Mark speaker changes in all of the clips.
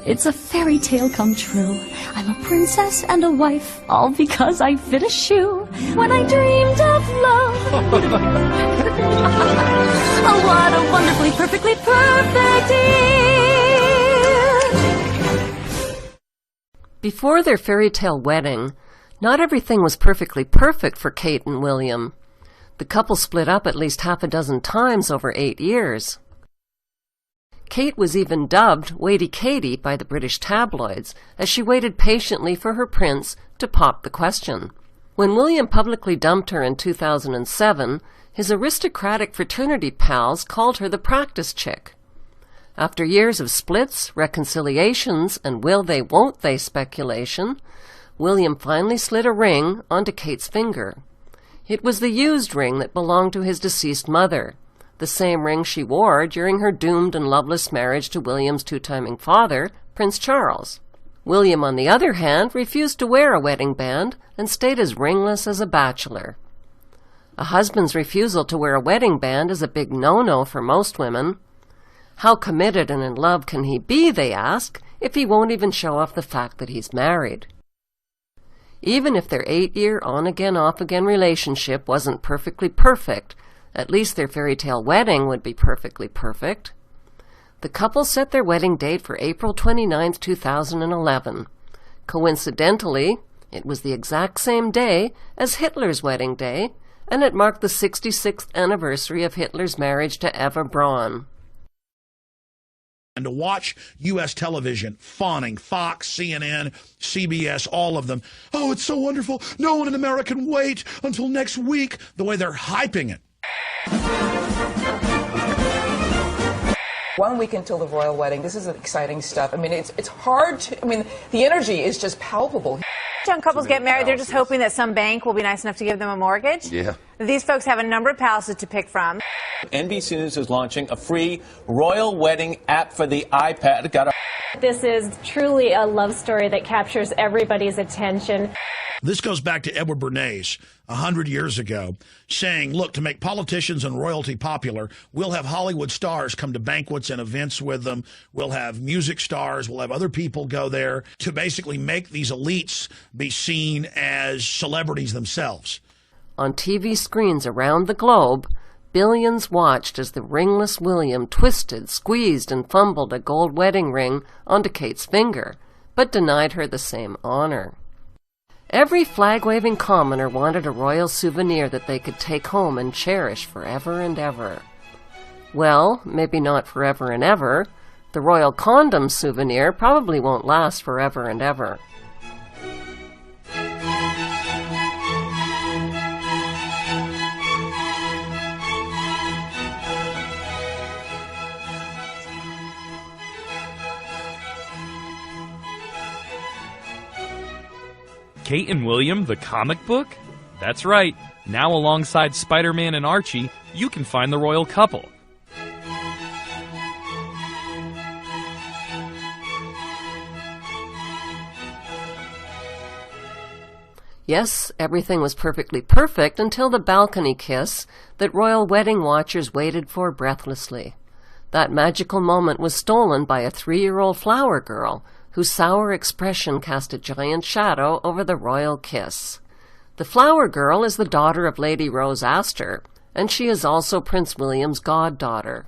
Speaker 1: it's a fairy tale come true. I'm a princess and a wife, all because I fit a shoe. When I dreamed of love. Oh, what a wonderfully, perfectly perfect year.
Speaker 2: Before their fairy tale wedding, not everything was perfectly perfect for Kate and William. The couple split up at least half a dozen times over 8 years. Kate was even dubbed Waity Katie by the British tabloids as she waited patiently for her prince to pop the question. When William publicly dumped her in 2007, his aristocratic fraternity pals called her the practice chick. After years of splits, reconciliations, and will they won't they speculation, William finally slid a ring onto Kate's finger. It was the used ring that belonged to his deceased mother, the same ring she wore during her doomed and loveless marriage to William's two-timing father, Prince Charles. William, on the other hand, refused to wear a wedding band and stayed as ringless as a bachelor. A husband's refusal to wear a wedding band is a big no-no for most women. How committed and in love can he be, they ask, if he won't even show off the fact that he's married? Even if their 8-year on-again, off-again relationship wasn't perfectly perfect, at least their fairy tale wedding would be perfectly perfect. The couple set their wedding date for April 29, 2011. Coincidentally, it was the exact same day as Hitler's wedding day, and it marked the 66th anniversary of Hitler's marriage to Eva Braun.
Speaker 3: And to watch U.S. television, fawning, Fox, CNN, CBS, all of them. Oh, it's so wonderful. No one in America can wait until next week. The way they're hyping it.
Speaker 4: 1 week until the royal wedding. This is exciting stuff. I mean, it's hard to, I mean, the energy is just palpable.
Speaker 5: Young couples get married, they're just hoping that some bank will be nice enough to give them a mortgage.
Speaker 6: Yeah.
Speaker 5: These folks have a number of palaces to pick from.
Speaker 7: NBC News is launching a free royal wedding app for the iPad.
Speaker 8: This is truly a love story that captures everybody's attention.
Speaker 3: This goes back to Edward Bernays 100 years ago, saying, look, to make politicians and royalty popular, we'll have Hollywood stars come to banquets and events with them. We'll have music stars. We'll have other people go there to basically make these elites be seen as celebrities themselves.
Speaker 2: On TV screens around the globe, billions watched as the ringless William twisted, squeezed, and fumbled a gold wedding ring onto Kate's finger, but denied her the same honor. Every flag-waving commoner wanted a royal souvenir that they could take home and cherish forever and ever. Well, maybe not forever and ever. The royal condom souvenir probably won't last forever and ever.
Speaker 9: Kate and William, the comic book? That's right. Now alongside Spider-Man and Archie, you can find the royal couple.
Speaker 2: Yes, everything was perfectly perfect until the balcony kiss that royal wedding watchers waited for breathlessly. That magical moment was stolen by a 3-year-old flower girl whose sour expression cast a giant shadow over the royal kiss. The flower girl is the daughter of Lady Rose Astor, and she is also Prince William's goddaughter.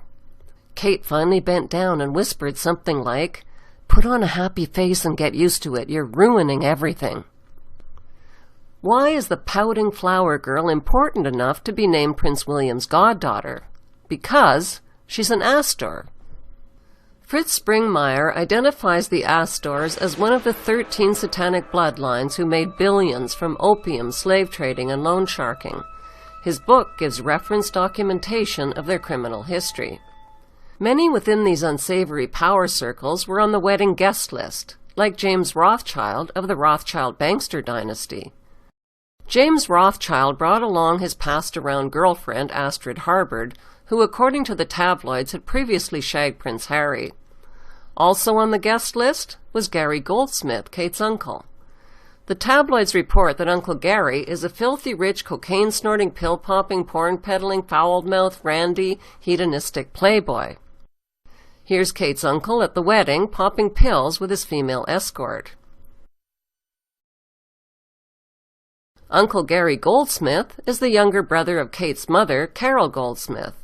Speaker 2: Kate finally bent down and whispered something like, "Put on a happy face and get used to it. You're ruining everything." Why is the pouting flower girl important enough to be named Prince William's goddaughter? Because she's an Astor. Fritz Springmeier identifies the Astors as one of the 13 satanic bloodlines who made billions from opium, slave trading, and loan sharking. His book gives reference documentation of their criminal history. Many within these unsavory power circles were on the wedding guest list, like James Rothschild of the Rothschild-Bankster dynasty. James Rothschild brought along his passed-around girlfriend, Astrid Harbord, who, according to the tabloids, had previously shagged Prince Harry. Also on the guest list was Gary Goldsmith, Kate's uncle. The tabloids report that Uncle Gary is a filthy rich, cocaine-snorting, pill-popping, porn-peddling, foul-mouthed, randy, hedonistic playboy. Here's Kate's uncle at the wedding popping pills with his female escort. Uncle Gary Goldsmith is the younger brother of Kate's mother, Carol Goldsmith.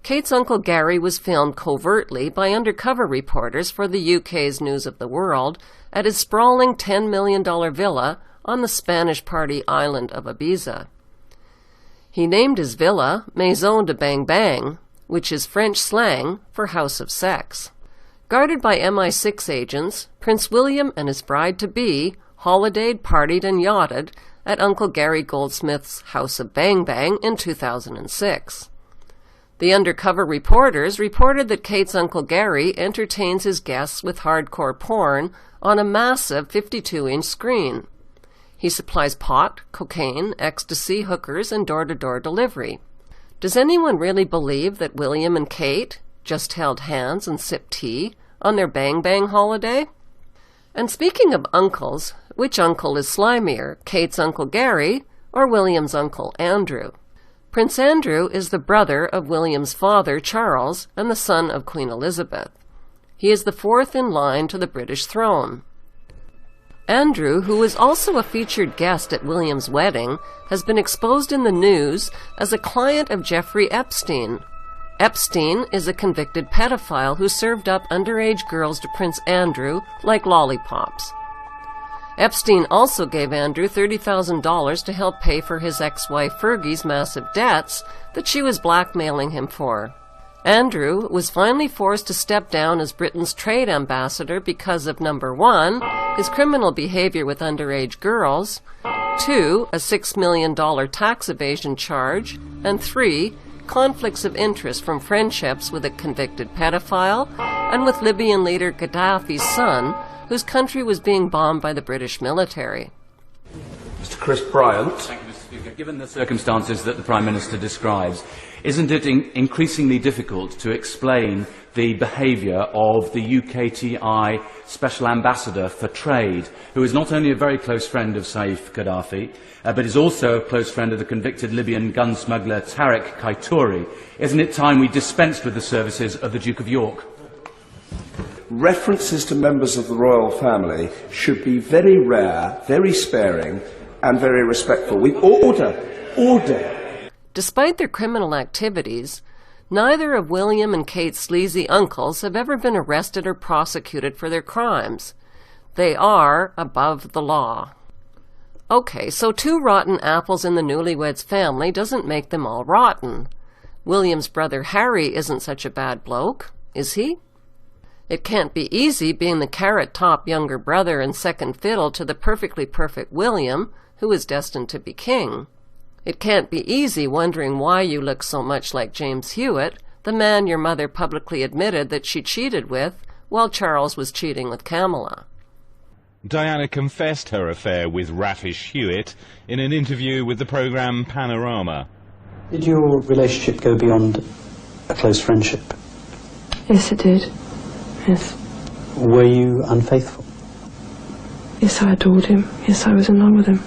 Speaker 2: Kate's Uncle Gary was filmed covertly by undercover reporters for the UK's News of the World at his sprawling $10 million villa on the Spanish Party island of Ibiza. He named his villa Maison de Bang Bang, which is French slang for House of Sex. Guarded by MI6 agents, Prince William and his bride-to-be holidayed, partied, and yachted at Uncle Gary Goldsmith's House of Bang Bang in 2006. The undercover reporters reported that Kate's Uncle Gary entertains his guests with hardcore porn on a massive 52-inch screen. He supplies pot, cocaine, ecstasy, hookers, and door-to-door delivery. Does anyone really believe that William and Kate just held hands and sipped tea on their Bang Bang holiday? And speaking of uncles, which uncle is slimier, Kate's Uncle Gary or William's Uncle Andrew? Prince Andrew is the brother of William's father, Charles, and the son of Queen Elizabeth. He is the fourth in line to the British throne. Andrew, who was also a featured guest at William's wedding, has been exposed in the news as a client of Jeffrey Epstein. Epstein is a convicted pedophile who served up underage girls to Prince Andrew like lollipops. Epstein also gave Andrew $30,000 to help pay for his ex-wife Fergie's massive debts that she was blackmailing him for. Andrew was finally forced to step down as Britain's trade ambassador because of number 1, his criminal behavior with underage girls, 2, a $6 million tax evasion charge, and 3, conflicts of interest from friendships with a convicted pedophile and with Libyan leader Gaddafi's son, whose country was being bombed by the British military.
Speaker 6: Mr. Chris Bryant.
Speaker 10: Thank you, Mr. Speaker. Given the circumstances that the Prime Minister describes, isn't it increasingly difficult to explain the behaviour of the UKTI Special Ambassador for Trade, who is not only a very close friend of Saif Gaddafi, but is also a close friend of the convicted Libyan gun smuggler Tariq Kaitouri? Isn't it time we dispensed with the services of the Duke of York?
Speaker 6: References to members of the royal family should be very rare, very sparing, and very respectful. Order.
Speaker 2: Despite their criminal activities, neither of William and Kate's sleazy uncles have ever been arrested or prosecuted for their crimes. They are above the law. Okay, so 2 rotten apples in the newlyweds' family doesn't make them all rotten. William's brother Harry isn't such a bad bloke, is he? It can't be easy being the carrot-top younger brother and second fiddle to the perfectly perfect William, who is destined to be king. It can't be easy wondering why you look so much like James Hewitt, the man your mother publicly admitted that she cheated with while Charles was cheating with Camilla.
Speaker 11: Diana confessed her affair with Raffish Hewitt in an interview with the programme Panorama.
Speaker 12: Did your relationship go beyond a close friendship?
Speaker 13: Yes, it did. Yes.
Speaker 12: Were you unfaithful?
Speaker 13: Yes, I adored him. Yes, I was in love with him.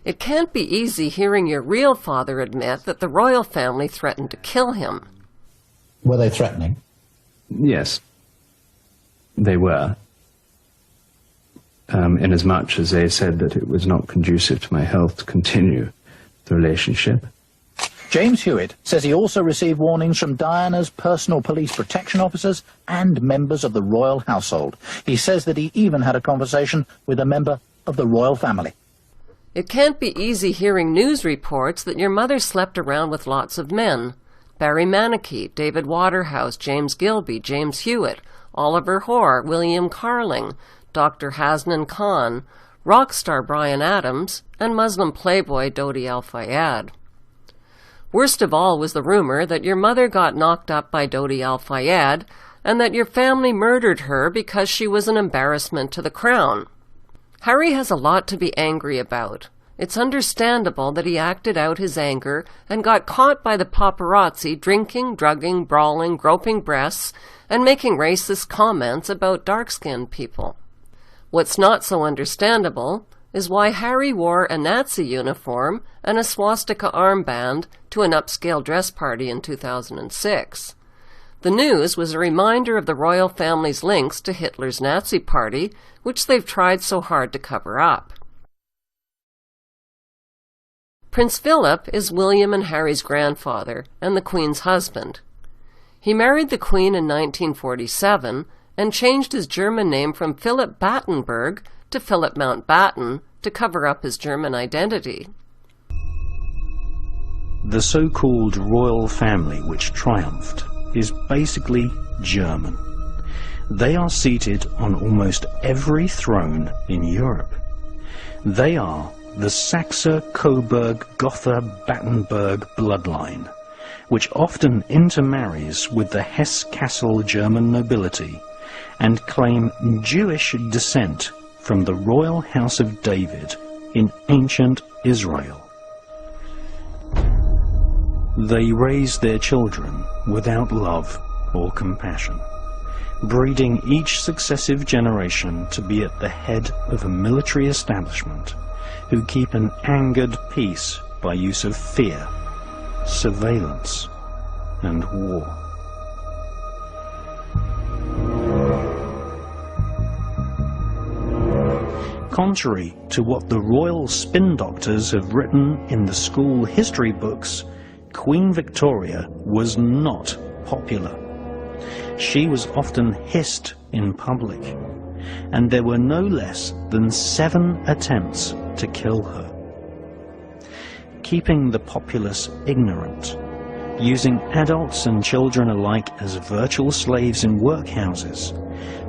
Speaker 2: It can't be easy hearing your real father admit that the royal family threatened to kill him.
Speaker 14: Were they threatening?
Speaker 15: Yes, they were. Inasmuch as they said that it was not conducive to my health to continue the relationship.
Speaker 14: James Hewitt says he also received warnings from Diana's personal police protection officers and members of the royal household. He says that he even had a conversation with a member of the royal family.
Speaker 2: It can't be easy hearing news reports that your mother slept around with lots of men. Barry Manicky, David Waterhouse, James Gilby, James Hewitt, Oliver Hoare, William Carling, Dr. Hasnan Khan, rock star Bryan Adams, and Muslim playboy Dodi Al-Fayed. Worst of all was the rumor that your mother got knocked up by Dodi Al-Fayed and that your family murdered her because she was an embarrassment to the crown. Harry has a lot to be angry about. It's understandable that he acted out his anger and got caught by the paparazzi drinking, drugging, brawling, groping breasts, and making racist comments about dark-skinned people. What's not so understandable is why Harry wore a Nazi uniform and a swastika armband to an upscale dress party in 2006. The news was a reminder of the royal family's links to Hitler's Nazi Party, which they've tried so hard to cover up. Prince Philip is William and Harry's grandfather and the Queen's husband. He married the Queen in 1947 and changed his German name from Philip Battenberg to Philip Mountbatten to cover up his German identity.
Speaker 14: The so-called royal family which triumphed is basically German. They are seated on almost every throne in Europe. They are the Saxe, Coburg, Gotha, Battenberg bloodline, which often intermarries with the Hesse-Kassel German nobility and claim Jewish descent from the royal house of David in ancient Israel. They raise their children without love or compassion, breeding each successive generation to be at the head of a military establishment who keep an angered peace by use of fear, surveillance, and war. Contrary to what the royal spin doctors have written in the school history books, Queen Victoria was not popular. She was often hissed in public, and there were no less than 7 attempts to kill her. Keeping the populace ignorant, using adults and children alike as virtual slaves in workhouses,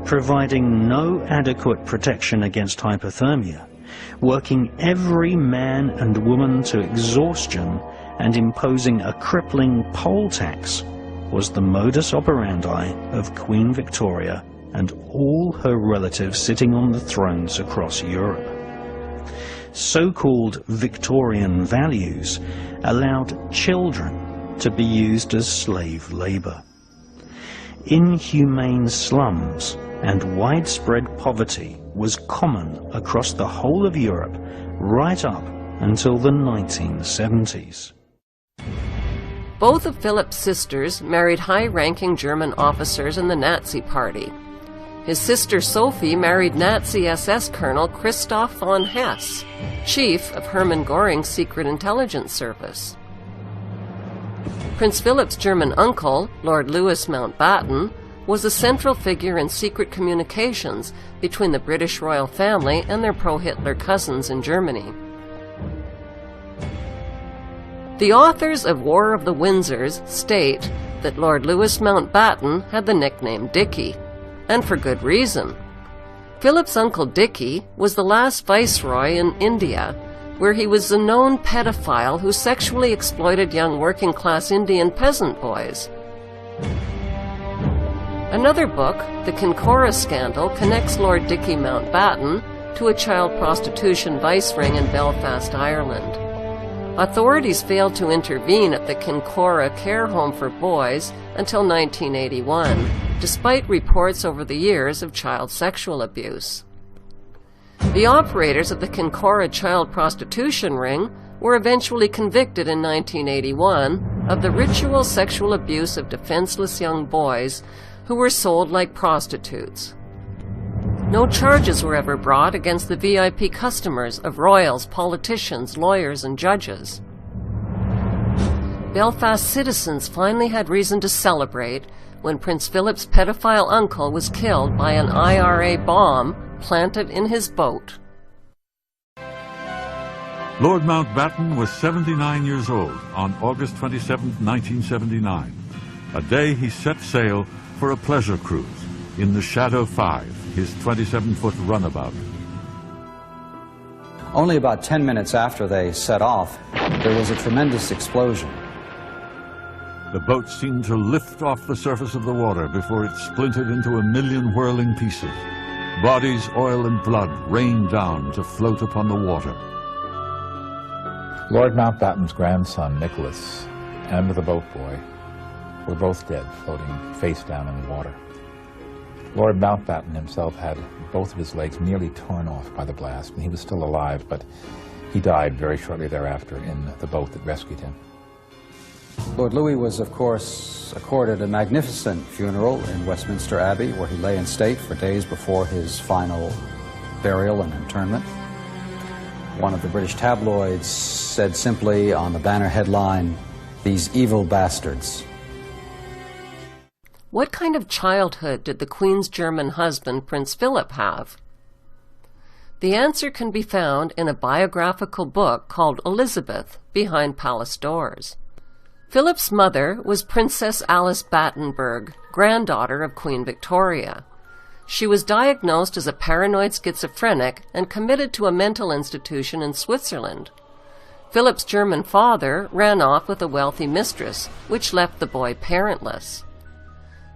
Speaker 14: providing no adequate protection against hypothermia, working every man and woman to exhaustion, and imposing a crippling poll tax was the modus operandi of Queen Victoria and all her relatives sitting on the thrones across Europe. So-called Victorian values allowed children to be used as slave labor. Inhumane slums and widespread poverty was common across the whole of Europe right up until the 1970s.
Speaker 2: Both of Philip's sisters married high-ranking German officers in the Nazi Party. His sister Sophie married Nazi SS Colonel Christoph von Hess, chief of Hermann Göring's Secret Intelligence Service. Prince Philip's German uncle, Lord Louis Mountbatten, was a central figure in secret communications between the British royal family and their pro-Hitler cousins in Germany. The authors of War of the Windsors state that Lord Louis Mountbatten had the nickname Dickie, and for good reason. Philip's uncle Dickie was the last viceroy in India, where he was a known pedophile who sexually exploited young working-class Indian peasant boys. Another book, The Kincora Scandal, connects Lord Dickie Mountbatten to a child prostitution vice ring in Belfast, Ireland. Authorities failed to intervene at the Kincora care home for boys until 1981, despite reports over the years of child sexual abuse. The operators of the Kincora child prostitution ring were eventually convicted in 1981 of the ritual sexual abuse of defenseless young boys who were sold like prostitutes. No charges were ever brought against the VIP customers of royals, politicians, lawyers, and judges. Belfast citizens finally had reason to celebrate when Prince Philip's pedophile uncle was killed by an IRA bomb planted in his boat.
Speaker 16: Lord Mountbatten was 79 years old on August 27, 1979, a day he set sail for a pleasure cruise in the Shadow 5, his 27-foot runabout.
Speaker 17: Only about 10 minutes after they set off, there was a tremendous explosion.
Speaker 16: The boat seemed to lift off the surface of the water before it splintered into a million whirling pieces. Bodies, oil, and blood rained down to float upon the water.
Speaker 18: Lord Mountbatten's grandson, Nicholas, and the boat boy were both dead, floating face down in the water. Lord Mountbatten himself had both of his legs nearly torn off by the blast, and he was still alive, but he died very shortly thereafter in the boat that rescued him.
Speaker 17: Lord Louis was, of course, accorded a magnificent funeral in Westminster Abbey, where he lay in state for days before his final burial and interment. One of the British tabloids said simply on the banner headline, "These evil bastards."
Speaker 2: What kind of childhood did the Queen's German husband, Prince Philip, have? The answer can be found in a biographical book called Elizabeth, Behind Palace Doors. Philip's mother was Princess Alice Battenberg, granddaughter of Queen Victoria. She was diagnosed as a paranoid schizophrenic and committed to a mental institution in Switzerland. Philip's German father ran off with a wealthy mistress, which left the boy parentless.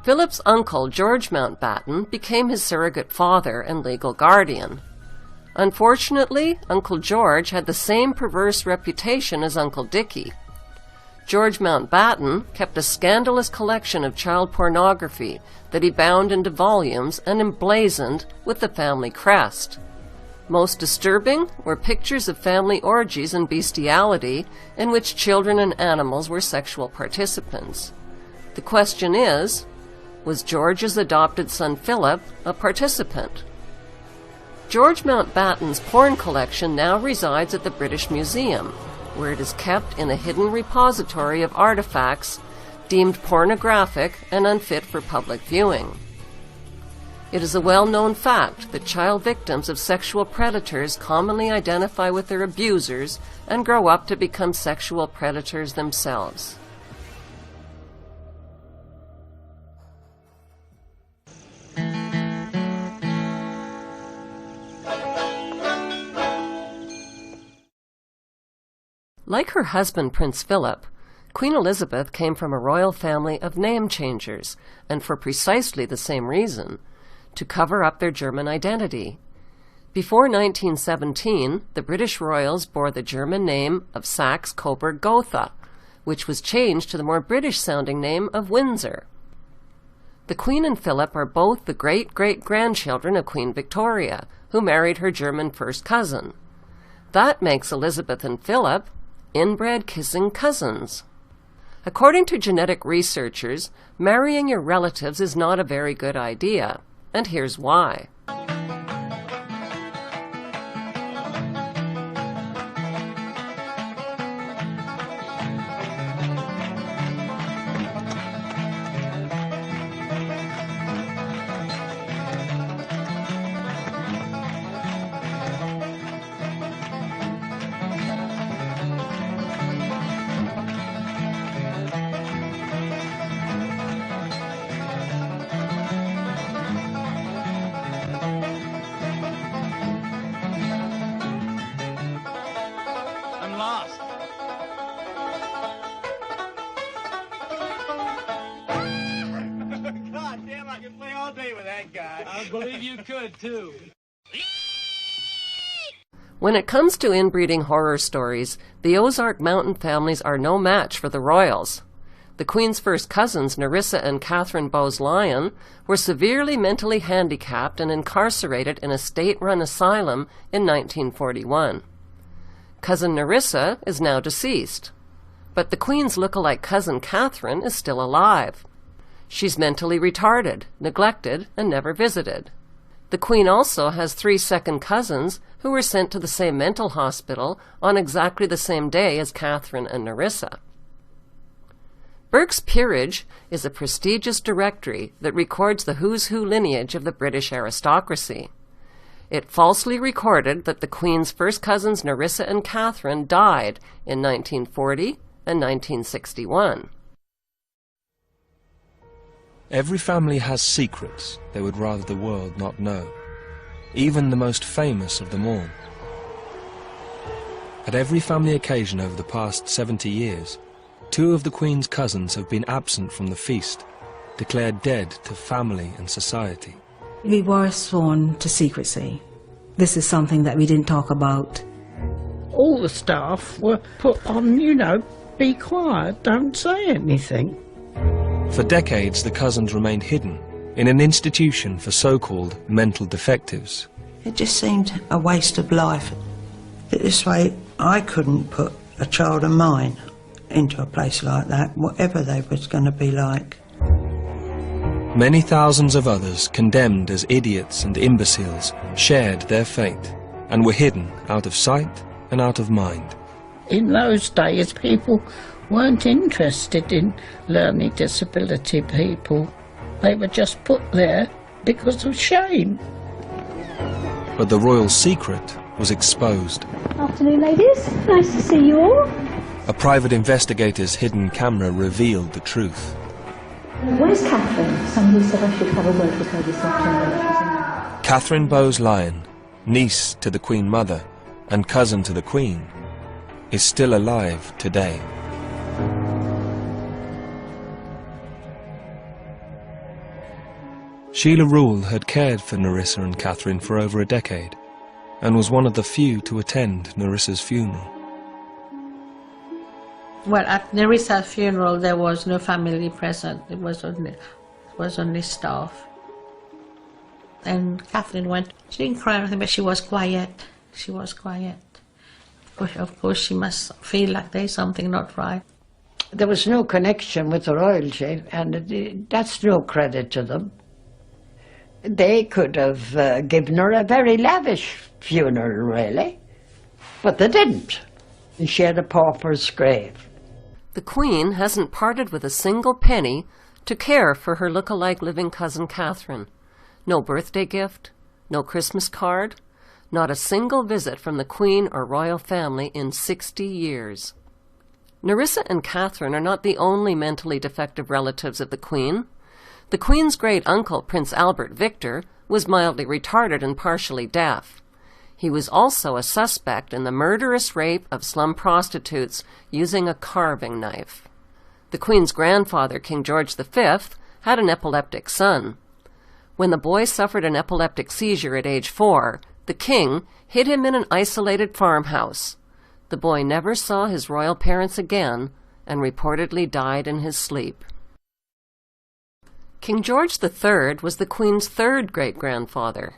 Speaker 2: Philip's uncle, George Mountbatten, became his surrogate father and legal guardian. Unfortunately, Uncle George had the same perverse reputation as Uncle Dickie. George Mountbatten kept a scandalous collection of child pornography that he bound into volumes and emblazoned with the family crest. Most disturbing were pictures of family orgies and bestiality in which children and animals were sexual participants. The question is, was George's adopted son Philip a participant? George Mountbatten's porn collection now resides at the British Museum, where it is kept in a hidden repository of artifacts deemed pornographic and unfit for public viewing. It is a well-known fact that child victims of sexual predators commonly identify with their abusers and grow up to become sexual predators themselves. Like her husband, Prince Philip, Queen Elizabeth came from a royal family of name-changers, and for precisely the same reason, to cover up their German identity. Before 1917, the British royals bore the German name of Saxe, Coburg, Gotha, which was changed to the more British-sounding name of Windsor. The Queen and Philip are both the great-great-grandchildren of Queen Victoria, who married her German first cousin. That makes Elizabeth and Philip inbred kissing cousins. According to genetic researchers, marrying your relatives is not a very good idea, and here's why. When it comes to inbreeding horror stories, the Ozark mountain families are no match for the royals. The Queen's first cousins, Nerissa and Catherine Bowes-Lyon, were severely mentally handicapped and incarcerated in a state-run asylum in 1941. Cousin Nerissa is now deceased, but the Queen's look-alike cousin Catherine is still alive. She's mentally retarded, neglected, and never visited. The Queen also has 3 second cousins who were sent to the same mental hospital on exactly the same day as Catherine and Nerissa. Burke's Peerage is a prestigious directory that records the who's who lineage of the British aristocracy. It falsely recorded that the Queen's first cousins Nerissa and Catherine died in 1940 and 1961.
Speaker 19: Every family has secrets they would rather the world not know, even the most famous of them all. At every family occasion over the past 70 years, 2 of the Queen's cousins have been absent from the feast, declared dead to family and society.
Speaker 20: We were sworn to secrecy. This is something that we didn't talk about.
Speaker 21: All the staff were put on, be quiet, don't say anything.
Speaker 19: For decades, the cousins remained hidden in an institution for so-called mental defectives.
Speaker 22: It just seemed a waste of life. This way, I couldn't put a child of mine
Speaker 21: into a place like that, whatever they was going to be like.
Speaker 19: Many thousands of others, condemned as idiots and imbeciles, shared their fate and were hidden out of sight and out of mind.
Speaker 21: In those days, people weren't interested in learning disability people. They were just put there because of shame.
Speaker 19: But the royal secret was exposed.
Speaker 8: Afternoon, ladies. Nice to see you all.
Speaker 19: A private investigator's hidden camera revealed the truth.
Speaker 8: Where's Catherine? Somebody said I should have a word with her this afternoon.
Speaker 19: Catherine Bowes-Lyon, niece to the Queen Mother and cousin to the Queen, is still alive today. Sheila Rule had cared for Nerissa and Catherine for over a decade and was one of the few to attend Nerissa's funeral.
Speaker 21: Well, at Nerissa's funeral there was no family present. It was only staff. And Catherine went. She didn't cry or anything, but she was quiet. She was quiet. Of course, she must feel like there's something not right.
Speaker 1: There was no connection with the royalty, and that's no credit to them. They could have given her a very lavish funeral, really, but they didn't. And she had a pauper's grave.
Speaker 2: The Queen hasn't parted with a single penny to care for her look-alike living cousin Catherine. No birthday gift, no Christmas card, not a single visit from the Queen or royal family in 60 years. Nerissa and Catherine are not the only mentally defective relatives of the Queen. The Queen's great-uncle, Prince Albert Victor, was mildly retarded and partially deaf. He was also a suspect in the murderous rape of slum prostitutes using a carving knife. The Queen's grandfather, King George V, had an epileptic son. When the boy suffered an epileptic seizure at age 4, the King hid him in an isolated farmhouse. The boy never saw his royal parents again and reportedly died in his sleep. King George III was the Queen's third great-grandfather.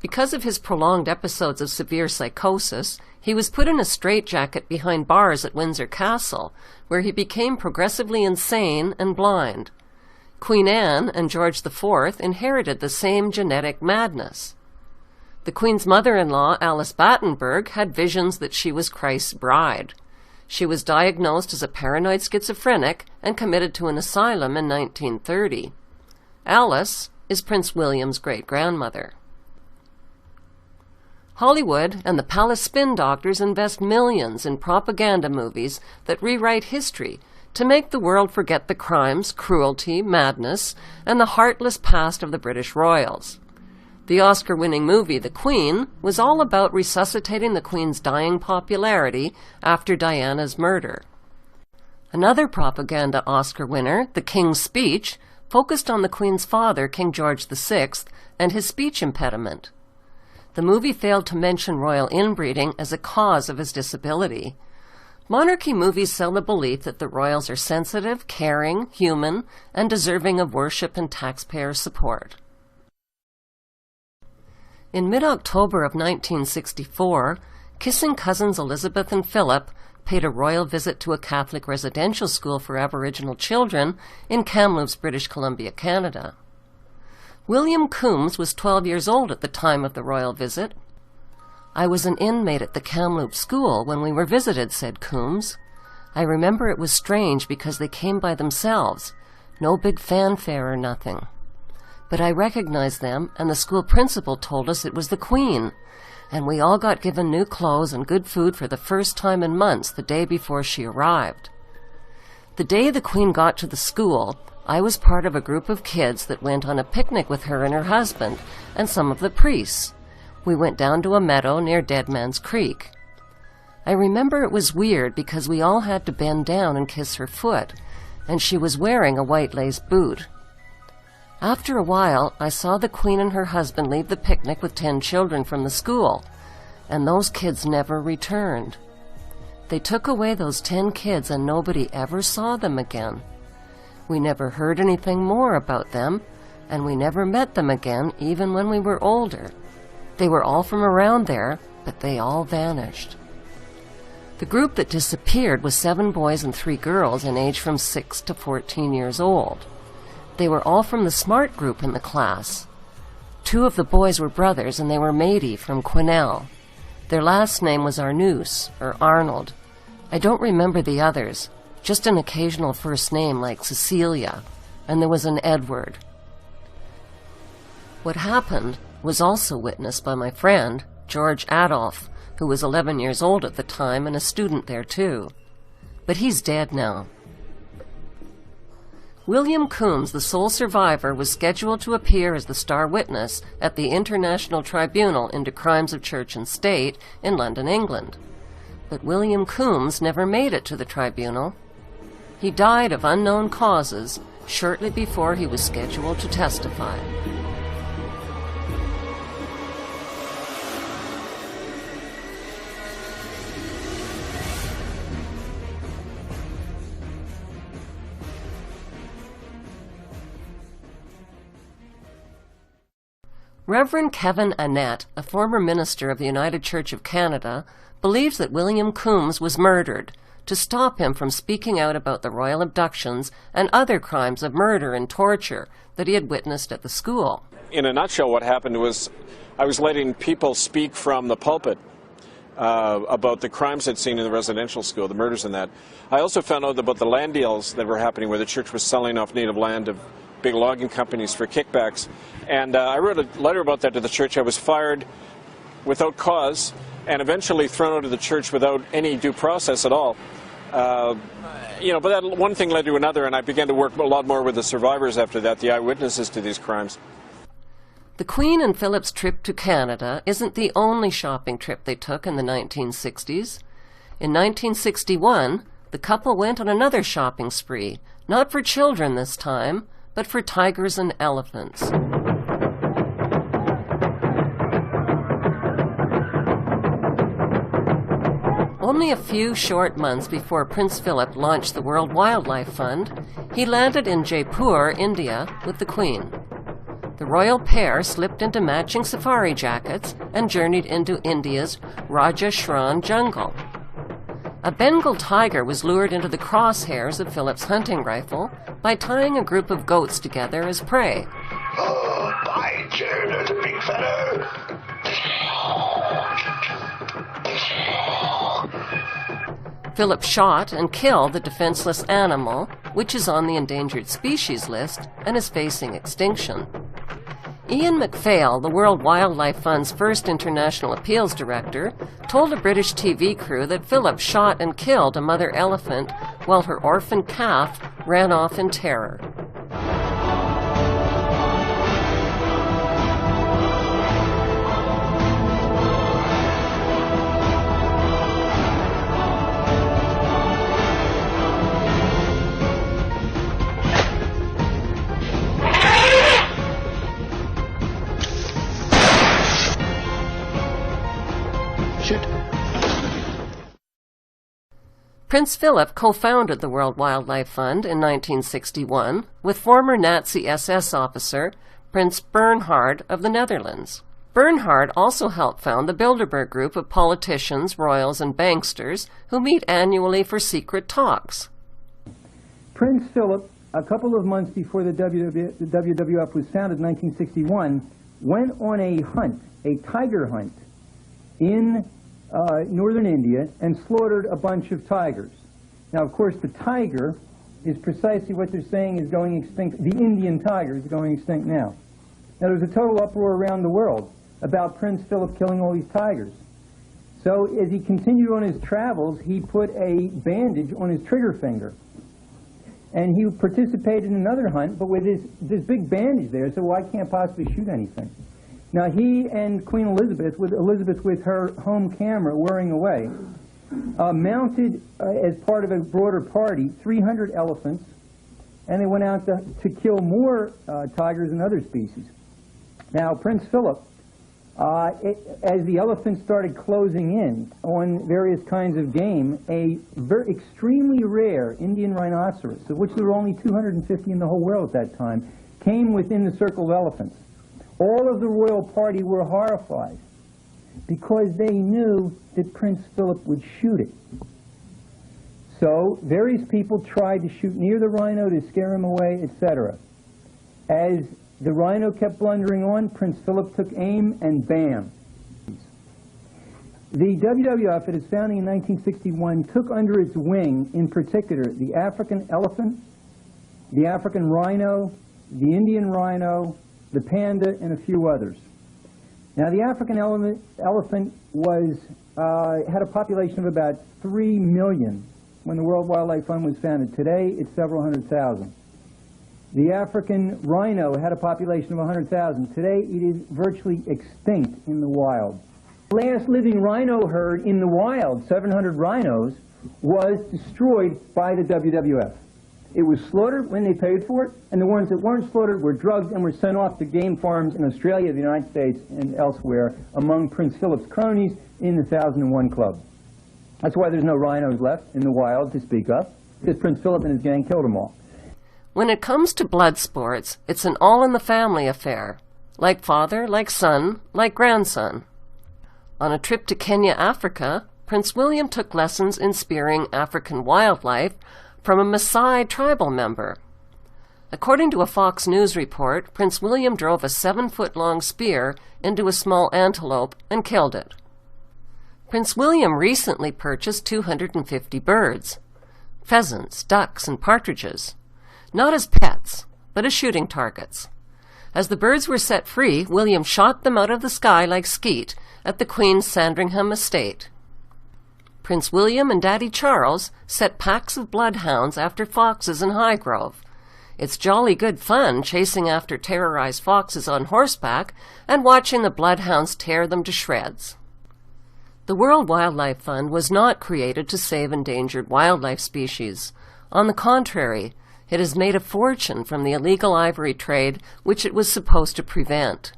Speaker 2: Because of his prolonged episodes of severe psychosis, he was put in a straitjacket behind bars at Windsor Castle, where he became progressively insane and blind. Queen Anne and George IV inherited the same genetic madness. The Queen's mother-in-law, Alice Battenberg, had visions that she was Christ's bride. She was diagnosed as a paranoid schizophrenic and committed to an asylum in 1930. Alice is Prince William's great-grandmother. Hollywood and the palace spin doctors invest millions in propaganda movies that rewrite history to make the world forget the crimes, cruelty, madness, and the heartless past of the British royals. The Oscar-winning movie The Queen was all about resuscitating the Queen's dying popularity after Diana's murder. Another propaganda Oscar winner, The King's Speech, focused on the Queen's father, King George VI, and his speech impediment. The movie failed to mention royal inbreeding as a cause of his disability. Monarchy movies sell the belief that the royals are sensitive, caring, human, and deserving of worship and taxpayer support. In mid-October of 1964, kissing cousins Elizabeth and Philip paid a royal visit to a Catholic residential school for Aboriginal children in Kamloops, British Columbia, Canada. William Coombs was 12 years old at the time of the royal visit. "I was an inmate at the Kamloops school when we were visited," said Coombs. "I remember it was strange because they came by themselves, no big fanfare or nothing. But I recognized them, and the school principal told us it was the Queen, and we all got given new clothes and good food for the first time in months the day before she arrived. The day the Queen got to the school, I was part of a group of kids that went on a picnic with her and her husband and some of the priests. We went down to a meadow near Dead Man's Creek. I remember it was weird because we all had to bend down and kiss her foot, and she was wearing a white lace boot. After a while, I saw the Queen and her husband leave the picnic with 10 children from the school, and those kids never returned. They took away those 10 kids and nobody ever saw them again. We never heard anything more about them, and we never met them again even when we were older. They were all from around there, but they all vanished." The group that disappeared was 7 boys and 3 girls in age from 6 to 14 years old. They were all from the smart group in the class. 2 of the boys were brothers, and they were matey from Quesnel. Their last name was Arnoux, or Arnold. I don't remember the others, just an occasional first name like Cecilia, and there was an Edward. What happened was also witnessed by my friend, George Adolph, who was 11 years old at the time and a student there too. But he's dead now. William Coombs, the sole survivor, was scheduled to appear as the star witness at the International Tribunal into Crimes of Church and State in London, England. But William Coombs never made it to the tribunal. He died of unknown causes shortly before he was scheduled to testify. Reverend Kevin Annett, a former minister of the United Church of Canada, believes that William Coombs was murdered to stop him from speaking out about the royal abductions and other crimes of murder and torture that he had witnessed at the school.
Speaker 4: In a nutshell, what happened was I was letting people speak from the pulpit about the crimes they'd seen in the residential school, the murders and that. I also found out about the land deals that were happening where the church was selling off native land to big logging companies for kickbacks. And I wrote a letter about that to the church. I was fired without cause and eventually thrown out of the church without any due process at all. But that one thing led to another, and I began to work a lot more with the survivors after that, the eyewitnesses to these crimes.
Speaker 2: The Queen and Philip's trip to Canada isn't the only shopping trip they took in the 1960s. In 1961, the couple went on another shopping spree, not for children this time, but for tigers and elephants. Only a few short months before Prince Philip launched the World Wildlife Fund, he landed in Jaipur, India, with the Queen. The royal pair slipped into matching safari jackets and journeyed into India's Rajasthan jungle. A Bengal tiger was lured into the crosshairs of Philip's hunting rifle by tying a group of goats together as prey.
Speaker 22: Oh, by Jove, there's a big fellow!
Speaker 2: Philip shot and killed the defenseless animal, which is on the endangered species list and is facing extinction. Ian MacPhail, the World Wildlife Fund's first international appeals director, told a British TV crew that Philip shot and killed a mother elephant while her orphan calf ran off in terror. Prince Philip co-founded the World Wildlife Fund in 1961 with former Nazi SS officer Prince Bernhard of the Netherlands. Bernhard also helped found the Bilderberg group of politicians, royals, and banksters who meet annually for secret talks.
Speaker 23: Prince Philip, a couple of months before the WWF was founded in 1961, went on a hunt, a tiger hunt, in northern India and slaughtered a bunch of tigers. Now, of course, the tiger is precisely what they're saying is going extinct. The Indian tiger is going extinct now. Now, there's a total uproar around the world about Prince Philip killing all these tigers. So as he continued on his travels, he put a bandage on his trigger finger. And he participated in another hunt, but with this big bandage there, so I can't possibly shoot anything. Now, he and Queen Elizabeth with her home camera whirring away, mounted, as part of a broader party, 300 elephants, and they went out to kill more tigers and other species. Now, Prince Philip, as the elephants started closing in on various kinds of game, a extremely rare Indian rhinoceros, of which there were only 250 in the whole world at that time, came within the circle of elephants. All of the royal party were horrified. because they knew that Prince Philip would shoot it. So various people tried to shoot near the rhino to scare him away, etc. As the rhino kept blundering on, Prince Philip took aim and bam. The WWF, at its founding in 1961, took under its wing, in particular, the African elephant, the African rhino, the Indian rhino, the panda, and a few others. Now, the African elephant was, had a population of about 3 million when the World Wildlife Fund was founded. Today, it's several hundred thousand. The African rhino had a population of 100,000. Today, it is virtually extinct in the wild. The last living rhino herd in the wild, 700 rhinos, was destroyed by the WWF. It was slaughtered when they paid for it, and the ones that weren't slaughtered were drugged and were sent off to game farms in Australia, the United States, and elsewhere among Prince Philip's cronies in the 1001 Club. That's why there's no rhinos left in the wild to speak of, because Prince Philip and his gang killed them all.
Speaker 2: When it comes to blood sports, it's an all-in-the-family affair. Like father, like son, like grandson. On a trip to Kenya, Africa, Prince William took lessons in spearing African wildlife from a Maasai tribal member. According to a Fox News report, Prince William drove a 7-foot-long spear into a small antelope and killed it. Prince William recently purchased 250 birds, pheasants, ducks, and partridges, not as pets, but as shooting targets. As the birds were set free, William shot them out of the sky like skeet at the Queen's Sandringham estate. Prince William and Daddy Charles set packs of bloodhounds after foxes in Highgrove. It's jolly good fun chasing after terrorized foxes on horseback and watching the bloodhounds tear them to shreds. The World Wildlife Fund was not created to save endangered wildlife species. On the contrary, it has made a fortune from the illegal ivory trade which it was supposed to prevent.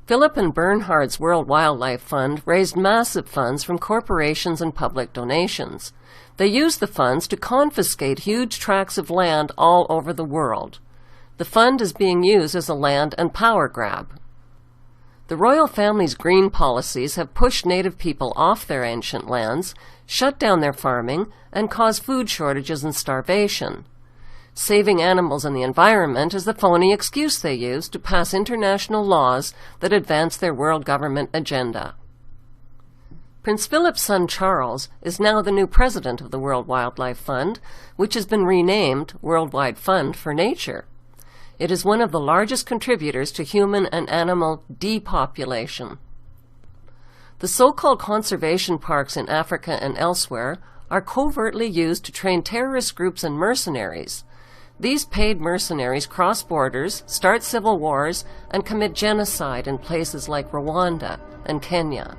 Speaker 2: Philip and Bernhard's World Wildlife Fund raised massive funds from corporations and public donations. They used the funds to confiscate huge tracts of land all over the world. The fund is being used as a land and power grab. The royal family's green policies have pushed native people off their ancient lands, shut down their farming, and caused food shortages and starvation. Saving animals and the environment is the phony excuse they use to pass international laws that advance their world government agenda. Prince Philip's son Charles is now the new president of the World Wildlife Fund, which has been renamed Worldwide Fund for Nature. It is one of the largest contributors to human and animal depopulation. The so-called conservation parks in Africa and elsewhere are covertly used to train terrorist groups and mercenaries. These paid mercenaries cross borders, start civil wars, and commit genocide in places like Rwanda and Kenya.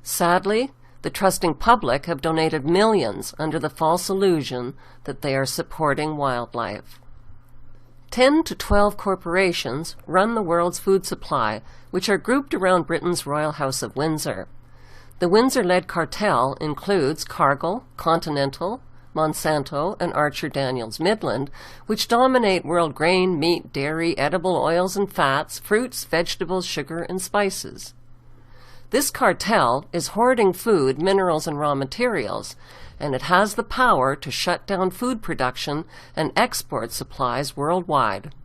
Speaker 2: Sadly, the trusting public have donated millions under the false illusion that they are supporting wildlife. 10 to 12 corporations run the world's food supply, which are grouped around Britain's Royal House of Windsor. The Windsor-led cartel includes Cargill, Continental, Monsanto, and Archer Daniels Midland, which dominate world grain, meat, dairy, edible oils and fats, fruits, vegetables, sugar, and spices. This cartel is hoarding food, minerals, and raw materials, and it has the power to shut down food production and export supplies worldwide.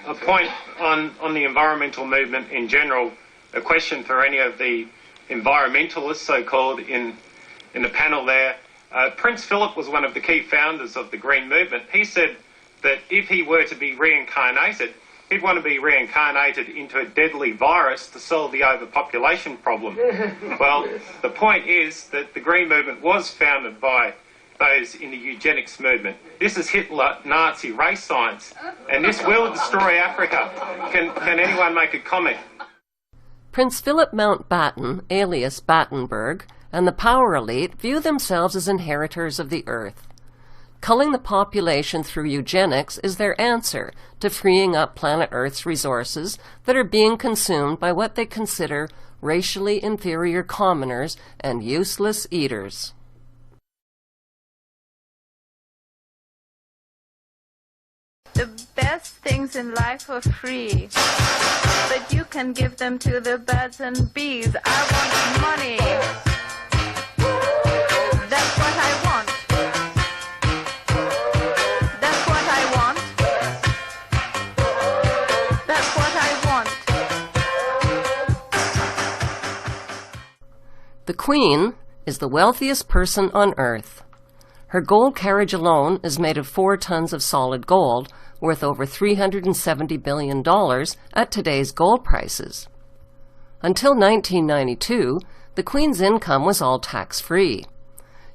Speaker 3: A point on the environmental movement in general, a question for any of the environmentalists, so-called, in the panel there. Prince Philip was one of the key founders of the Green Movement. He said that if he were to be reincarnated, he'd want to be reincarnated into a deadly virus to solve the overpopulation problem. Well, the point is that the Green Movement was founded by those in the eugenics movement. This is Hitler Nazi race science, and this will destroy Africa. Can anyone make a comment?
Speaker 2: Prince Philip Mountbatten, alias Battenberg, and the power elite view themselves as inheritors of the earth. Culling the population through eugenics is their answer to freeing up planet Earth's resources that are being consumed by what they consider racially inferior commoners and useless eaters.
Speaker 5: the best things in life for free, but you can give them to the birds and bees. I want money. That's what I want. That's what I want. That's what I want.
Speaker 2: The Queen is the wealthiest person on earth. Her gold carriage alone is made of 4 tons of solid gold, worth over $370 billion at today's gold prices. Until 1992, the Queen's income was all tax-free.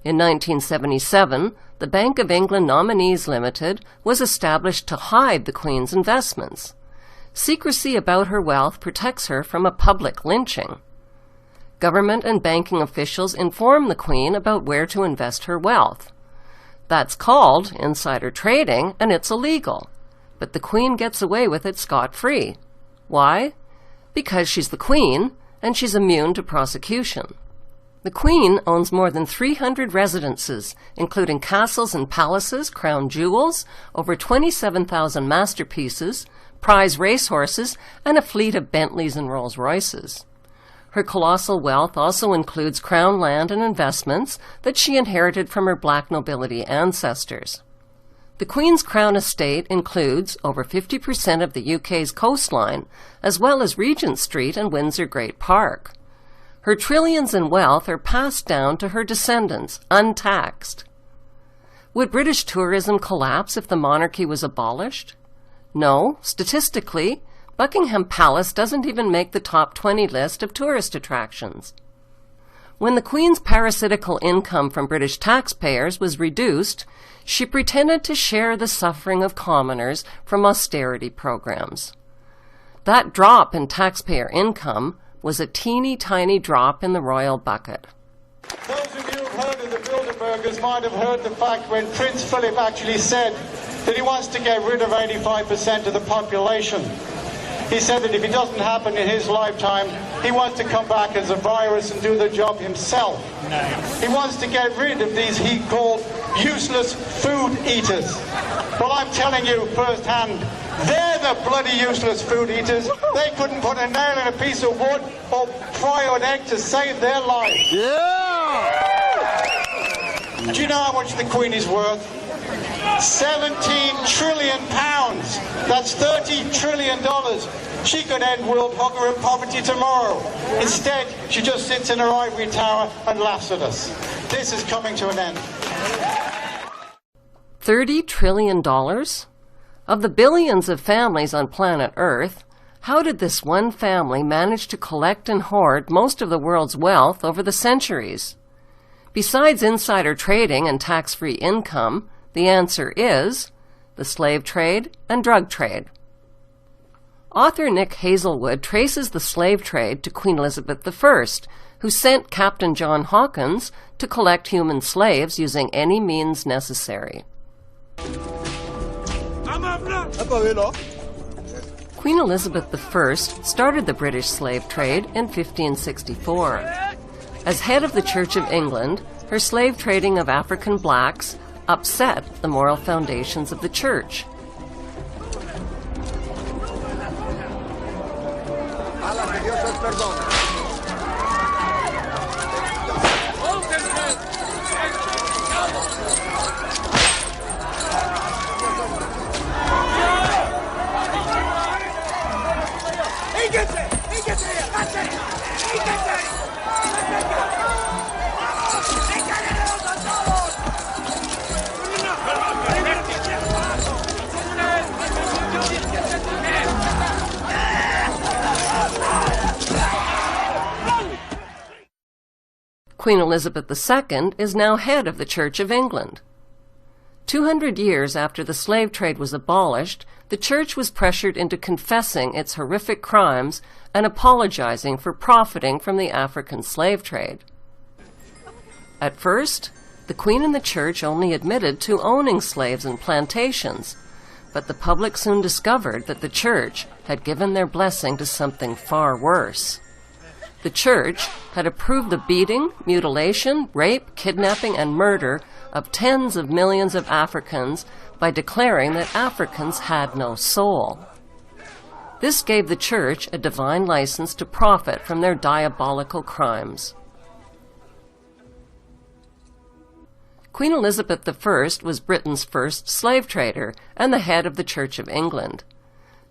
Speaker 2: In 1977, the Bank of England Nominees Limited was established to hide the Queen's investments. Secrecy about her wealth protects her from a public lynching. Government and banking officials inform the Queen about where to invest her wealth. That's called insider trading, and it's illegal. But the Queen gets away with it scot-free. Why? Because she's the Queen, and she's immune to prosecution. The Queen owns more than 300 residences, including castles and palaces, crown jewels, over 27,000 masterpieces, prize racehorses, and a fleet of Bentleys and Rolls-Royces. Her colossal wealth also includes crown land and investments that she inherited from her black nobility ancestors. The Queen's Crown estate includes over 50% of the UK's coastline, as well as Regent Street and Windsor Great Park. Her trillions in wealth are passed down to her descendants, untaxed. Would British tourism collapse if the monarchy was abolished? No, statistically, Buckingham Palace doesn't even make the top 20 list of tourist attractions. When the Queen's parasitical income from British taxpayers was reduced, she pretended to share the suffering of commoners from austerity programs. That drop in taxpayer income was a teeny-tiny drop in the royal bucket.
Speaker 7: Those of you who've heard of the Bilderbergers might have heard the fact when Prince Philip actually said that he wants to get rid of 85% of the population. He said that if it doesn't happen in his lifetime, he wants to come back as a virus and do the job himself. Nice. He wants to get rid of these he called useless food eaters. Well, I'm telling you firsthand, they're the bloody useless food eaters. They couldn't put a nail in a piece of wood or fry an egg to save their life. Yeah! Do you know how much the Queen is worth? 17 trillion pounds. That's $30 trillion. She could end world hunger and poverty tomorrow. Instead, she just sits in her ivory tower and laughs at us. This is coming to an end.
Speaker 2: $30 trillion? Of the billions of families on planet Earth, how did this one family manage to collect and hoard most of the world's wealth over the centuries? Besides insider trading and tax-free income, the answer is the slave trade and drug trade. Author Nick Hazelwood traces the slave trade to Queen Elizabeth I, who sent Captain John Hawkins to collect human slaves using any means necessary. Queen Elizabeth I started the British slave trade in 1564. As head of the Church of England, her slave trading of African blacks upset the moral foundations of the church. Queen Elizabeth II is now head of the Church of England. 200 years after the slave trade was abolished, the Church was pressured into confessing its horrific crimes and apologizing for profiting from the African slave trade. At first, the Queen and the Church only admitted to owning slaves and plantations, but the public soon discovered that the Church had given their blessing to something far worse. The Church had approved the beating, mutilation, rape, kidnapping, and murder of tens of millions of Africans by declaring that Africans had no soul. This gave the Church a divine license to profit from their diabolical crimes. Queen Elizabeth I was Britain's first slave trader and the head of the Church of England.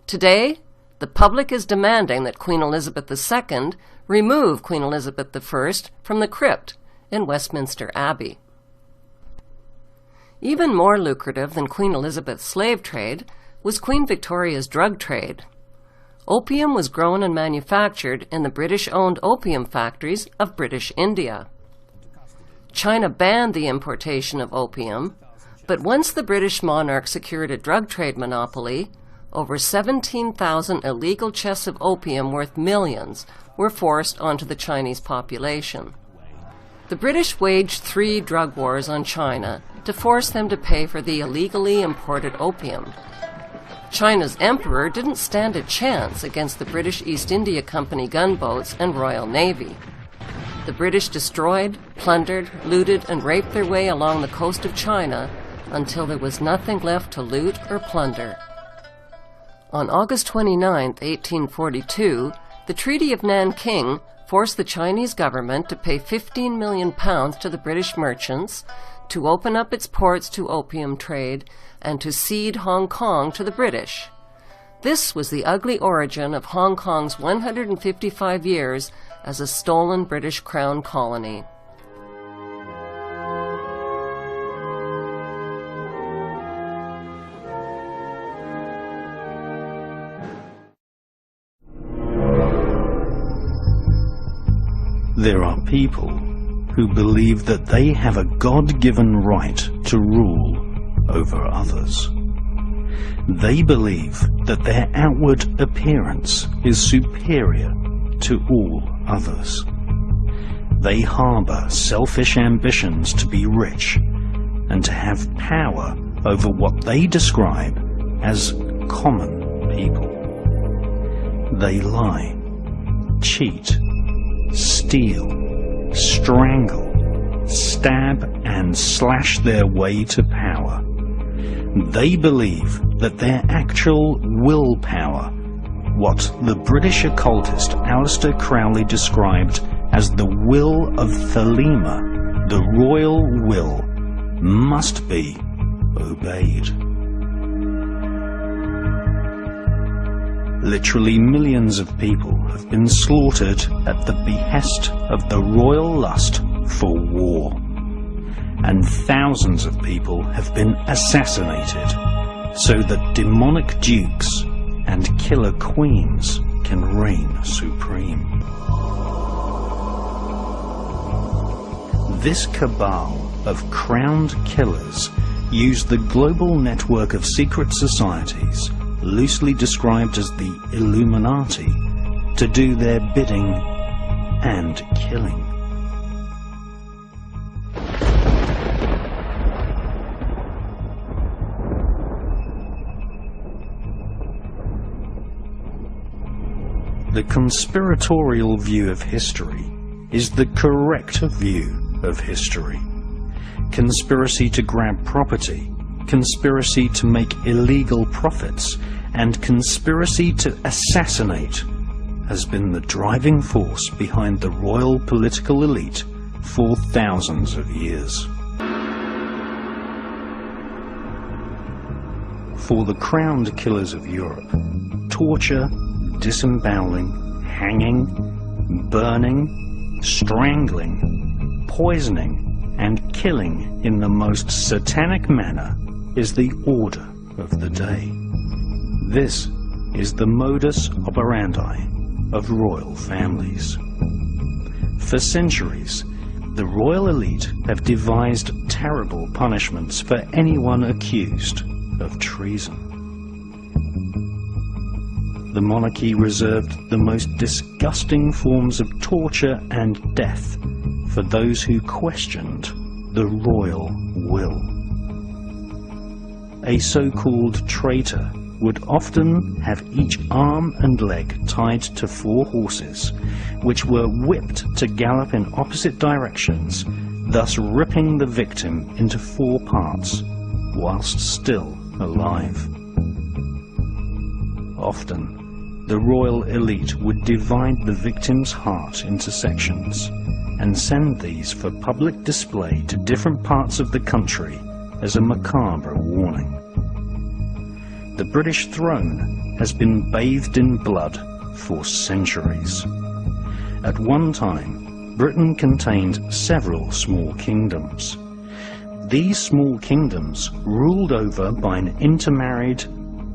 Speaker 2: Today, the public is demanding that Queen Elizabeth II remove Queen Elizabeth I from the crypt in Westminster Abbey. Even more lucrative than Queen Elizabeth's slave trade was Queen Victoria's drug trade. Opium was grown and manufactured in the British-owned opium factories of British India. China banned the importation of opium, but once the British monarch secured a drug trade monopoly, over 17,000 illegal chests of opium worth millions were forced onto the Chinese population. The British waged 3 drug wars on China to force them to pay for the illegally imported opium. China's emperor didn't stand a chance against the British East India Company gunboats and Royal Navy. The British destroyed, plundered, looted, and raped their way along the coast of China until there was nothing left to loot or plunder. On August 29, 1842, the Treaty of Nanking forced the Chinese government to pay £15 million to the British merchants to open up its ports to opium trade and to cede Hong Kong to the British. This was the ugly origin of Hong Kong's 155 years as a stolen British Crown colony.
Speaker 6: There are people who believe that they have a God-given right to rule over others. They believe that their outward appearance is superior to all others. They harbor selfish ambitions to be rich and to have power over what they describe as common people. They lie, cheat, steal, strangle, stab and slash their way to power. They believe that their actual willpower, what the British occultist Aleister Crowley described as the will of Thelema, the royal will, must be obeyed. Literally millions of people have been slaughtered at the behest of the royal lust for war. And thousands of people have been assassinated so that demonic dukes and killer queens can reign supreme. This cabal of crowned killers use the global network of secret societies, loosely described as the Illuminati, to do their bidding and killing. The conspiratorial view of history is the correct view of history. Conspiracy to grab property, conspiracy to make illegal profits, and conspiracy to assassinate has been the driving force behind the royal political elite for thousands of years. For the crowned killers of Europe, torture, disemboweling, hanging, burning, strangling, poisoning, and killing in the most satanic manner is the order of the day. This is the modus operandi of royal families. For centuries, the royal elite have devised terrible punishments for anyone accused of treason. The monarchy reserved the most disgusting forms of torture and death for those who questioned the royal will. A so-called traitor would often have each arm and leg tied to 4 horses, which were whipped to gallop in opposite directions, thus ripping the victim into 4 parts whilst still alive. Often, the royal elite would divide the victim's heart into sections and send these for public display to different parts of the country as a macabre warning. The British throne has been bathed in blood for centuries. At one time, Britain contained several small kingdoms. These small kingdoms, ruled over by an intermarried,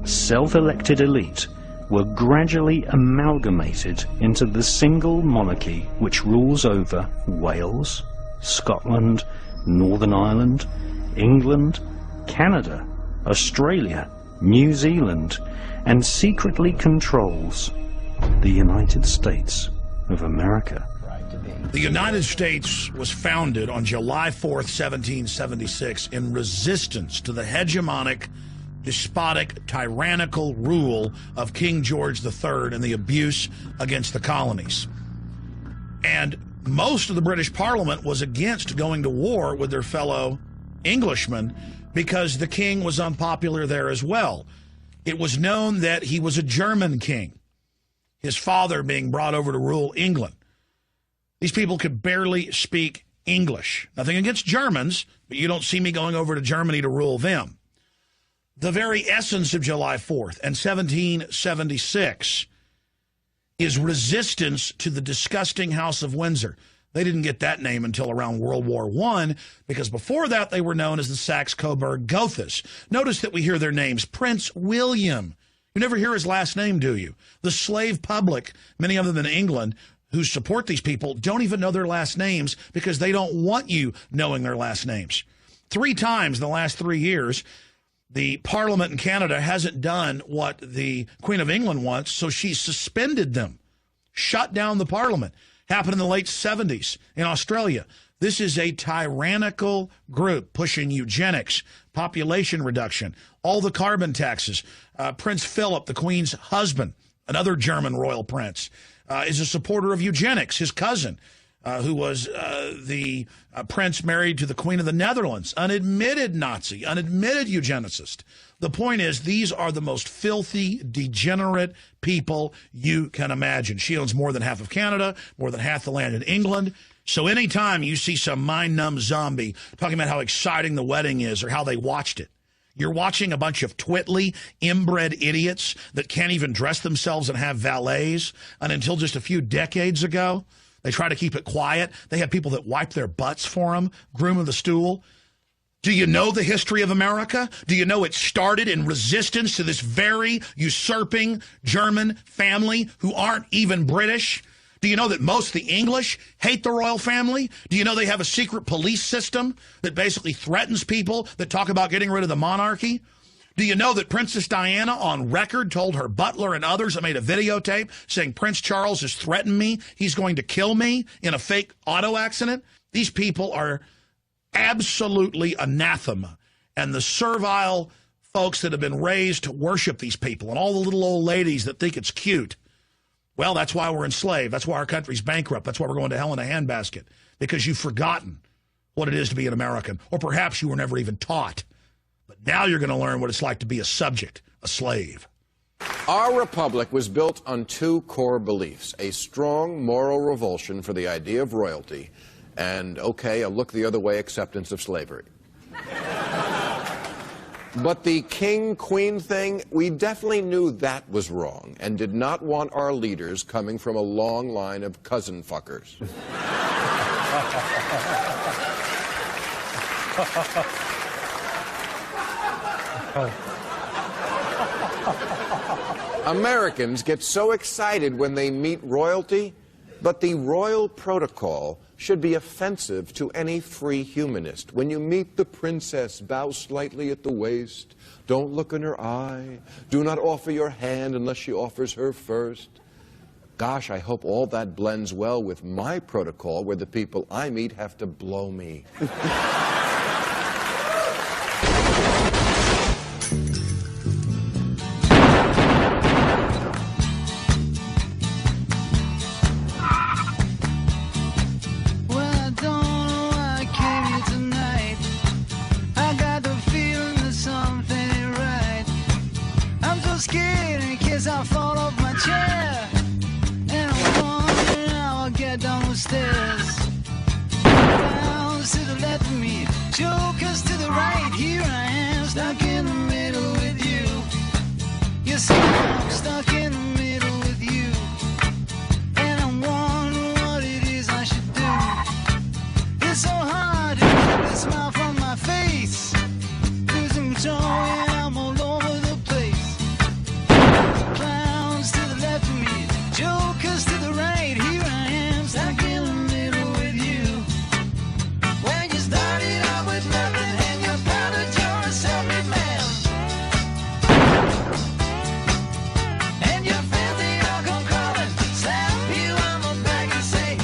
Speaker 6: self-elected elite, were gradually amalgamated into the single monarchy which rules over Wales, Scotland, Northern Ireland, England, Canada, Australia, New Zealand, and secretly controls the United States of America.
Speaker 9: The United States was founded on July 4th, 1776, in resistance to the hegemonic, despotic, tyrannical rule of King George III and the abuse against the colonies. And most of the British Parliament was against going to war with their fellow Englishmen because the king was unpopular there as well. It was known that he was a German king, his father being brought over to rule England. These people could barely speak English. Nothing against Germans, but you don't see me going over to Germany to rule them. The very essence of July 4th and 1776 is resistance to the disgusting House of Windsor. They didn't get that name until around World War I, because before that they were known as the Saxe, Coburg, Gothas. Notice that we hear their names. Prince William. You never hear his last name, do you? The slave public, many of them in England, who support these people, don't even know their last names because they don't want you knowing their last names. 3 times in the last 3 years, the Parliament in Canada hasn't done what the Queen of England wants, so she suspended them, shut down the Parliament. Happened in the late 70s in Australia. This is a tyrannical group pushing eugenics, population reduction, all the carbon taxes. Prince Philip, the Queen's husband, another German royal prince, is a supporter of eugenics. His cousin, who was the prince married to the Queen of the Netherlands, unadmitted Nazi, unadmitted eugenicist. The point is, these are the most filthy, degenerate people you can imagine. She owns more than half of Canada, more than half the land in England. So anytime you see some mind-numb zombie talking about how exciting the wedding is or how they watched it, you're watching a bunch of twitly, inbred idiots that can't even dress themselves and have valets. And until just a few decades ago, they try to keep it quiet. They have people that wipe their butts for them, groom of the stool. Do you know the history of America? Do you know it started in resistance to this very usurping German family who aren't even British? Do you know that most of the English hate the royal family? Do you know they have a secret police system that basically threatens people that talk about getting rid of the monarchy? Do you know that Princess Diana on record told her butler and others that made a videotape saying Prince Charles has threatened me, he's going to kill me in a fake auto accident? These people are absolutely anathema. And the servile folks that have been raised to worship these people and all the little old ladies that think it's cute, well, that's why we're enslaved. That's why our country's bankrupt. That's why we're going to hell in a handbasket, because you've forgotten what it is to be an American, or perhaps you were never even taught. But now you're going to learn what it's like to be a subject, a slave.
Speaker 10: Our republic was built on 2 core beliefs: a strong moral revulsion for the idea of royalty, and, okay, a look the other way acceptance of slavery. But the king-queen thing, we definitely knew that was wrong and did not want our leaders coming from a long line of cousin fuckers. Americans get so excited when they meet royalty, but the royal protocol should be offensive to any free humanist. When you meet the princess, bow slightly at the waist. Don't look in her eye. Do not offer your hand unless she offers her first. Gosh, I hope all that blends well with my protocol, where the people I meet have to blow me.
Speaker 11: scared in case I fall off my chair. And I'm wondering how I'll get down the stairs. Clowns to the left of me, jokers to the right. Here I am, stuck in the middle with you. Yes, I'm stuck in the middle with you. And I'm wondering what it is I should do. It's so hard to keep a smile from my face. Losing control and I'm all over the place. Clowns to the left of me, jokers to the right. Here I am, stuck in the middle with you. When you started out with nothing and you found that you're a self-made man. And you're filthy, I'll come crawling, slap you on the back and say,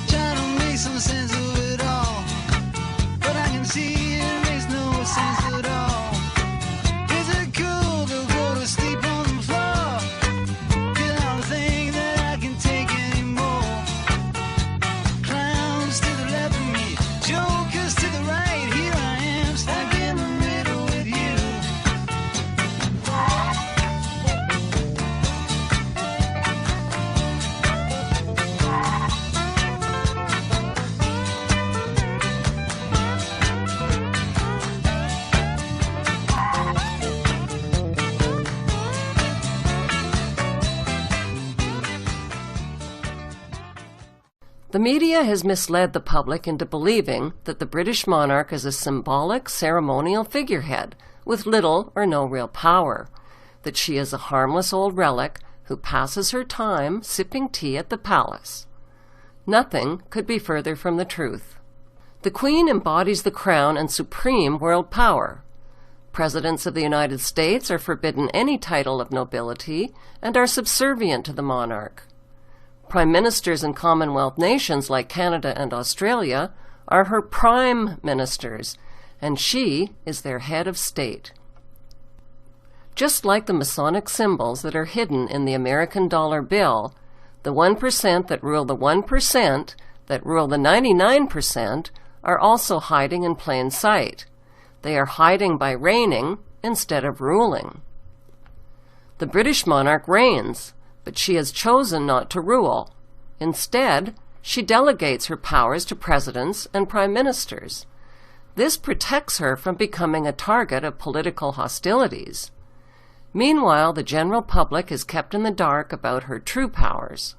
Speaker 11: trying to make some sense of it all, but I can see it makes no sense at all. Is it cool to go to sleep on the floor? 'Cause I don't think that I can take anymore. Clowns to the left of me, jokers to the right. Here I am, stuck in the middle with you.
Speaker 2: The media has misled the public into believing that the British monarch is a symbolic, ceremonial figurehead with little or no real power, that she is a harmless old relic who passes her time sipping tea at the palace. Nothing could be further from the truth. The Queen embodies the crown and supreme world power. Presidents of the United States are forbidden any title of nobility and are subservient to the monarch. Prime ministers in Commonwealth nations like Canada and Australia are her prime ministers, and she is their head of state. Just like the Masonic symbols that are hidden in the American dollar bill, the 1% that rule the 1% that rule the 99% are also hiding in plain sight. They are hiding by reigning instead of ruling. The British monarch reigns, but she has chosen not to rule. Instead, she delegates her powers to presidents and prime ministers. This protects her from becoming a target of political hostilities. Meanwhile, the general public is kept in the dark about her true powers.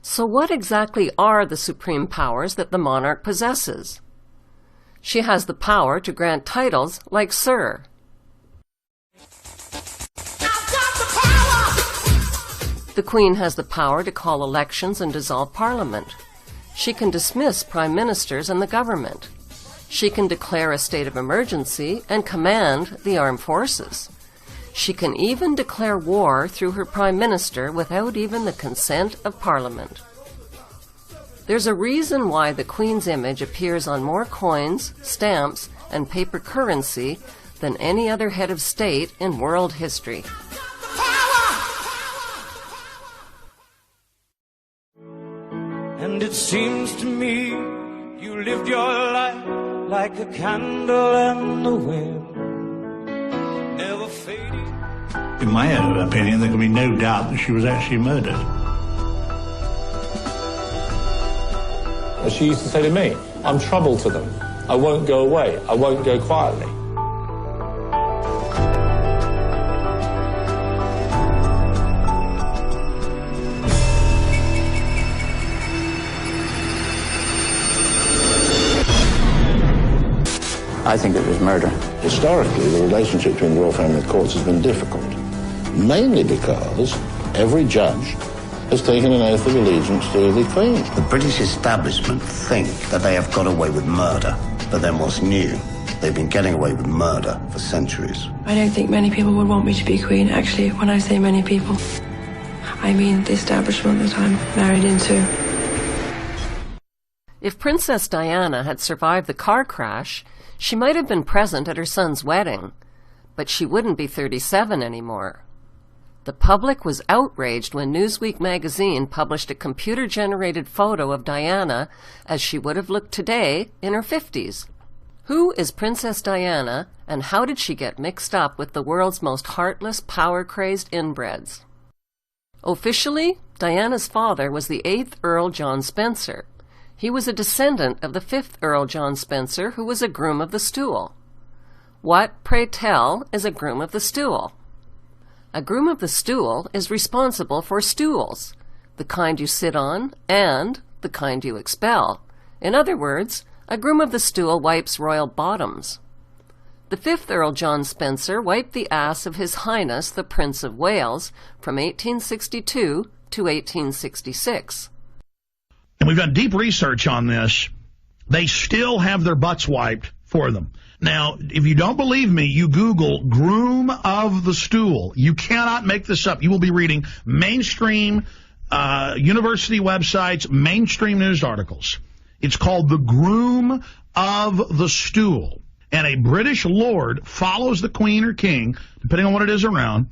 Speaker 2: So what exactly are the supreme powers that the monarch possesses? She has the power to grant titles like Sir. The Queen has the power to call elections and dissolve Parliament. She can dismiss prime ministers and the government. She can declare a state of emergency and command the armed forces. She can even declare war through her prime minister without even the consent of Parliament. There's a reason why the Queen's image appears on more coins, stamps, and paper currency than any other head of state in world history.
Speaker 11: And it seems to me you lived your life like a candle in the wind, never fading.
Speaker 9: In my opinion, there can be no doubt that she was actually murdered.
Speaker 12: As she used to say to me, I'm trouble to them. I won't go away. I won't go quietly.
Speaker 13: I think it was murder.
Speaker 24: Historically, the relationship between the royal family and the courts has been difficult, mainly because every judge has taken an oath of allegiance to the Queen.
Speaker 13: The British establishment think that they have got away with murder, but then what's new? They've been getting away with murder for centuries.
Speaker 25: I don't think many people would want me to be Queen. Actually, when I say many people, I mean the establishment that I'm married into.
Speaker 2: If Princess Diana had survived the car crash, she might have been present at her son's wedding. But she wouldn't be 37 anymore. The public was outraged when Newsweek magazine published a computer-generated photo of Diana as she would have looked today in her 50s. Who is Princess Diana, and how did she get mixed up with the world's most heartless, power-crazed inbreds? Officially, Diana's father was the 8th Earl John Spencer. He was a descendant of the 5th Earl John Spencer, who was a groom of the stool. What, pray tell, is a groom of the stool? A groom of the stool is responsible for stools, the kind you sit on and the kind you expel. In other words, a groom of the stool wipes royal bottoms. The 5th Earl John Spencer wiped the ass of His Highness the Prince of Wales from 1862 to 1866.
Speaker 9: And we've done deep research on this. They still have their butts wiped for them. Now, if you don't believe me, you Google groom of the stool. You cannot make this up. You will be reading mainstream university websites, mainstream news articles. It's called the groom of the stool. And a British lord follows the queen or king, depending on what it is around,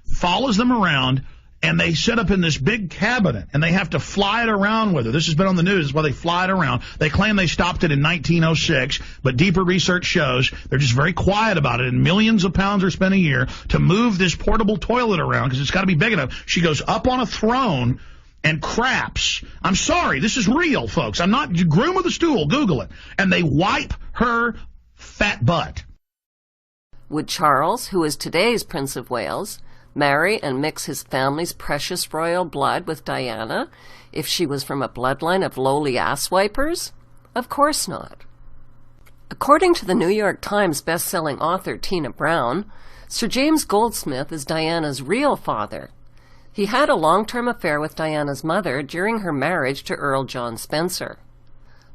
Speaker 9: follows them around, and they set up in this big cabinet, and they have to fly it around with her. This has been on the news. That's why they fly it around. They claim they stopped it in 1906, but deeper research shows they're just very quiet about it, and millions of pounds are spent a year to move this portable toilet around because it's got to be big enough. She goes up on a throne and craps. I'm sorry, this is real, folks. I'm not groom of the stool. Google it. And they wipe her fat butt.
Speaker 2: Would Charles, who is today's Prince of Wales, marry and mix his family's precious royal blood with Diana if she was from a bloodline of lowly asswipers? Of course not. According to the New York Times best-selling author Tina Brown, Sir James Goldsmith is Diana's real father. He had a long-term affair with Diana's mother during her marriage to Earl John Spencer.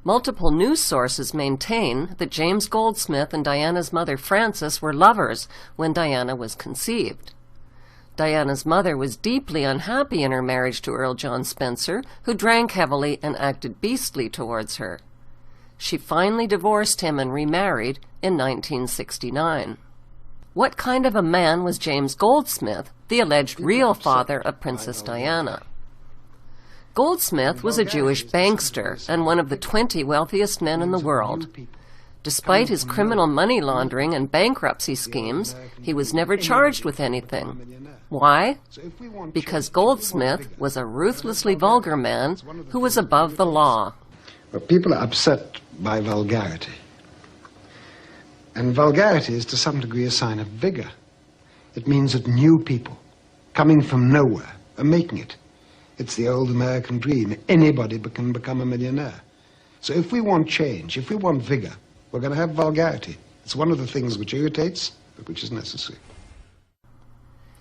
Speaker 2: Multiple news sources maintain that James Goldsmith and Diana's mother Frances were lovers when Diana was conceived. Diana's mother was deeply unhappy in her marriage to Earl John Spencer, who drank heavily and acted beastly towards her. She finally divorced him and remarried in 1969. What kind of a man was James Goldsmith, the alleged real father of Princess Diana? Goldsmith was a Jewish bankster and one of the 20 wealthiest men in the world. Despite his criminal money laundering and bankruptcy schemes, he was never charged with anything. Why? Because Goldsmith was a ruthlessly vulgar man who was above the law.
Speaker 14: Well, people are upset by vulgarity. And vulgarity is to some degree a sign of vigor. It means that new people, coming from nowhere, are making it. It's the old American dream. Anybody can become a millionaire. So if we want change, if we want vigor, we're going to have vulgarity. It's one of the things which irritates, but which is necessary.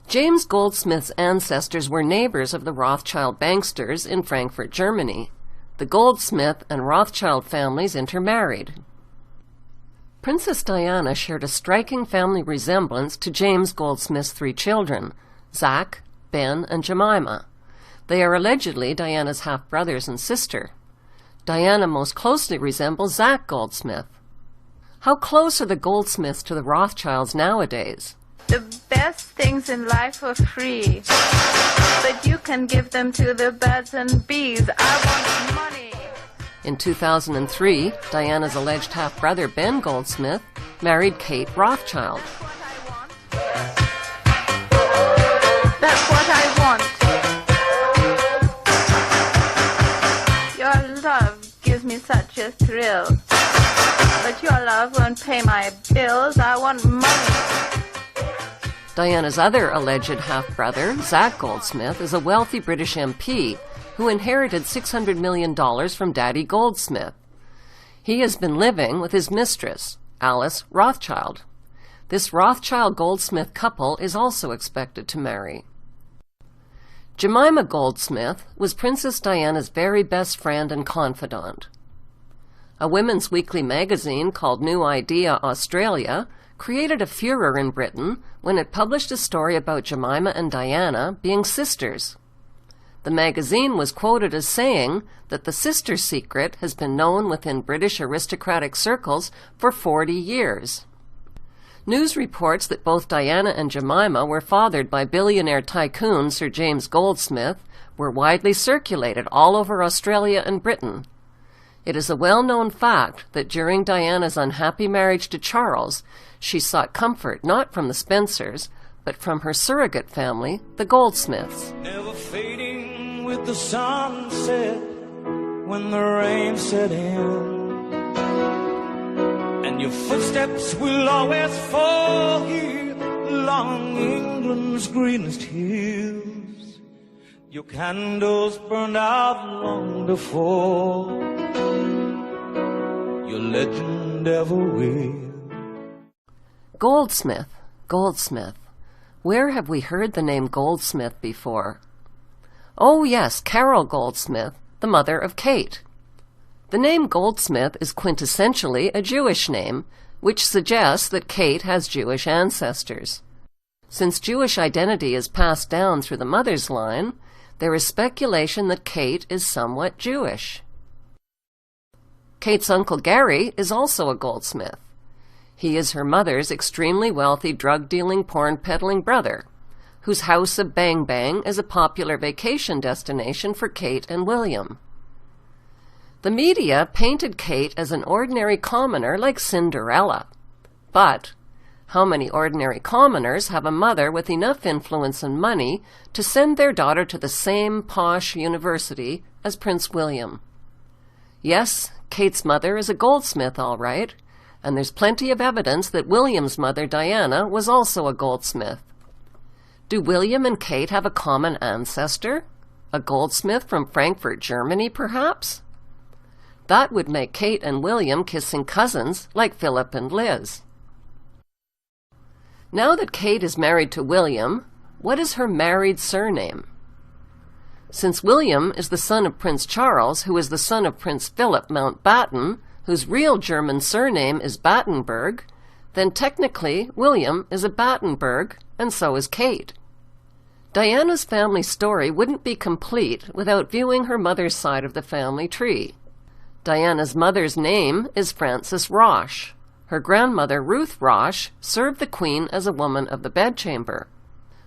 Speaker 2: James Goldsmith's ancestors were neighbors of the Rothschild banksters in Frankfurt, Germany. The Goldsmith and Rothschild families intermarried. Princess Diana shared a striking family resemblance to James Goldsmith's 3 children, Saxe, Ben, and Jemima. They are allegedly Diana's half-brothers and sister. Diana most closely resembles Saxe Goldsmith. How close are the Goldsmiths to the Rothschilds nowadays?
Speaker 5: The best things in life are free, but you can give them to the birds and bees. I want money.
Speaker 2: In 2003, Diana's alleged half-brother Ben Goldsmith married Kate Rothschild.
Speaker 5: That's what I want. Your love gives me such a thrill. But your love won't pay my bills. I want money.
Speaker 2: Diana's other alleged half-brother, Saxe Goldsmith, is a wealthy British MP who inherited $600 million from Daddy Goldsmith. He has been living with his mistress, Alice Rothschild. This Rothschild-Goldsmith couple is also expected to marry. Jemima Goldsmith was Princess Diana's very best friend and confidant. A women's weekly magazine called New Idea Australia created a furor in Britain when it published a story about Jemima and Diana being sisters. The magazine was quoted as saying that the sister secret has been known within British aristocratic circles for 40 years. News reports that both Diana and Jemima were fathered by billionaire tycoon Sir James Goldsmith were widely circulated all over Australia and Britain. It is a well-known fact that during Diana's unhappy marriage to Charles, she sought comfort not from the Spencers, but from her surrogate family, the Goldsmiths.
Speaker 11: Never fading with the sunset when the rain set in. And your footsteps will always fall here along England's greenest hills. Your candles burned out long before your legend ever will.
Speaker 2: Goldsmith, Goldsmith. Where have we heard the name Goldsmith before? Oh yes, Carol Goldsmith, the mother of Kate. The name Goldsmith is quintessentially a Jewish name, which suggests that Kate has Jewish ancestors. Since Jewish identity is passed down through the mother's line, there is speculation that Kate is somewhat Jewish. Kate's uncle Gary is also a goldsmith. He is her mother's extremely wealthy drug-dealing, porn-peddling brother, whose house of Bang Bang is a popular vacation destination for Kate and William. The media painted Kate as an ordinary commoner like Cinderella. But how many ordinary commoners have a mother with enough influence and money to send their daughter to the same posh university as Prince William? Yes, Kate's mother is a goldsmith, all right, and there's plenty of evidence that William's mother, Diana, was also a goldsmith. Do William and Kate have a common ancestor? A goldsmith from Frankfurt, Germany, perhaps? That would make Kate and William kissing cousins like Philip and Liz. Now that Kate is married to William, what is her married surname? Since William is the son of Prince Charles, who is the son of Prince Philip Mountbatten, whose real German surname is Battenberg, then technically William is a Battenberg, and so is Kate. Diana's family story wouldn't be complete without viewing her mother's side of the family tree. Diana's mother's name is Frances Roche. Her grandmother, Ruth Roche, served the Queen as a woman of the bedchamber.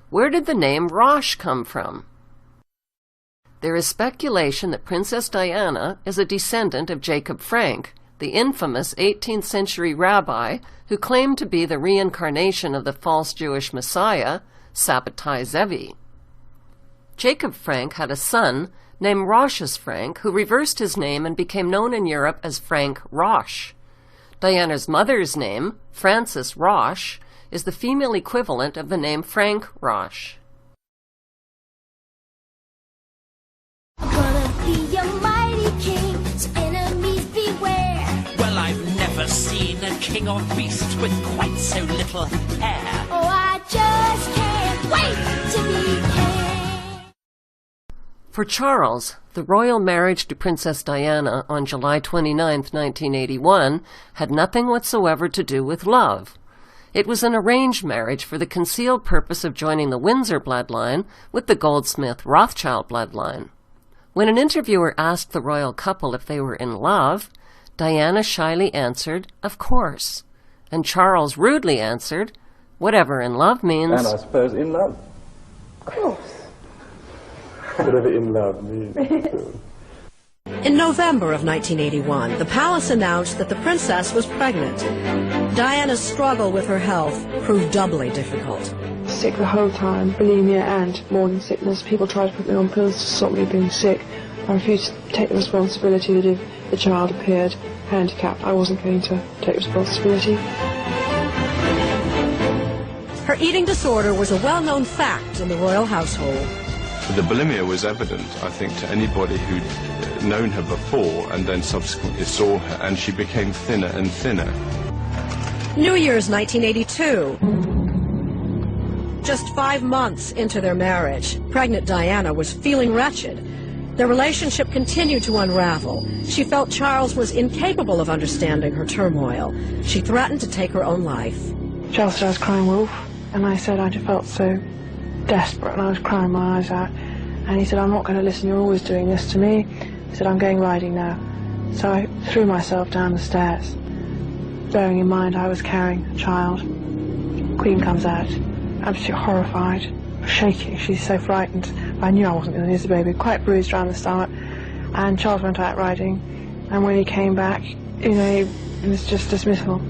Speaker 2: Where did the name Roche come from? There is speculation that Princess Diana is a descendant of Jacob Frank, the infamous 18th century rabbi who claimed to be the reincarnation of the false Jewish Messiah, Sabbatai Zevi. Jacob Frank had a son named Rochus Frank, who reversed his name and became known in Europe as Frank Roche. Diana's mother's name, Frances Roche, is the female equivalent of the name Frank Roche.
Speaker 15: Gonna be a mighty king, so enemies beware.
Speaker 16: Well, I've never seen a king or beast with quite so little hair.
Speaker 15: Oh, I just can't wait to be king.
Speaker 2: For Charles, the royal marriage to Princess Diana on July 29, 1981, had nothing whatsoever to do with love. It was an arranged marriage for the concealed purpose of joining the Windsor bloodline with the Goldsmith Rothschild bloodline. When an interviewer asked the royal couple if they were in love, Diana shyly answered, "Of course." And Charles rudely answered, "Whatever in love means."
Speaker 12: And I suppose in love.
Speaker 15: Of course.
Speaker 12: Whatever in love means.
Speaker 17: In November of 1981, the palace announced that the princess was pregnant. Diana's struggle with her health proved doubly difficult.
Speaker 18: Sick the whole time, bulimia and morning sickness. People tried to put me on pills to stop me being sick. I refused to take the responsibility that if the child appeared handicapped, I wasn't going to take responsibility.
Speaker 17: Her eating disorder was a well-known fact in the royal household.
Speaker 20: The bulimia was evident, I think, to anybody who'd known her before and then subsequently saw her, and she became thinner and thinner.
Speaker 17: New Year's 1982. Just 5 months into their marriage, pregnant Diana was feeling wretched. Their relationship continued to unravel. She felt Charles was incapable of understanding her turmoil. She threatened to take her own life.
Speaker 18: Charles said I was crying wolf, and I said I just felt so desperate and I was crying my eyes out. And he said, "I'm not going to listen, you're always doing this to me." He said, "I'm going riding now." So I threw myself down the stairs, bearing in mind I was carrying a child. Queen comes out, absolutely horrified, shaking. She's so frightened. I knew I wasn't going to lose the baby. Quite bruised around the stomach. And Charles went out riding. And when he came back, you know, it was just dismissal.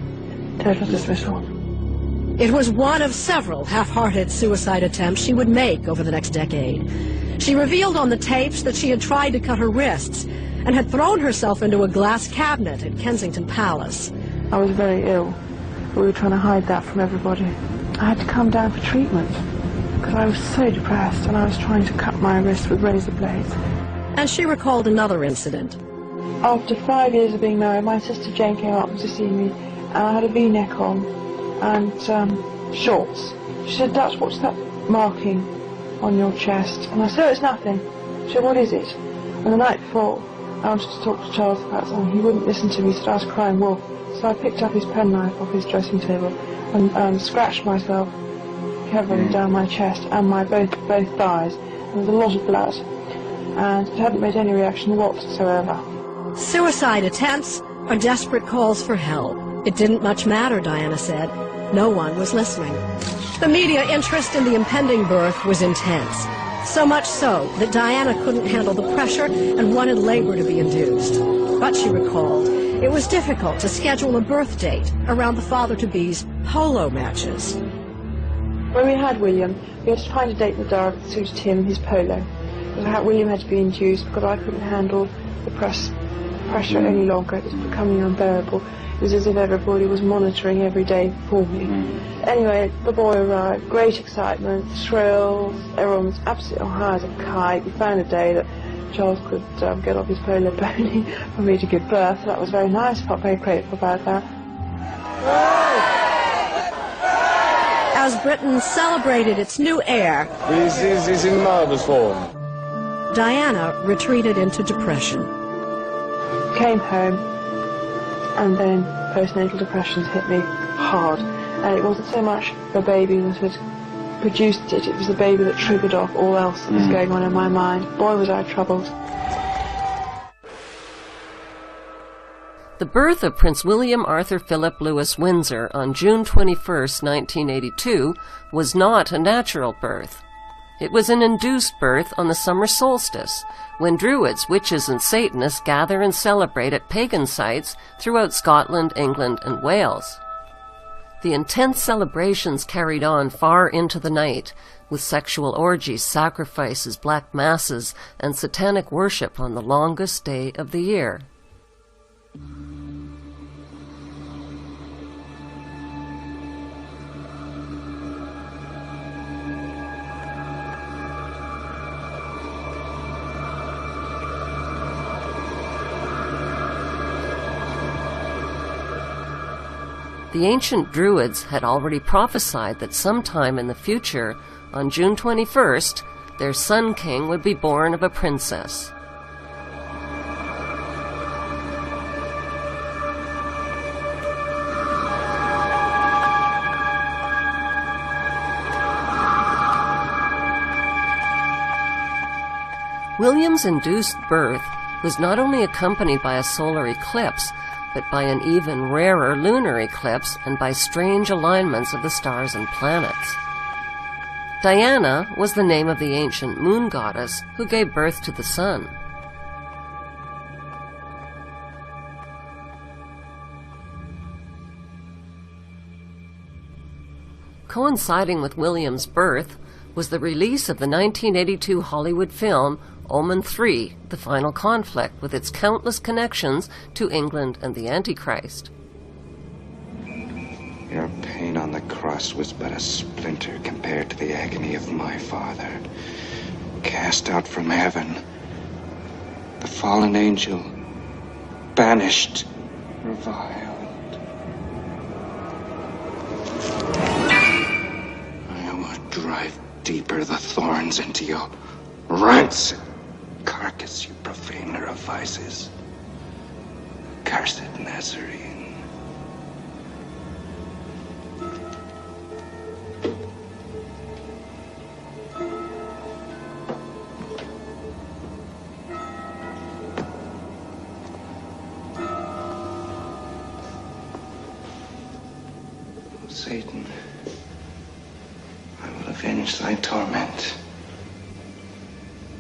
Speaker 18: Total dismissal.
Speaker 17: It was one of several half-hearted suicide attempts she would make over the next decade. She revealed on the tapes that she had tried to cut her wrists and had thrown herself into a glass cabinet at Kensington Palace.
Speaker 18: I was very ill. We were trying to hide that from everybody. I had to come down for treatment because I was so depressed and I was trying to cut my wrist with razor blades.
Speaker 17: And she recalled another incident.
Speaker 18: After 5 years of being married, my sister Jane came up to see me and I had a V-neck on and shorts. She said, "Dutch, what's that marking on your chest?" And I said, "Oh, it's nothing." She said, "What is it?" And the night before, I wanted to talk to Charles about something. He wouldn't listen to me. He said I was crying wolf. So I picked up his penknife off his dressing table and scratched myself heavily down my chest and my both thighs. There was a lot of blood, and it hadn't made any reaction whatsoever.
Speaker 17: Suicide attempts are desperate calls for help. It didn't much matter, Diana said. No one was listening. The media interest in the impending birth was intense. So much so that Diana couldn't handle the pressure and wanted labor to be induced. But she recalled, it was difficult to schedule a birth date around the father-to-be's polo matches.
Speaker 18: When we had William, we had to find a date in the diary that suited him, his polo. William had to be induced because I couldn't handle the pressure any longer. It was becoming unbearable. It was as if everybody was monitoring every day for me. Anyway, the boy arrived, great excitement, thrills, everyone was absolutely on high as a kite. We found a day that Charles could get off his polo pony for me to give birth. That was very nice. I felt very grateful about that.
Speaker 17: As Britain celebrated its new heir,
Speaker 12: He's in marvellous form.
Speaker 17: Diana retreated into depression.
Speaker 18: Came home, and then postnatal depression hit me hard. And it wasn't so much the baby that had produced it, it was the baby that triggered off all else that was going on in my mind. Boy, was I troubled.
Speaker 2: The birth of Prince William Arthur Philip Louis Windsor on June 21, 1982, was not a natural birth. It was an induced birth on the summer solstice, when Druids, witches, and Satanists gather and celebrate at pagan sites throughout Scotland, England, and Wales. The intense celebrations carried on far into the night, with sexual orgies, sacrifices, black masses, and satanic worship on the longest day of the year. The ancient Druids had already prophesied that sometime in the future, on June 21st, their Sun King would be born of a princess. William's induced birth was not only accompanied by a solar eclipse, but by an even rarer lunar eclipse and by strange alignments of the stars and planets. Diana was the name of the ancient moon goddess who gave birth to the sun. Coinciding with William's birth was the release of the 1982 Hollywood film Omen 3, The Final Conflict, with its countless connections to England and the Antichrist.
Speaker 1: Your pain on the cross was but a splinter compared to the agony of my father. Cast out from heaven, the fallen angel, banished, reviled. I will drive deeper the thorns into your rancid carcass, you profaner of vices. Cursed Nazarene. Satan, finish thy torment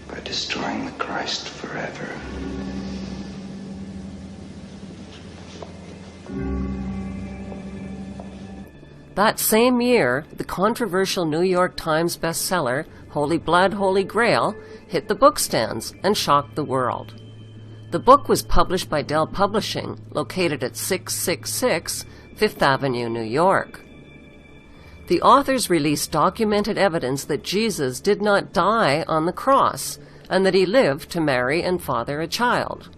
Speaker 1: by destroying the Christ forever.
Speaker 2: That same year, the controversial New York Times bestseller, Holy Blood, Holy Grail, hit the bookstands and shocked the world. The book was published by Dell Publishing, located at 666 Fifth Avenue, New York. The authors released documented evidence that Jesus did not die on the cross, and that he lived to marry and father a child.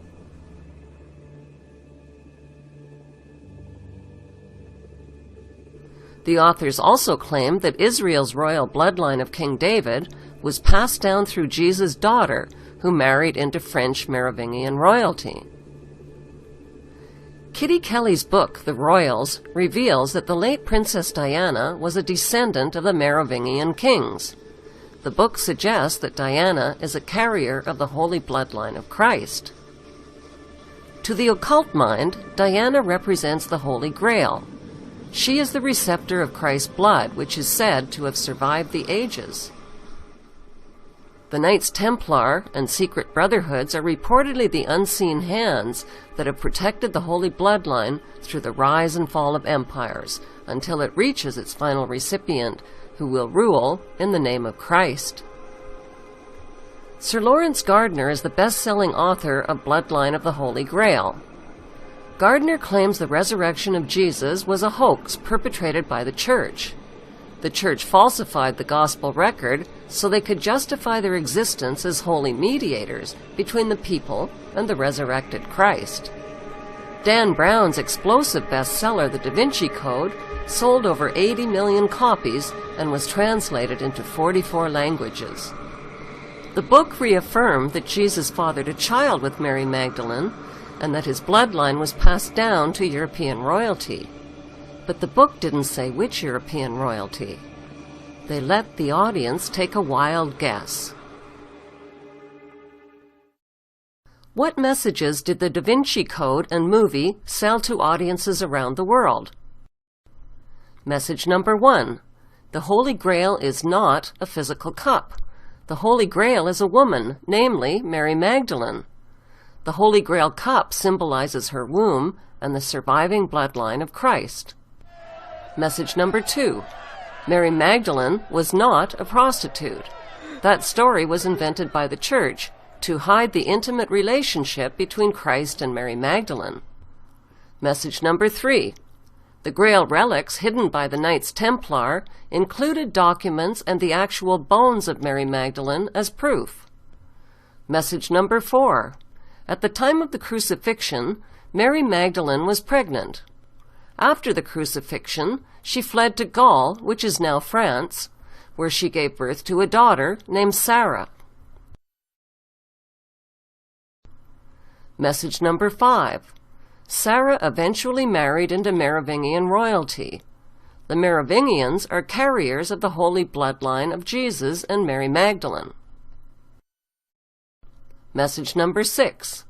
Speaker 2: The authors also claimed that Israel's royal bloodline of King David was passed down through Jesus' daughter, who married into French Merovingian royalty. Kitty Kelly's book, The Royals, reveals that the late Princess Diana was a descendant of the Merovingian kings. The book suggests that Diana is a carrier of the holy bloodline of Christ. To the occult mind, Diana represents the Holy Grail. She is the receptor of Christ's blood, which is said to have survived the ages. The Knights Templar and secret brotherhoods are reportedly the unseen hands that have protected the holy bloodline through the rise and fall of empires until it reaches its final recipient, who will rule in the name of Christ. Sir Lawrence Gardner is the best-selling author of Bloodline of the Holy Grail. Gardner claims the resurrection of Jesus was a hoax perpetrated by the Church. The Church falsified the gospel record so they could justify their existence as holy mediators between the people and the resurrected Christ. Dan Brown's explosive bestseller, The Da Vinci Code, sold over 80 million copies and was translated into 44 languages. The book reaffirmed that Jesus fathered a child with Mary Magdalene and that his bloodline was passed down to European royalty. But the book didn't say which European royalty. They let the audience take a wild guess. What messages did the Da Vinci Code and movie sell to audiences around the world? Message number 1. The Holy Grail is not a physical cup. The Holy Grail is a woman, namely Mary Magdalene. The Holy Grail cup symbolizes her womb and the surviving bloodline of Christ. Message number 2. Mary Magdalene was not a prostitute. That story was invented by the Church to hide the intimate relationship between Christ and Mary Magdalene. Message number 3. The Grail relics hidden by the Knights Templar included documents and the actual bones of Mary Magdalene as proof. Message number 4. At the time of the crucifixion, Mary Magdalene was pregnant. After the crucifixion, she fled to Gaul, which is now France, where she gave birth to a daughter named Sarah. Message number 5. Sarah eventually married into Merovingian royalty. The Merovingians are carriers of the holy bloodline of Jesus and Mary Magdalene. Message number 6.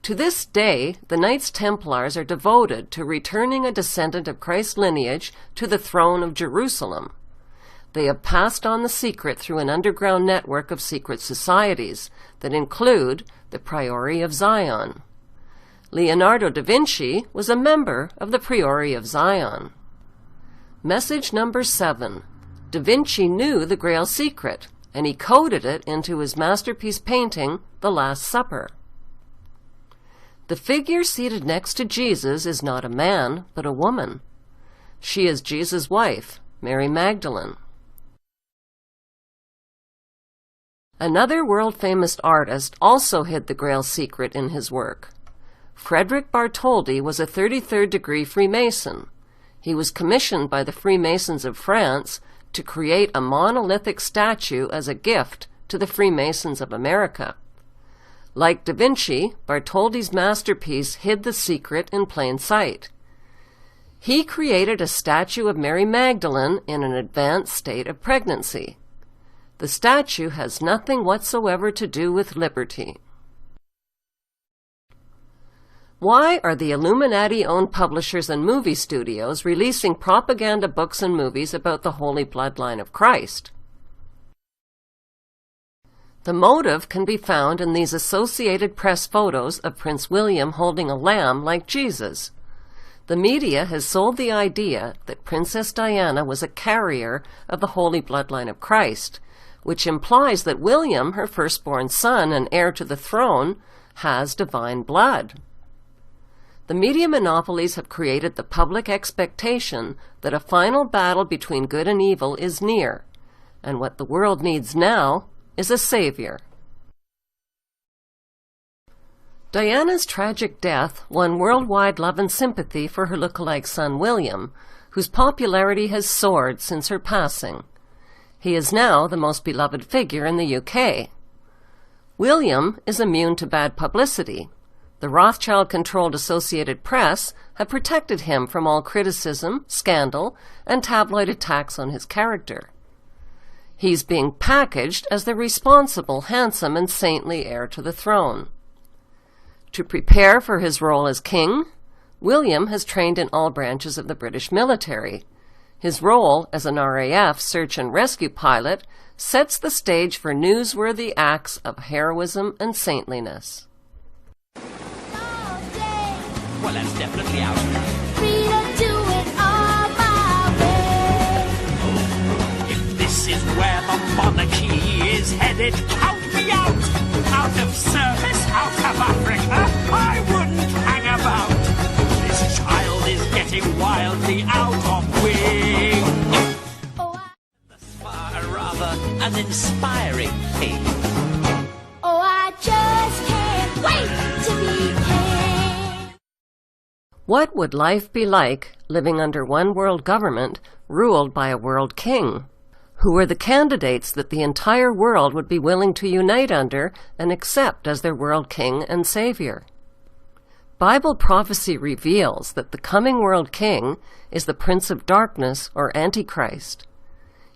Speaker 2: To this day, the Knights Templars are devoted to returning a descendant of Christ's lineage to the throne of Jerusalem. They have passed on the secret through an underground network of secret societies that include the Priory of Zion. Leonardo da Vinci was a member of the Priory of Zion. Message number 7. Da Vinci knew the Grail secret, and he coded it into his masterpiece painting, The Last Supper. The figure seated next to Jesus is not a man, but a woman. She is Jesus' wife, Mary Magdalene. Another world-famous artist also hid the Grail secret in his work. Frederick Bartholdi was a 33rd-degree Freemason. He was commissioned by the Freemasons of France to create a monolithic statue as a gift to the Freemasons of America. Like Da Vinci, Bartholdi's masterpiece hid the secret in plain sight. He created a statue of Mary Magdalene in an advanced state of pregnancy. The statue has nothing whatsoever to do with liberty. Why are the Illuminati-owned publishers and movie studios releasing propaganda books and movies about the Holy Bloodline of Christ? The motive can be found in these Associated Press photos of Prince William holding a lamb like Jesus. The media has sold the idea that Princess Diana was a carrier of the holy bloodline of Christ, which implies that William, her firstborn son and heir to the throne, has divine blood. The media monopolies have created the public expectation that a final battle between good and evil is near, and what the world needs now is a savior. Diana's tragic death won worldwide love and sympathy for her look-alike son William, whose popularity has soared since her passing. He is now the most beloved figure in the UK. William is immune to bad publicity. The Rothschild-controlled Associated Press have protected him from all criticism, scandal, and tabloid attacks on his character. He's being packaged as the responsible, handsome, and saintly heir to the throne. To prepare for his role as king, William has trained in all branches of the British military. His role as an RAF search and rescue pilot sets the stage for newsworthy acts of heroism and saintliness.
Speaker 16: Well, that's definitely out.
Speaker 15: Freedom to it all my way.
Speaker 16: If this is where the monarchy is headed, count me out! Out of service, out of Africa, I wouldn't hang about. This child is getting wildly out of wing. Thus far, rather an inspiring thing.
Speaker 15: Oh, I just can't wait to be king.
Speaker 2: What would life be like living under one world government ruled by a world king? Who are the candidates that the entire world would be willing to unite under and accept as their world king and savior? Bible prophecy reveals that the coming world king is the Prince of Darkness or Antichrist.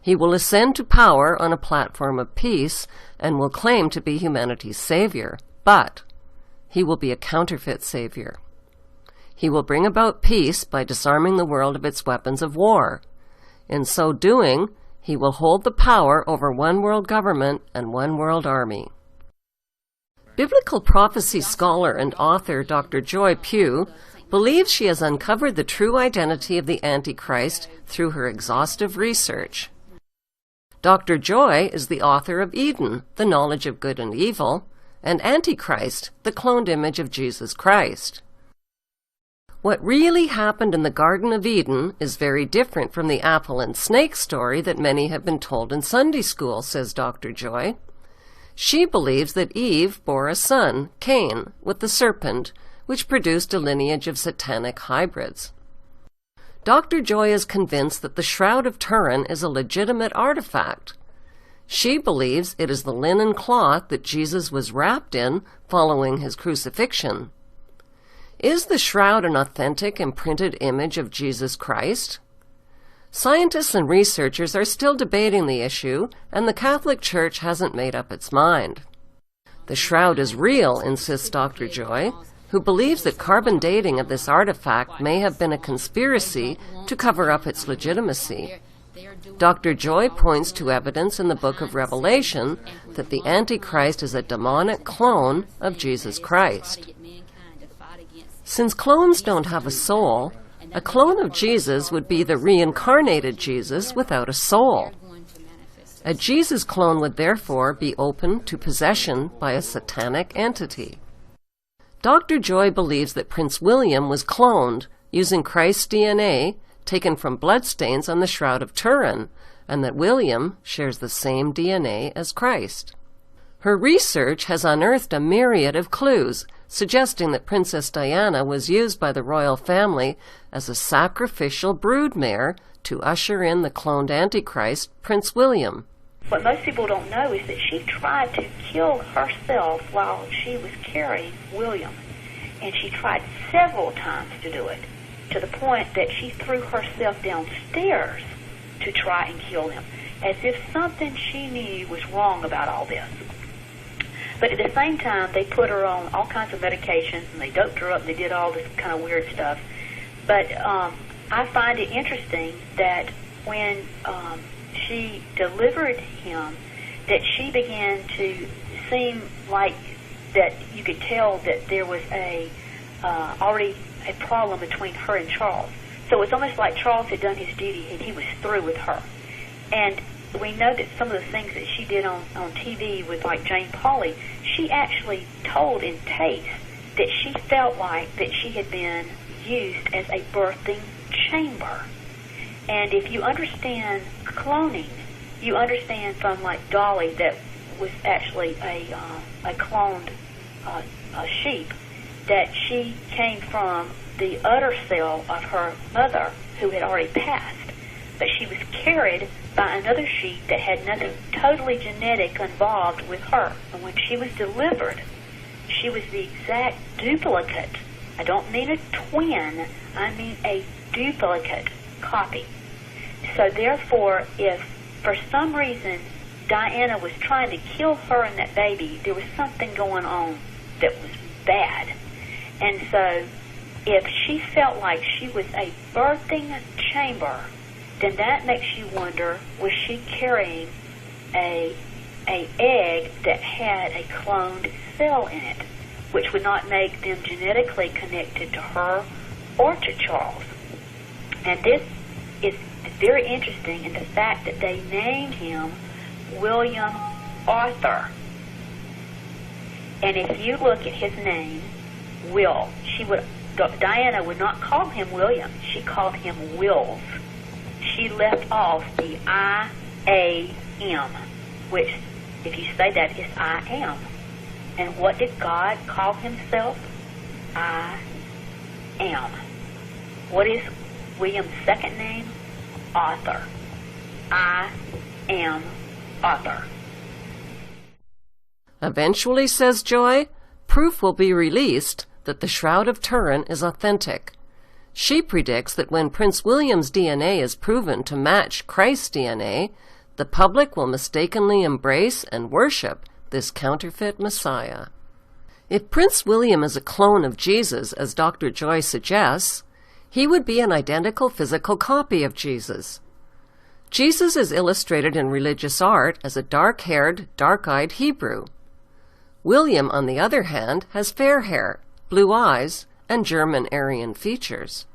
Speaker 2: He will ascend to power on a platform of peace and will claim to be humanity's savior, but he will be a counterfeit savior. He will bring about peace by disarming the world of its weapons of war. In so doing, he will hold the power over one world government and one world army. Biblical prophecy scholar and author Dr. Joy Pugh believes she has uncovered the true identity of the Antichrist through her exhaustive research. Dr. Joy is the author of Eden, the Knowledge of Good and Evil, and Antichrist, the cloned image of Jesus Christ. What really happened in the Garden of Eden is very different from the apple and snake story that many have been told in Sunday school, says Dr. Joy. She believes that Eve bore a son, Cain, with the serpent, which produced a lineage of satanic hybrids. Dr. Joy is convinced that the Shroud of Turin is a legitimate artifact. She believes it is the linen cloth that Jesus was wrapped in following his crucifixion. Is the shroud an authentic imprinted image of Jesus Christ? Scientists and researchers are still debating the issue, and the Catholic Church hasn't made up its mind. The shroud is real, insists Dr. Joy, who believes that carbon dating of this artifact may have been a conspiracy to cover up its legitimacy. Dr. Joy points to evidence in the book of Revelation that the Antichrist is a demonic clone of Jesus Christ. Since clones don't have a soul, a clone of Jesus would be the reincarnated Jesus without a soul. A Jesus clone would therefore be open to possession by a satanic entity. Dr. Joy believes that Prince William was cloned using Christ's DNA taken from bloodstains on the Shroud of Turin, and that William shares the same DNA as Christ. Her research has unearthed a myriad of clues suggesting that Princess Diana was used by the royal family as a sacrificial broodmare to usher in the cloned Antichrist, Prince William.
Speaker 4: What most people don't know is that she tried to kill herself while she was carrying William. And she tried several times to do it, to the point that she threw herself downstairs to try and kill him, as if something she knew was wrong about all this. But at the same time, they put her on all kinds of medications, and they doped her up, and they did all this kind of weird stuff. But I find it interesting that when she delivered him, that she began to seem like that you could tell that there was already a problem between her and Charles. So it's almost like Charles had done his duty and he was through with her. And we know that some of the things that she did on TV with like Jane Pauley, she actually told in tapes that she felt like that she had been used as a birthing chamber. And if you understand cloning, you understand from like Dolly that was actually a cloned sheep, that she came from the udder cell of her mother who had already passed. But she was carried by another sheep that had nothing totally genetic involved with her. And when she was delivered, she was the exact duplicate. I don't mean a twin, I mean a duplicate copy. So therefore, if for some reason Diana was trying to kill her and that baby, there was something going on that was bad. And so if she felt like she was a birthing chamber, then that makes you wonder, was she carrying a egg that had a cloned cell in it, which would not make them genetically connected to her or to Charles. And this is very interesting in the fact that they named him William Arthur. And if you look at his name, Will, Diana would not call him William, she called him Wills. She left off the I-A-M, which, if you say that, is I am. And what did God call himself? I am. What is William's second name? Arthur. I am Arthur.
Speaker 2: Eventually, says Joy, proof will be released that the Shroud of Turin is authentic. She predicts that when Prince William's DNA is proven to match Christ's DNA, the public will mistakenly embrace and worship this counterfeit Messiah. If Prince William is a clone of Jesus, as Dr. Joy suggests, he would be an identical physical copy of Jesus. Jesus is illustrated in religious art as a dark-haired, dark-eyed Hebrew. William, on the other hand, has fair hair, blue eyes, and German Aryan features.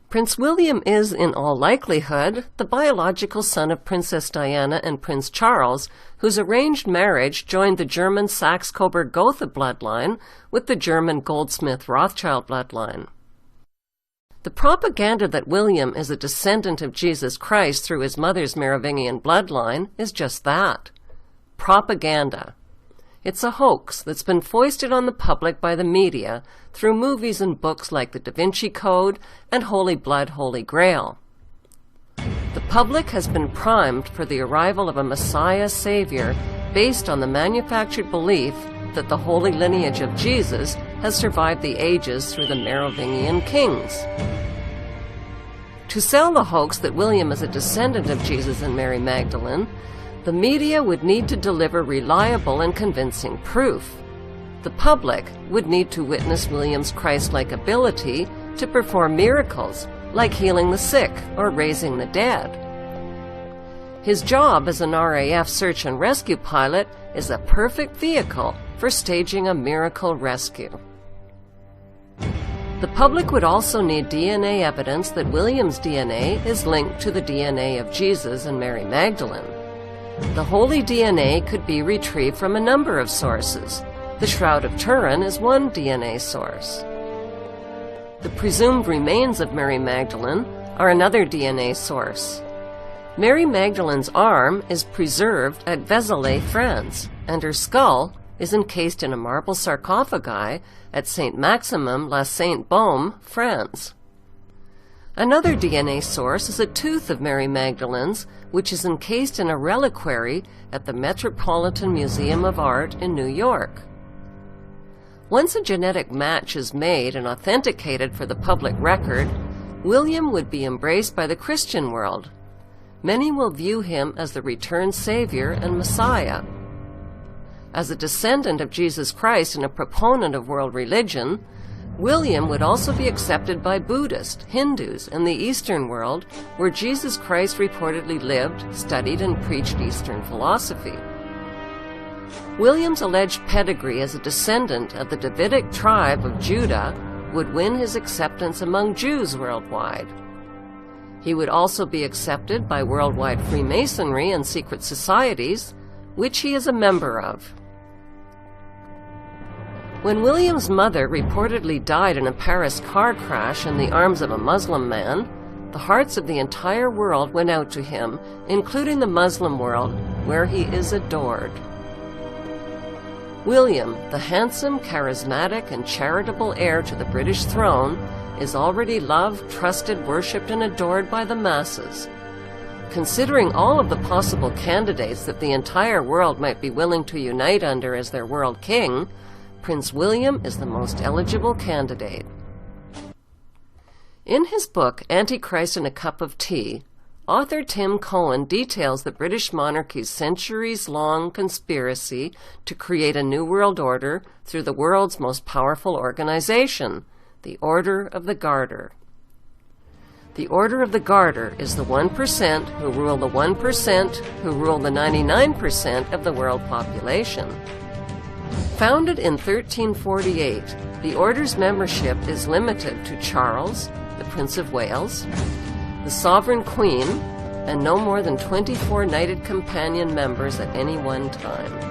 Speaker 2: Prince William is, in all likelihood, the biological son of Princess Diana and Prince Charles, whose arranged marriage joined the German Saxe Coburg Gotha bloodline with the German Goldsmith Rothschild bloodline. The propaganda that William is a descendant of Jesus Christ through his mother's Merovingian bloodline is just that. Propaganda. It's a hoax that's been foisted on the public by the media through movies and books like The Da Vinci Code and Holy Blood, Holy Grail. The public has been primed for the arrival of a Messiah Savior based on the manufactured belief that the holy lineage of Jesus has survived the ages through the Merovingian kings. To sell the hoax that William is a descendant of Jesus and Mary Magdalene, the media would need to deliver reliable and convincing proof. The public would need to witness William's Christ-like ability to perform miracles, like healing the sick or raising the dead. His job as an RAF search and rescue pilot is a perfect vehicle for staging a miracle rescue. The public would also need DNA evidence that William's DNA is linked to the DNA of Jesus and Mary Magdalene. The holy DNA could be retrieved from a number of sources. The Shroud of Turin is one DNA source. The presumed remains of Mary Magdalene are another DNA source. Mary Magdalene's arm is preserved at Vézelay, France, and her skull is encased in a marble sarcophagi at Saint Maximum la Sainte Baume, France. Another DNA source is a tooth of Mary Magdalene's, which is encased in a reliquary at the Metropolitan Museum of Art in New York. Once a genetic match is made and authenticated for the public record, William would be embraced by the Christian world. Many will view him as the returned Savior and Messiah. As a descendant of Jesus Christ and a proponent of world religion, William would also be accepted by Buddhists, Hindus, and the Eastern world, where Jesus Christ reportedly lived, studied, and preached Eastern philosophy. William's alleged pedigree as a descendant of the Davidic tribe of Judah would win his acceptance among Jews worldwide. He would also be accepted by worldwide Freemasonry and secret societies, which he is a member of. When William's mother reportedly died in a Paris car crash in the arms of a Muslim man, the hearts of the entire world went out to him, including the Muslim world, where he is adored. William, the handsome, charismatic, and charitable heir to the British throne, is already loved, trusted, worshipped, and adored by the masses. Considering all of the possible candidates that the entire world might be willing to unite under as their world king, Prince William is the most eligible candidate. In his book, Antichrist in a Cup of Tea, author Tim Cohen details the British monarchy's centuries-long conspiracy to create a new world order through the world's most powerful organization, the Order of the Garter. The Order of the Garter is the 1% who rule the 1% who rule the 99% of the world population. Founded in 1348, the Order's membership is limited to Charles, the Prince of Wales, the Sovereign Queen, and no more than 24 knighted companion members at any one time.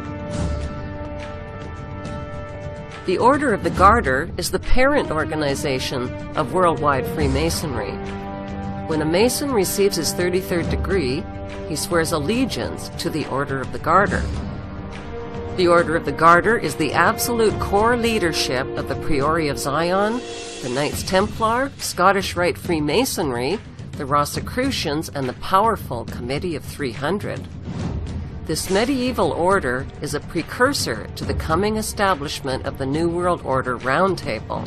Speaker 2: The Order of the Garter is the parent organization of worldwide Freemasonry. When a Mason receives his 33rd degree, he swears allegiance to the Order of the Garter. The Order of the Garter is the absolute core leadership of the Priori of Zion, the Knights Templar, Scottish Rite Freemasonry, the Rosicrucians, and the powerful Committee of 300. This medieval order is a precursor to the coming establishment of the New World Order Round Table.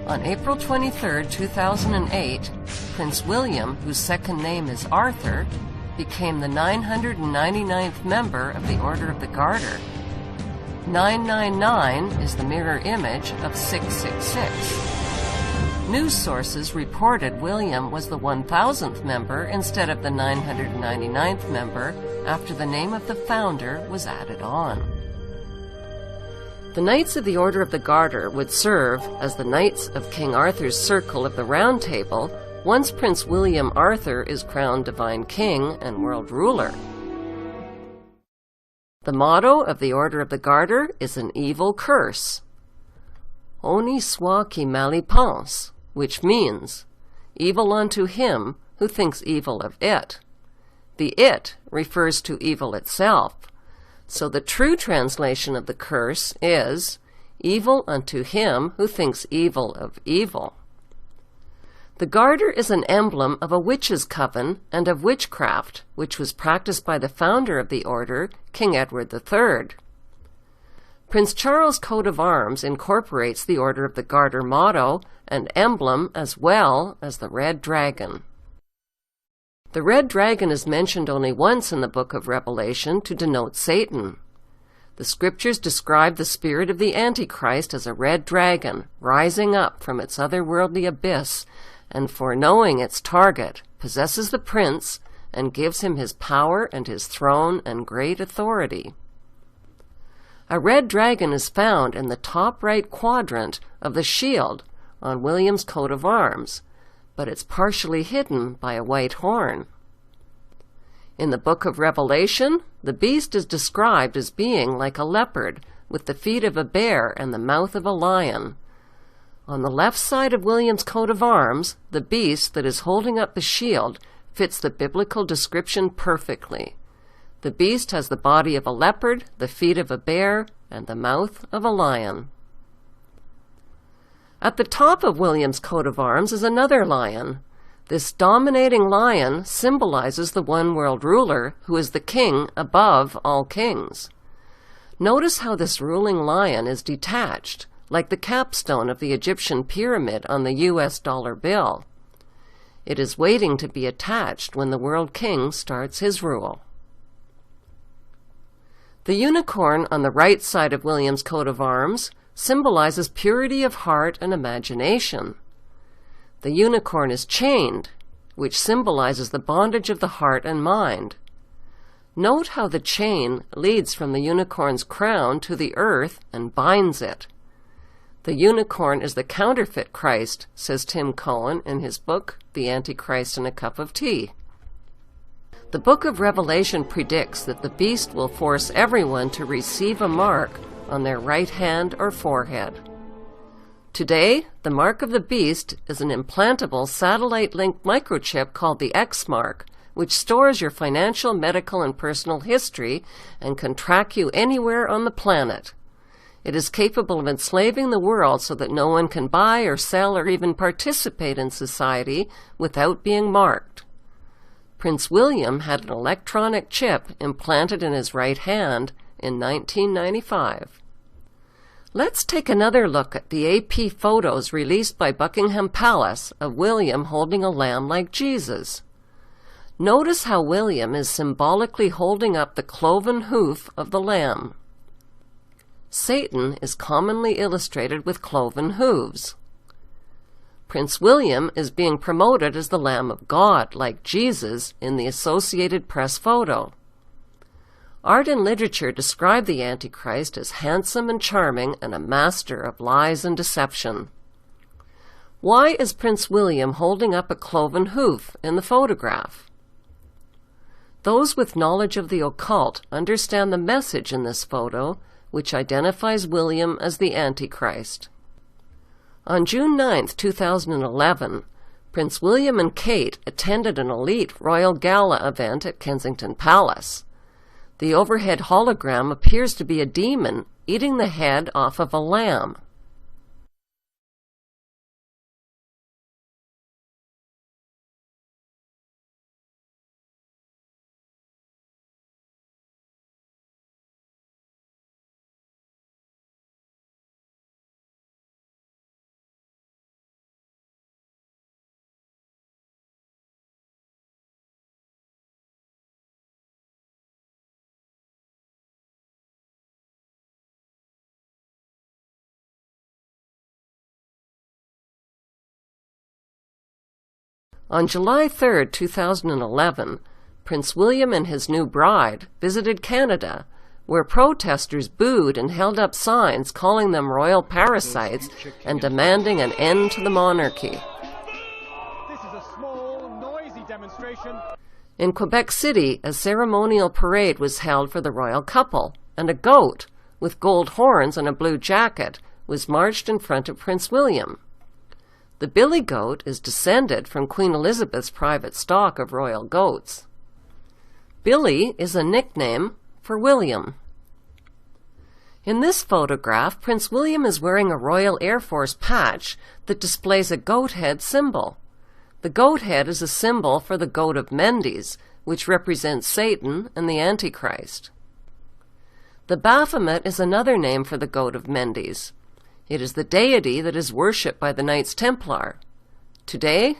Speaker 2: On April 23, 2008, Prince William, whose second name is Arthur, became the 999th member of the Order of the Garter. 999 is the mirror image of 666. News sources reported William was the 1000th member instead of the 999th member after the name of the founder was added on. The Knights of the Order of the Garter would serve as the Knights of King Arthur's Circle of the Round Table once Prince William Arthur is crowned Divine King and World Ruler. The motto of the Order of the Garter is an evil curse, Honi soit qui mal y pense, which means, evil unto him who thinks evil of it. The it refers to evil itself, so the true translation of the curse is, evil unto him who thinks evil of evil. The garter is an emblem of a witch's coven and of witchcraft, which was practiced by the founder of the order, King Edward III. Prince Charles' coat of arms incorporates the Order of the Garter motto and emblem as well as the red dragon. The red dragon is mentioned only once in the book of Revelation to denote Satan. The scriptures describe the spirit of the Antichrist as a red dragon rising up from its otherworldly abyss and, foreknowing its target, possesses the prince and gives him his power and his throne and great authority. A red dragon is found in the top right quadrant of the shield on William's coat of arms, but it's partially hidden by a white horn. In the book of Revelation, the beast is described as being like a leopard, with the feet of a bear and the mouth of a lion. On the left side of William's coat of arms, the beast that is holding up the shield fits the biblical description perfectly. The beast has the body of a leopard, the feet of a bear, and the mouth of a lion. At the top of William's coat of arms is another lion. This dominating lion symbolizes the one world ruler who is the king above all kings. Notice how this ruling lion is detached, like the capstone of the Egyptian pyramid on the US dollar bill. It is waiting to be attached when the world king starts his rule. The unicorn on the right side of William's coat of arms symbolizes purity of heart and imagination. The unicorn is chained, which symbolizes the bondage of the heart and mind. Note how the chain leads from the unicorn's crown to the earth and binds it. The unicorn is the counterfeit Christ, says Tim Cohen in his book, The Antichrist in a Cup of Tea. The book of Revelation predicts that the beast will force everyone to receive a mark on their right hand or forehead. Today, the mark of the beast is an implantable satellite-linked microchip called the X mark, which stores your financial, medical, and personal history and can track you anywhere on the planet. It is capable of enslaving the world so that no one can buy or sell or even participate in society without being marked. Prince William had an electronic chip implanted in his right hand in 1995. Let's take another look at the AP photos released by Buckingham Palace of William holding a lamb like Jesus. Notice how William is symbolically holding up the cloven hoof of the lamb. Satan is commonly illustrated with cloven hooves. Prince William is being promoted as the Lamb of God, like Jesus, in the Associated Press photo. Art and literature describe the Antichrist as handsome and charming and a master of lies and deception. Why is Prince William holding up a cloven hoof in the photograph? Those with knowledge of the occult understand the message in this photo, which identifies William as the Antichrist. On June 9, 2011, Prince William and Kate attended an elite royal gala event at Kensington Palace. The overhead hologram appears to be a demon eating the head off of a lamb. On July 3, 2011, Prince William and his new bride visited Canada, where protesters booed and held up signs calling them royal parasites and demanding an end to the monarchy.
Speaker 8: This is a small, noisy demonstration.
Speaker 2: In Quebec City, a ceremonial parade was held for the royal couple, and a goat, with gold horns and a blue jacket, was marched in front of Prince William. The billy goat is descended from Queen Elizabeth's private stock of royal goats. Billy is a nickname for William. In this photograph, Prince William is wearing a Royal Air Force patch that displays a goat head symbol. The goat head is a symbol for the goat of Mendes, which represents Satan and the Antichrist. The Baphomet is another name for the goat of Mendes. It is the deity that is worshipped by the Knights Templar. Today,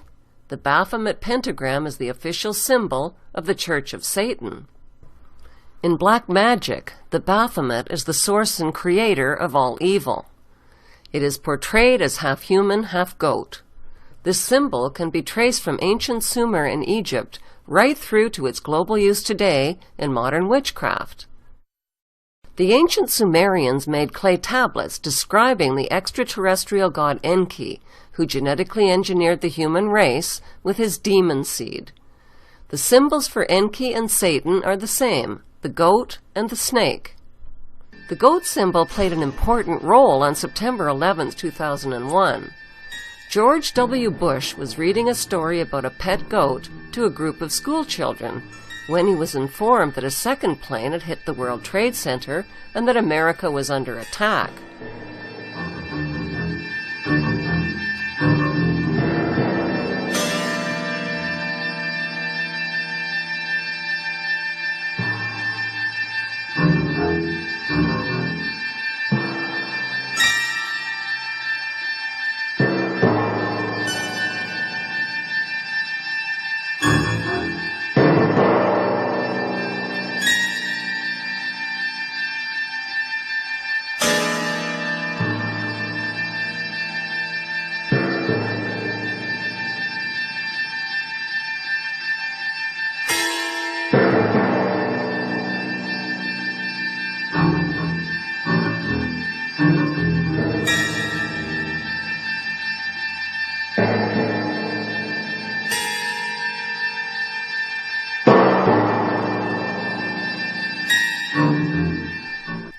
Speaker 2: the Baphomet pentagram is the official symbol of the Church of Satan. In black magic, the Baphomet is the source and creator of all evil. It is portrayed as half human, half goat. This symbol can be traced from ancient Sumer in Egypt right through to its global use today in modern witchcraft. The ancient Sumerians made clay tablets describing the extraterrestrial god Enki, who genetically engineered the human race with his demon seed. The symbols for Enki and Satan are the same, the goat and the snake. The goat symbol played an important role on September 11, 2001. George W. Bush was reading a story about a pet goat to a group of school children when he was informed that a second plane had hit the World Trade Center and that America was under attack.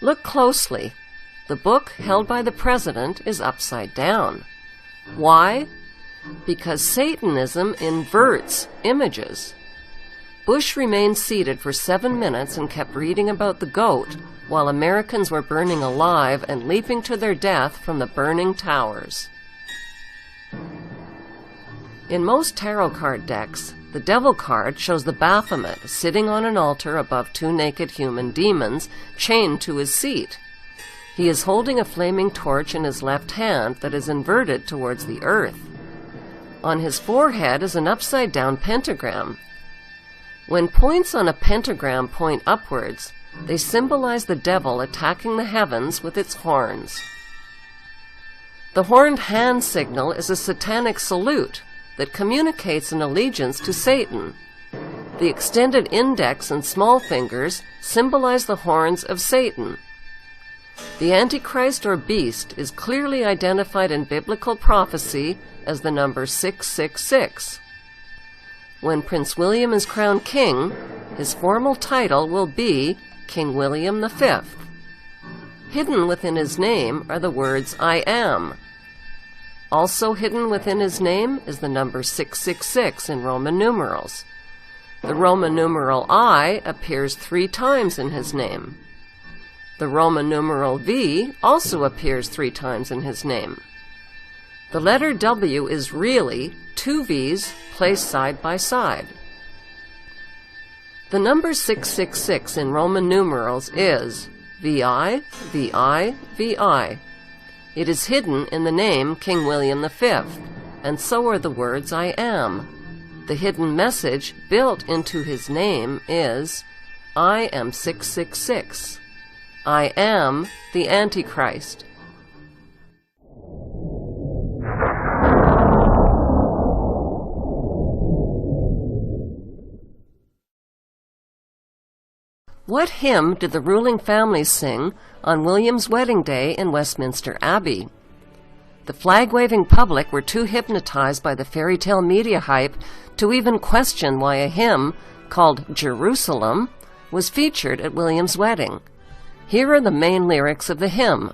Speaker 2: Look closely. The book held by the president is upside down. Why? Because Satanism inverts images. Bush remained seated for 7 minutes and kept reading about the goat, while Americans were burning alive and leaping to their death from the burning towers. In most tarot card decks, the devil card shows the Baphomet sitting on an altar above 2 naked human demons chained to his seat. He is holding a flaming torch in his left hand that is inverted towards the earth. On his forehead is an upside-down pentagram. When points on a pentagram point upwards, they symbolize the devil attacking the heavens with its horns. The horned hand signal is a satanic salute that communicates an allegiance to Satan. The extended index and small fingers symbolize the horns of Satan. The Antichrist or beast is clearly identified in biblical prophecy as the number 666. When Prince William is crowned king, his formal title will be King William V. Hidden within his name are the words I am. Also hidden within his name is the number 666 in Roman numerals. The Roman numeral I appears 3 times in his name. The Roman numeral V also appears 3 times in his name. The letter W is really 2 V's placed side by side. The number 666 in Roman numerals is VI, VI, VI. It is hidden in the name King William V, and so are the words I am. The hidden message built into his name is I am 666. I am the Antichrist. What hymn did the ruling family sing on William's wedding day in Westminster Abbey? The flag-waving public were too hypnotized by the fairy tale media hype to even question why a hymn called Jerusalem was featured at William's wedding. Here are the main lyrics of the hymn.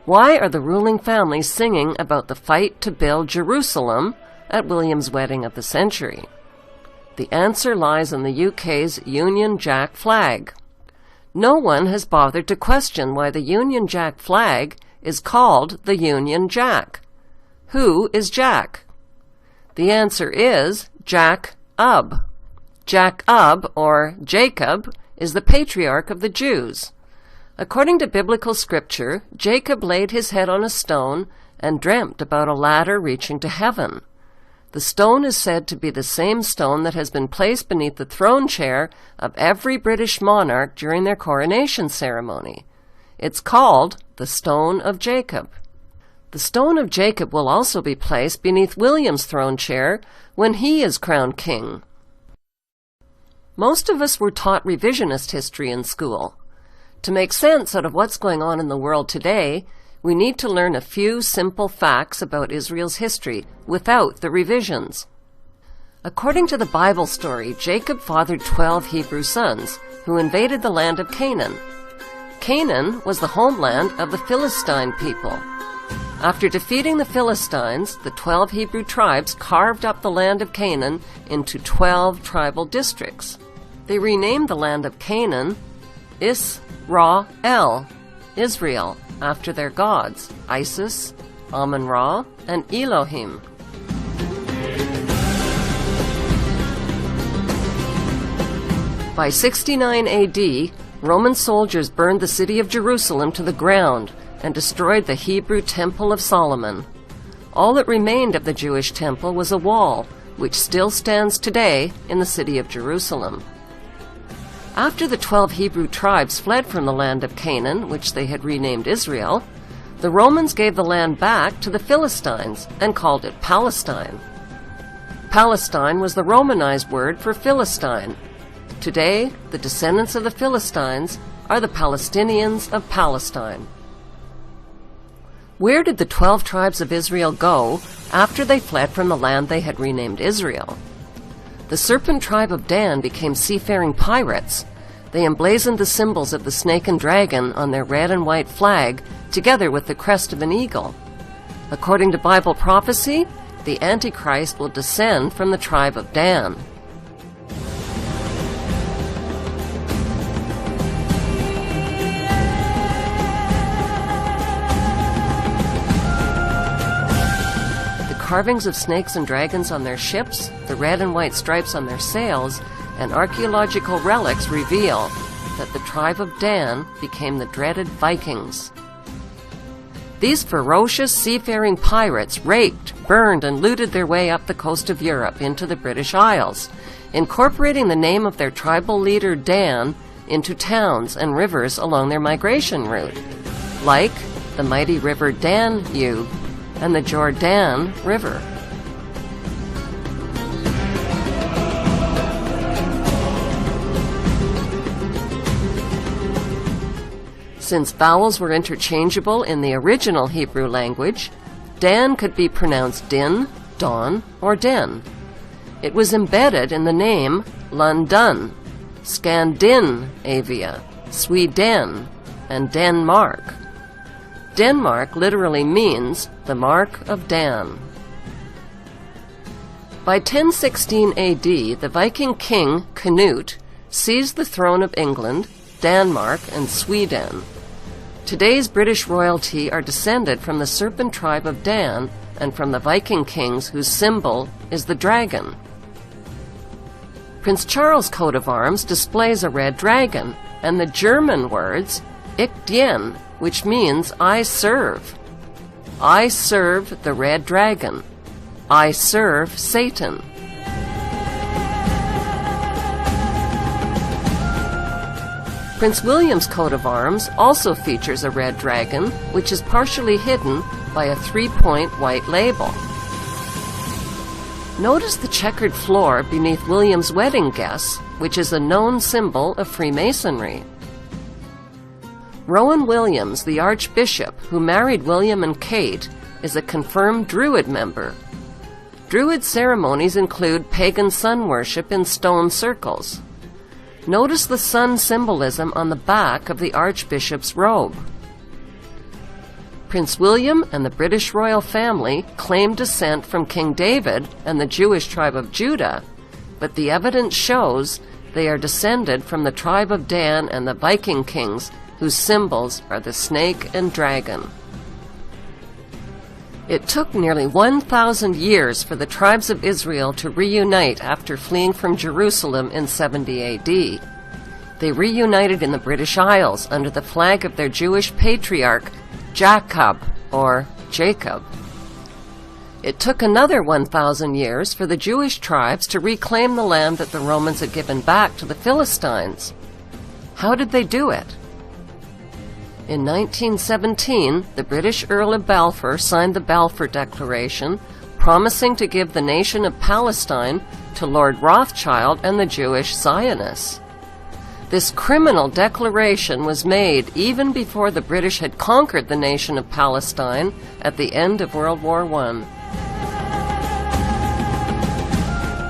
Speaker 2: Why are the ruling families singing about the fight to build Jerusalem at William's wedding of the century? The answer lies in the UK's Union Jack flag. No one has bothered to question why the Union Jack flag is called the Union Jack. Who is Jack? The answer is Jack-Ub. Jack-Ub, or Jacob, is the patriarch of the Jews. According to biblical scripture, Jacob laid his head on a stone and dreamt about a ladder reaching to heaven. The stone is said to be the same stone that has been placed beneath the throne chair of every British monarch during their coronation ceremony. It's called the Stone of Jacob. The Stone of Jacob will also be placed beneath William's throne chair when he is crowned king. Most of us were taught revisionist history in school. To make sense out of what's going on in the world today, we need to learn a few simple facts about Israel's history without the revisions. According to the Bible story, Jacob fathered 12 Hebrew sons who invaded the land of Canaan. Canaan was the homeland of the Philistine people. After defeating the Philistines, the 12 Hebrew tribes carved up the land of Canaan into 12 tribal districts. They renamed the land of Canaan Israel, Israel, after their gods, Isis, Amun-Ra, and Elohim. By 69 AD, Roman soldiers burned the city of Jerusalem to the ground and destroyed the Hebrew Temple of Solomon. all that remained of the Jewish temple was a wall, which still stands today in the city of Jerusalem. After the 12 Hebrew tribes fled from the land of Canaan, which they had renamed Israel, the Romans gave the land back to the Philistines and called it Palestine. Palestine was the Romanized word for Philistine. Today, the descendants of the Philistines are the Palestinians of Palestine. Where did the 12 tribes of Israel go after they fled from the land they had renamed Israel? The serpent tribe of Dan became seafaring pirates. They emblazoned the symbols of the snake and dragon on their red and white flag, together with the crest of an eagle. According to Bible prophecy, the Antichrist will descend from the tribe of Dan. Carvings of snakes and dragons on their ships, the red and white stripes on their sails, and archaeological relics reveal that the tribe of Dan became the dreaded Vikings. These ferocious seafaring pirates raped, burned, and looted their way up the coast of Europe into the British Isles, incorporating the name of their tribal leader Dan into towns and rivers along their migration route, like the mighty river Danube and the Jordan River. Since vowels were interchangeable in the original Hebrew language, Dan could be pronounced Din, Don, or Den. It was embedded in the name London, Scandinavia, Sweden, and Denmark. Denmark literally means the mark of Dan. By 1016 AD, the Viking king Canute seized the throne of England, Denmark, and Sweden. Today's British royalty are descended from the serpent tribe of Dan and from the Viking kings whose symbol is the dragon. Prince Charles' coat of arms displays a red dragon and the German words Ich dien, which means I serve. I serve the red dragon. I serve Satan. Prince William's coat of arms also features a red dragon, which is partially hidden by a 3-point white label. Notice the checkered floor beneath William's wedding guests, which is a known symbol of Freemasonry. Rowan Williams, the Archbishop who married William and Kate, is a confirmed Druid member. Druid ceremonies include pagan sun worship in stone circles. Notice the sun symbolism on the back of the Archbishop's robe. Prince William and the British royal family claim descent from King David and the Jewish tribe of Judah, but the evidence shows they are descended from the tribe of Dan and the Viking kings, whose symbols are the snake and dragon. It took nearly 1,000 years for the tribes of Israel to reunite after fleeing from Jerusalem in 70 AD. They reunited in the British Isles under the flag of their Jewish patriarch, Jacob, or Jacob. It took another 1,000 years for the Jewish tribes to reclaim the land that the Romans had given back to the Philistines. How did they do it? In 1917, the British Earl of Balfour signed the Balfour Declaration, promising to give the nation of Palestine to Lord Rothschild and the Jewish Zionists. This criminal declaration was made even before the British had conquered the nation of Palestine at the end of World War I.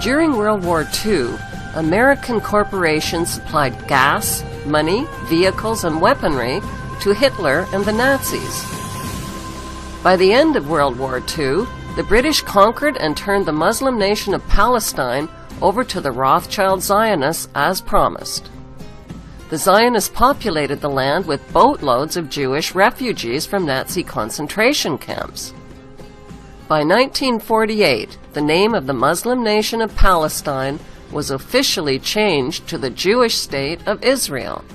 Speaker 2: During World War II, American corporations supplied gas, money, vehicles, and weaponry to Hitler and the Nazis. By the end of World War II, the British conquered and turned the Muslim nation of Palestine over to the Rothschild Zionists as promised. The Zionists populated the land with boatloads of Jewish refugees from Nazi concentration camps. By 1948, the name of the Muslim nation of Palestine was officially changed to the Jewish state of Israel.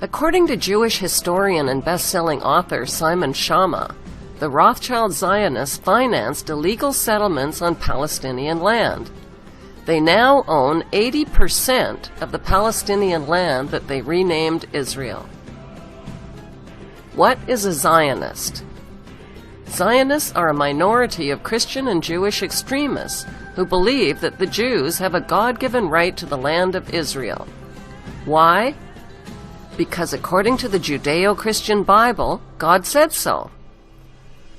Speaker 2: According to Jewish historian and best-selling author Simon Schama, the Rothschild Zionists financed illegal settlements on Palestinian land. They now own 80% of the Palestinian land that they renamed Israel. What is a Zionist? Zionists are a minority of Christian and Jewish extremists who believe that the Jews have a God-given right to the land of Israel. Why? Because according to the Judeo-Christian Bible, God said so.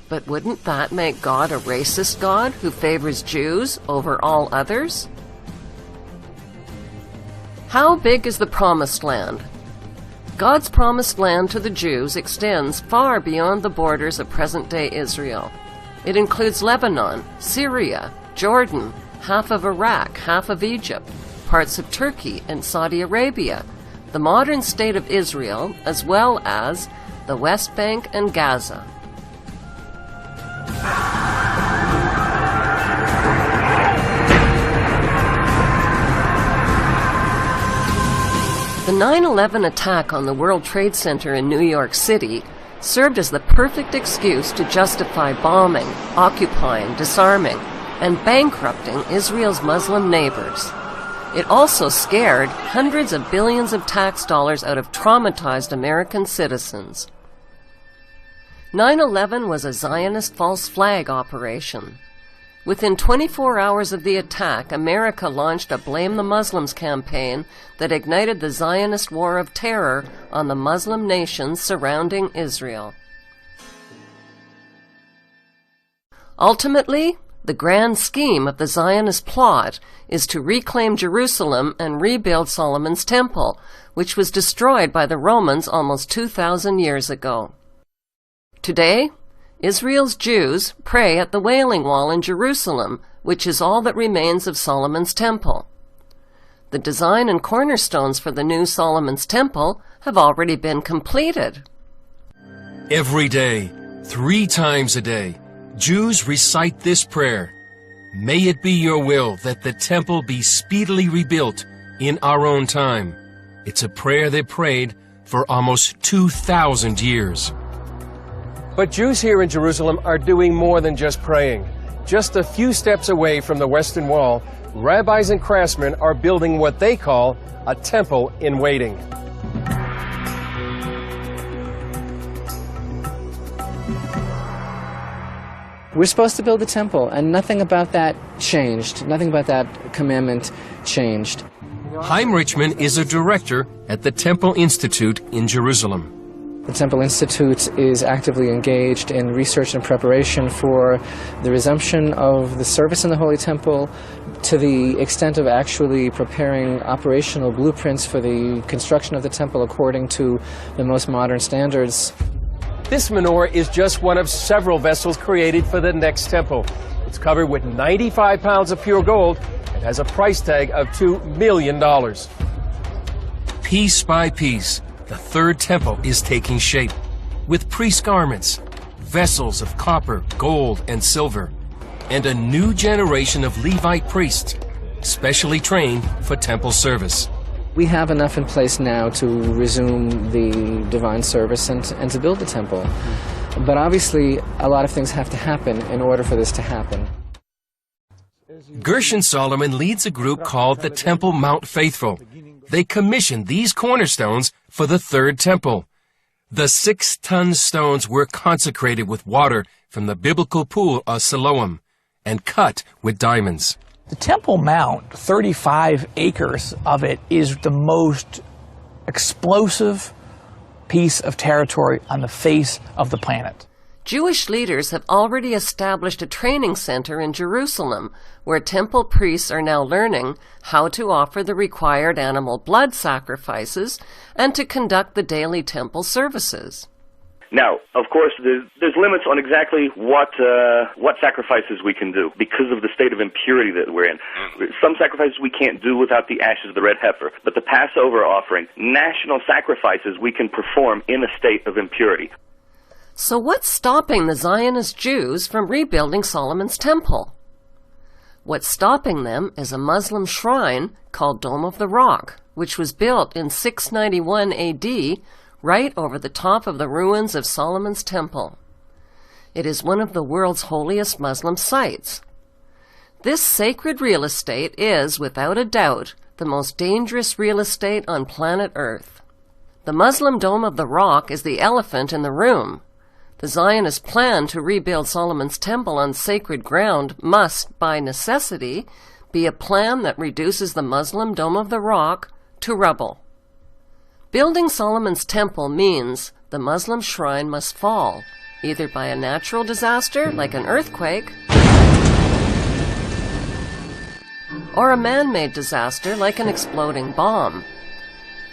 Speaker 2: But wouldn't that make God a racist God who favors Jews over all others? How big is the Promised Land? God's promised land to the Jews extends far beyond the borders of present-day Israel. It includes Lebanon, Syria, Jordan, half of Iraq, half of Egypt, parts of Turkey and Saudi Arabia, the modern state of Israel, as well as the West Bank and Gaza. The 9/11 attack on the World Trade Center in New York City served as the perfect excuse to justify bombing, occupying, disarming, and bankrupting Israel's Muslim neighbors. It also scared hundreds of billions of tax dollars out of traumatized American citizens. 9/11 was a Zionist false flag operation. Within 24 hours of the attack, America launched a Blame the Muslims campaign that ignited the Zionist war of terror on the Muslim nations surrounding Israel. Ultimately, the grand scheme of the Zionist plot is to reclaim Jerusalem and rebuild Solomon's Temple, which was destroyed by the Romans almost 2,000 years ago. Today, Israel's Jews pray at the Wailing Wall in Jerusalem, which is all that remains of Solomon's Temple. The design and cornerstones for the new Solomon's Temple have already been completed.
Speaker 3: Every day, 3 times a day, Jews recite this prayer: "May it be your will that the temple be speedily rebuilt in our own time." It's a prayer they prayed for almost 2,000 years.
Speaker 19: But Jews here in Jerusalem are doing more than just praying. Just a few steps away from the Western Wall, rabbis and craftsmen are building what they call a temple in waiting.
Speaker 21: We're supposed to build a temple, and nothing about that changed. Nothing about that commandment changed.
Speaker 3: Chaim Richman is a director at the Temple Institute in Jerusalem.
Speaker 21: The Temple Institute is actively engaged in research and preparation for the resumption of the service in the Holy Temple, to the extent of actually preparing operational blueprints for the construction of the temple according to the most modern standards.
Speaker 19: This menorah is just one of several vessels created for the next temple. It's covered with 95 pounds of pure gold and has a price tag of $2 million.
Speaker 3: Piece by piece, the third temple is taking shape, with priest garments, vessels of copper, gold, and silver, and a new generation of Levite priests, specially trained for temple service.
Speaker 21: We have enough in place now to resume the divine service and to build the temple. But obviously, a lot of things have to happen in order for this to happen.
Speaker 3: Gershon Solomon leads a group called the Temple Mount Faithful. They commissioned these cornerstones for the third temple. The 6-ton stones were consecrated with water from the biblical pool of Siloam and cut with diamonds.
Speaker 22: The Temple Mount, 35 acres of it, is the most explosive piece of territory on the face of the planet.
Speaker 2: Jewish leaders have already established a training center in Jerusalem where temple priests are now learning how to offer the required animal blood sacrifices and to conduct the daily temple services.
Speaker 23: Now, of course, there's limits on exactly what sacrifices we can do because of the state of impurity that we're in. Some sacrifices we can't do without the ashes of the red heifer, but the Passover offering, national sacrifices we can perform in a state of impurity.
Speaker 2: So what's stopping the Zionist Jews from rebuilding Solomon's Temple? What's stopping them is a Muslim shrine called Dome of the Rock, which was built in 691 AD right over the top of the ruins of Solomon's Temple. It is one of the world's holiest Muslim sites. This sacred real estate is, without a doubt, the most dangerous real estate on planet Earth. The Muslim Dome of the Rock is the elephant in the room. The Zionist plan to rebuild Solomon's temple on sacred ground must, by necessity, be a plan that reduces the Muslim Dome of the Rock to rubble. Building Solomon's temple means the Muslim shrine must fall, either by a natural disaster like an earthquake, or a man-made disaster like an exploding bomb.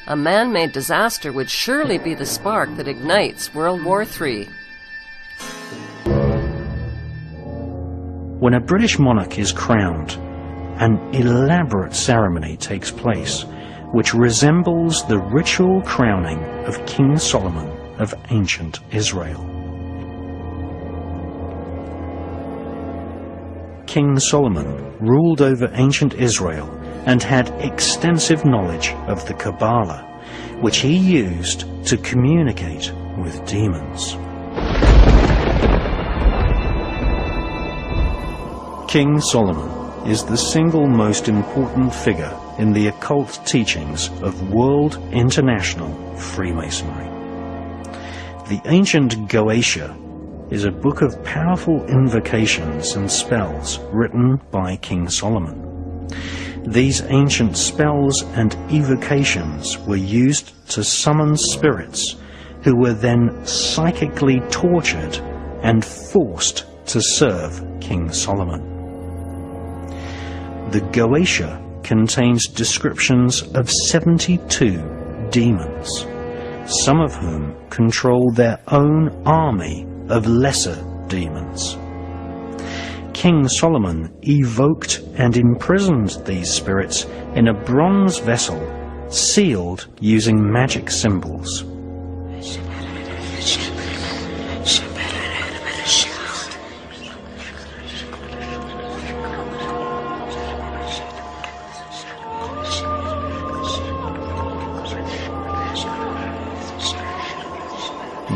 Speaker 2: A man-made disaster would surely be the spark that ignites World War III.
Speaker 6: When a British monarch is crowned, an elaborate ceremony takes place which resembles the ritual crowning of King Solomon of ancient Israel. King Solomon ruled over ancient Israel and had extensive knowledge of the Kabbalah, which he used to communicate with demons. King Solomon is the single most important figure in the occult teachings of World International Freemasonry. The ancient Goetia is a book of powerful invocations and spells written by King Solomon. These ancient spells and evocations were used to summon spirits who were then psychically tortured and forced to serve King Solomon. The Goetia contains descriptions of 72 demons, some of whom control their own army of lesser demons. King Solomon evoked and imprisoned these spirits in a bronze vessel sealed using magic symbols.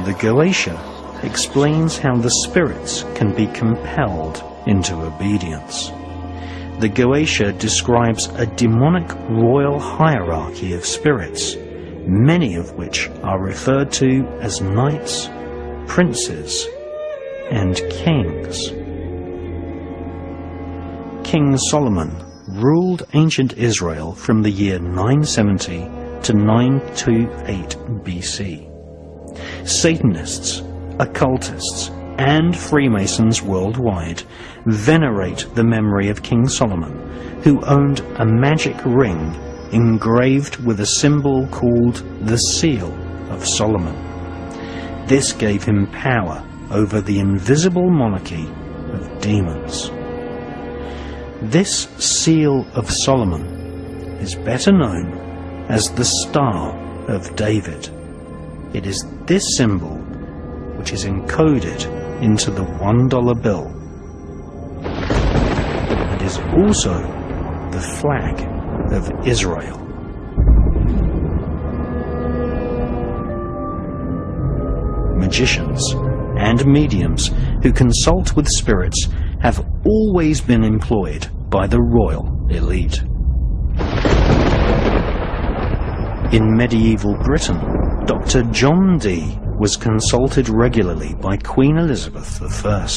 Speaker 6: The Goetia explains how the spirits can be compelled into obedience. The Goetia describes a demonic royal hierarchy of spirits, many of which are referred to as knights, princes, and kings. King Solomon ruled ancient Israel from the year 970 to 928 BC. Satanists, occultists, and Freemasons worldwide venerate the memory of King Solomon, who owned a magic ring engraved with a symbol called the Seal of Solomon. This gave him power over the invisible monarchy of demons. This Seal of Solomon is better known as the Star of David. It is this symbol which is encoded into the $1 bill. It is also the flag of Israel. Magicians and mediums who consult with spirits have always been employed by the royal elite. In medieval Britain, Dr. John Dee was consulted regularly by Queen Elizabeth I.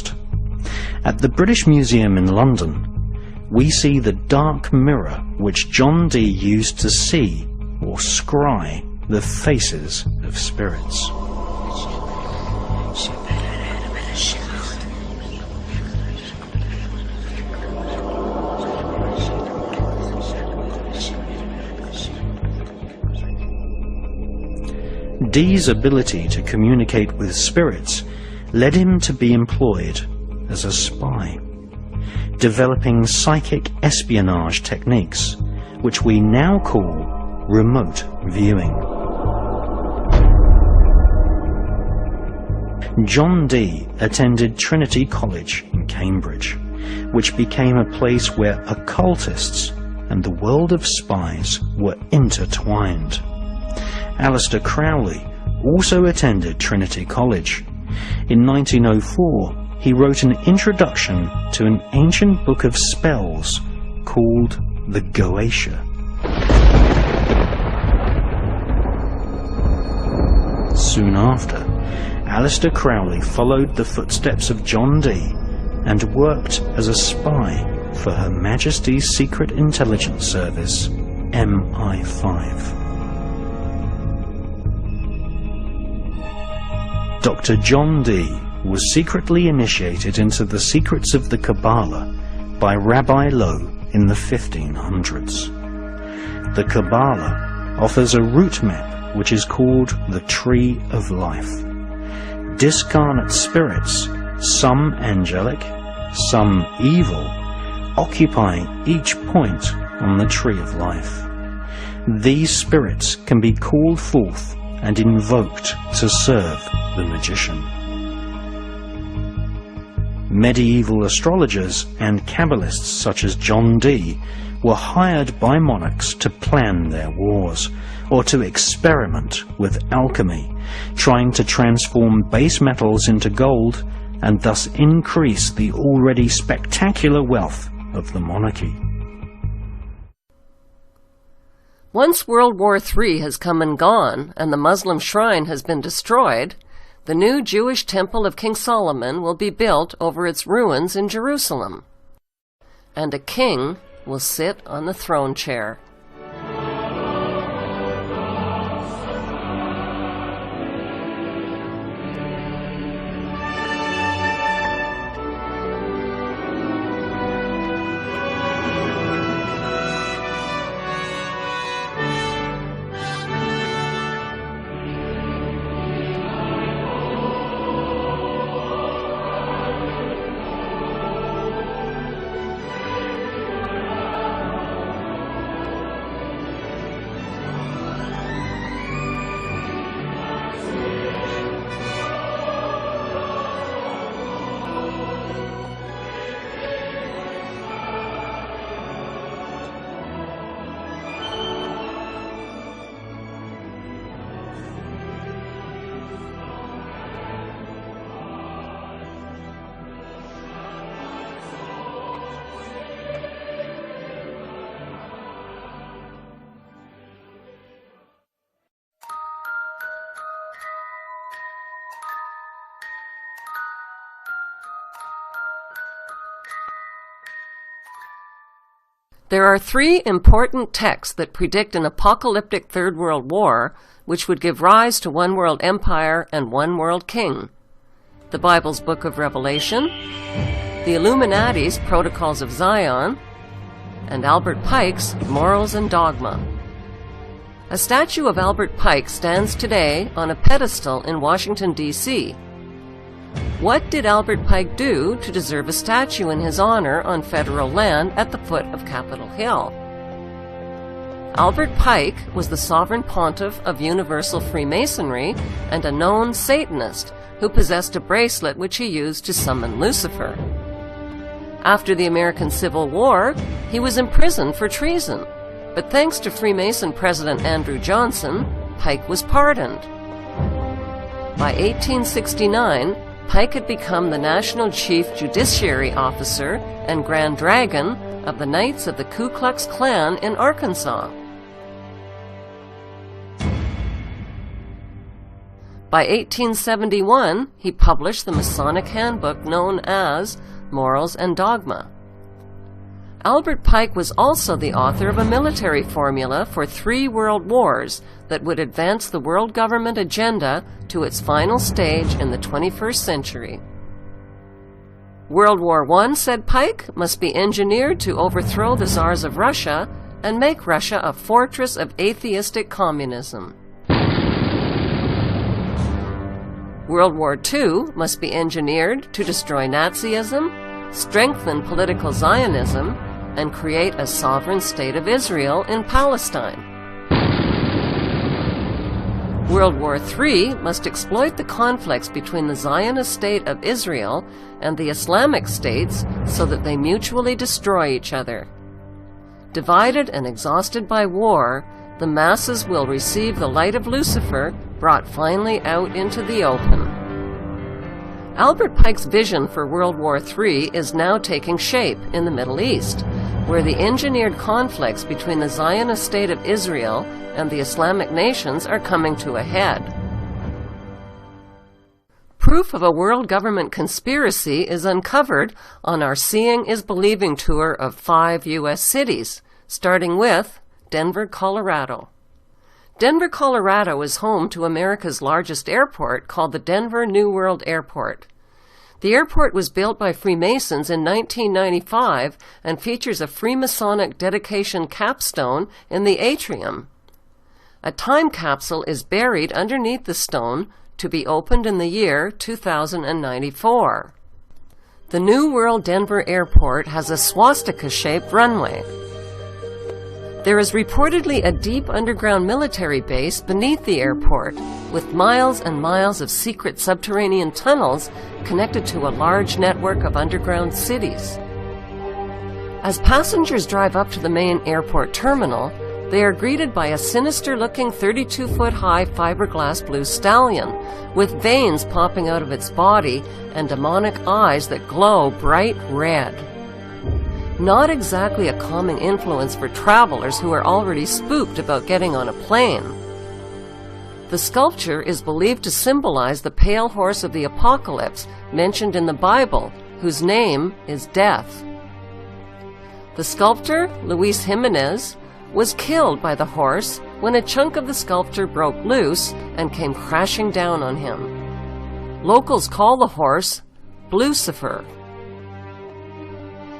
Speaker 6: At the British Museum in London, we see the dark mirror which John Dee used to see or scry the faces of spirits. Dee's ability to communicate with spirits led him to be employed as a spy, developing psychic espionage techniques, which we now call remote viewing. John Dee attended Trinity College in Cambridge, which became a place where occultists and the world of spies were intertwined. Aleister Crowley also attended Trinity College, In 1904, he wrote an introduction to an ancient book of spells called the Goetia. Soon after, Aleister Crowley followed the footsteps of John Dee and worked as a spy for Her Majesty's Secret Intelligence Service, MI5. Dr. John Dee was secretly initiated into the secrets of the Kabbalah by Rabbi Lowe in the 1500s. The Kabbalah offers a route map which is called the Tree of Life. Discarnate spirits, some angelic, some evil, occupy each point on the Tree of Life. These spirits can be called forth and invoked to serve the magician. Medieval astrologers and Kabbalists such as John Dee were hired by monarchs to plan their wars, or to experiment with alchemy, trying to transform base metals into gold and thus increase the already spectacular wealth of the monarchy.
Speaker 2: Once World War III has come and gone, and the Muslim shrine has been destroyed, the new Jewish temple of King Solomon will be built over its ruins in Jerusalem, and a king will sit on the throne chair. There are three important texts that predict an apocalyptic Third World War, which would give rise to one world empire and one world king. The Bible's Book of Revelation, the Illuminati's Protocols of Zion, and Albert Pike's Morals and Dogma. A statue of Albert Pike stands today on a pedestal in Washington, D.C. What did Albert Pike do to deserve a statue in his honor on federal land at the foot of Capitol Hill? Albert Pike was the sovereign pontiff of Universal Freemasonry and a known Satanist who possessed a bracelet which he used to summon Lucifer. After the American Civil War, he was imprisoned for treason, but thanks to Freemason President Andrew Johnson, Pike was pardoned. By 1869, Pike had become the National Chief Judiciary Officer and Grand Dragon of the Knights of the Ku Klux Klan in Arkansas. By 1871, he published the Masonic handbook known as Morals and Dogma. Albert Pike was also the author of a military formula for 3 world wars that would advance the world government agenda to its final stage in the 21st century. World War I, said Pike, must be engineered to overthrow the Tsars of Russia and make Russia a fortress of atheistic communism. World War II must be engineered to destroy Nazism, strengthen political Zionism, and create a sovereign state of Israel in Palestine. World War III must exploit the conflicts between the Zionist state of Israel and the Islamic states so that they mutually destroy each other. Divided and exhausted by war, the masses will receive the light of Lucifer brought finally out into the open. Albert Pike's vision for World War III is now taking shape in the Middle East, where the engineered conflicts between the Zionist state of Israel and the Islamic nations are coming to a head. Proof of a world government conspiracy is uncovered on our Seeing is Believing tour of 5 U.S. cities, starting with Denver, Colorado. Denver, Colorado is home to America's largest airport called the Denver New World Airport. The airport was built by Freemasons in 1995 and features a Freemasonic dedication capstone in the atrium. A time capsule is buried underneath the stone to be opened in the year 2094. The New World Denver Airport has a swastika-shaped runway. There is reportedly a deep underground military base beneath the airport, with miles and miles of secret subterranean tunnels connected to a large network of underground cities. As passengers drive up to the main airport terminal, they are greeted by a sinister-looking 32-foot-high fiberglass blue stallion, with veins popping out of its body and demonic eyes that glow bright red. Not exactly a calming influence for travelers who are already spooked about getting on a plane. The sculpture is believed to symbolize the pale horse of the apocalypse mentioned in the Bible, whose name is Death. The sculptor, Luis Jimenez, was killed by the horse when a chunk of the sculpture broke loose and came crashing down on him. Locals call the horse Blucifer.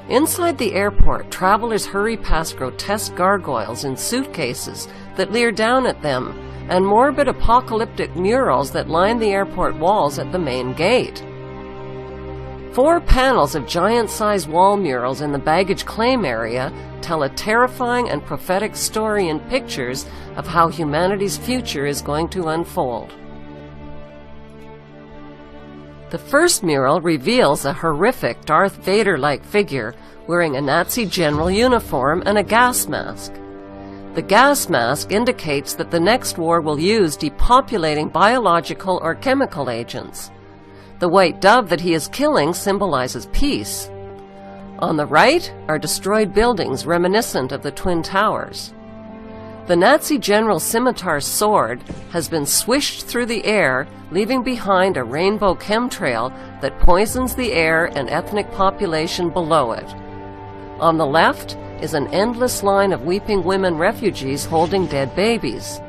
Speaker 2: Inside the airport, travelers hurry past grotesque gargoyles in suitcases that leer down at them, and morbid apocalyptic murals that line the airport walls at the main gate. 4 panels of giant-sized wall murals in the baggage claim area tell a terrifying and prophetic story in pictures of how humanity's future is going to unfold. The first mural reveals a horrific Darth Vader-like figure wearing a Nazi general uniform and a gas mask. The gas mask indicates that the next war will use depopulating biological or chemical agents. The white dove that he is killing symbolizes peace. On the right are destroyed buildings reminiscent of the Twin Towers. The Nazi general's scimitar sword has been swished through the air, leaving behind a rainbow chemtrail that poisons the air and ethnic population below it. On the left is an endless line of weeping women refugees holding dead babies.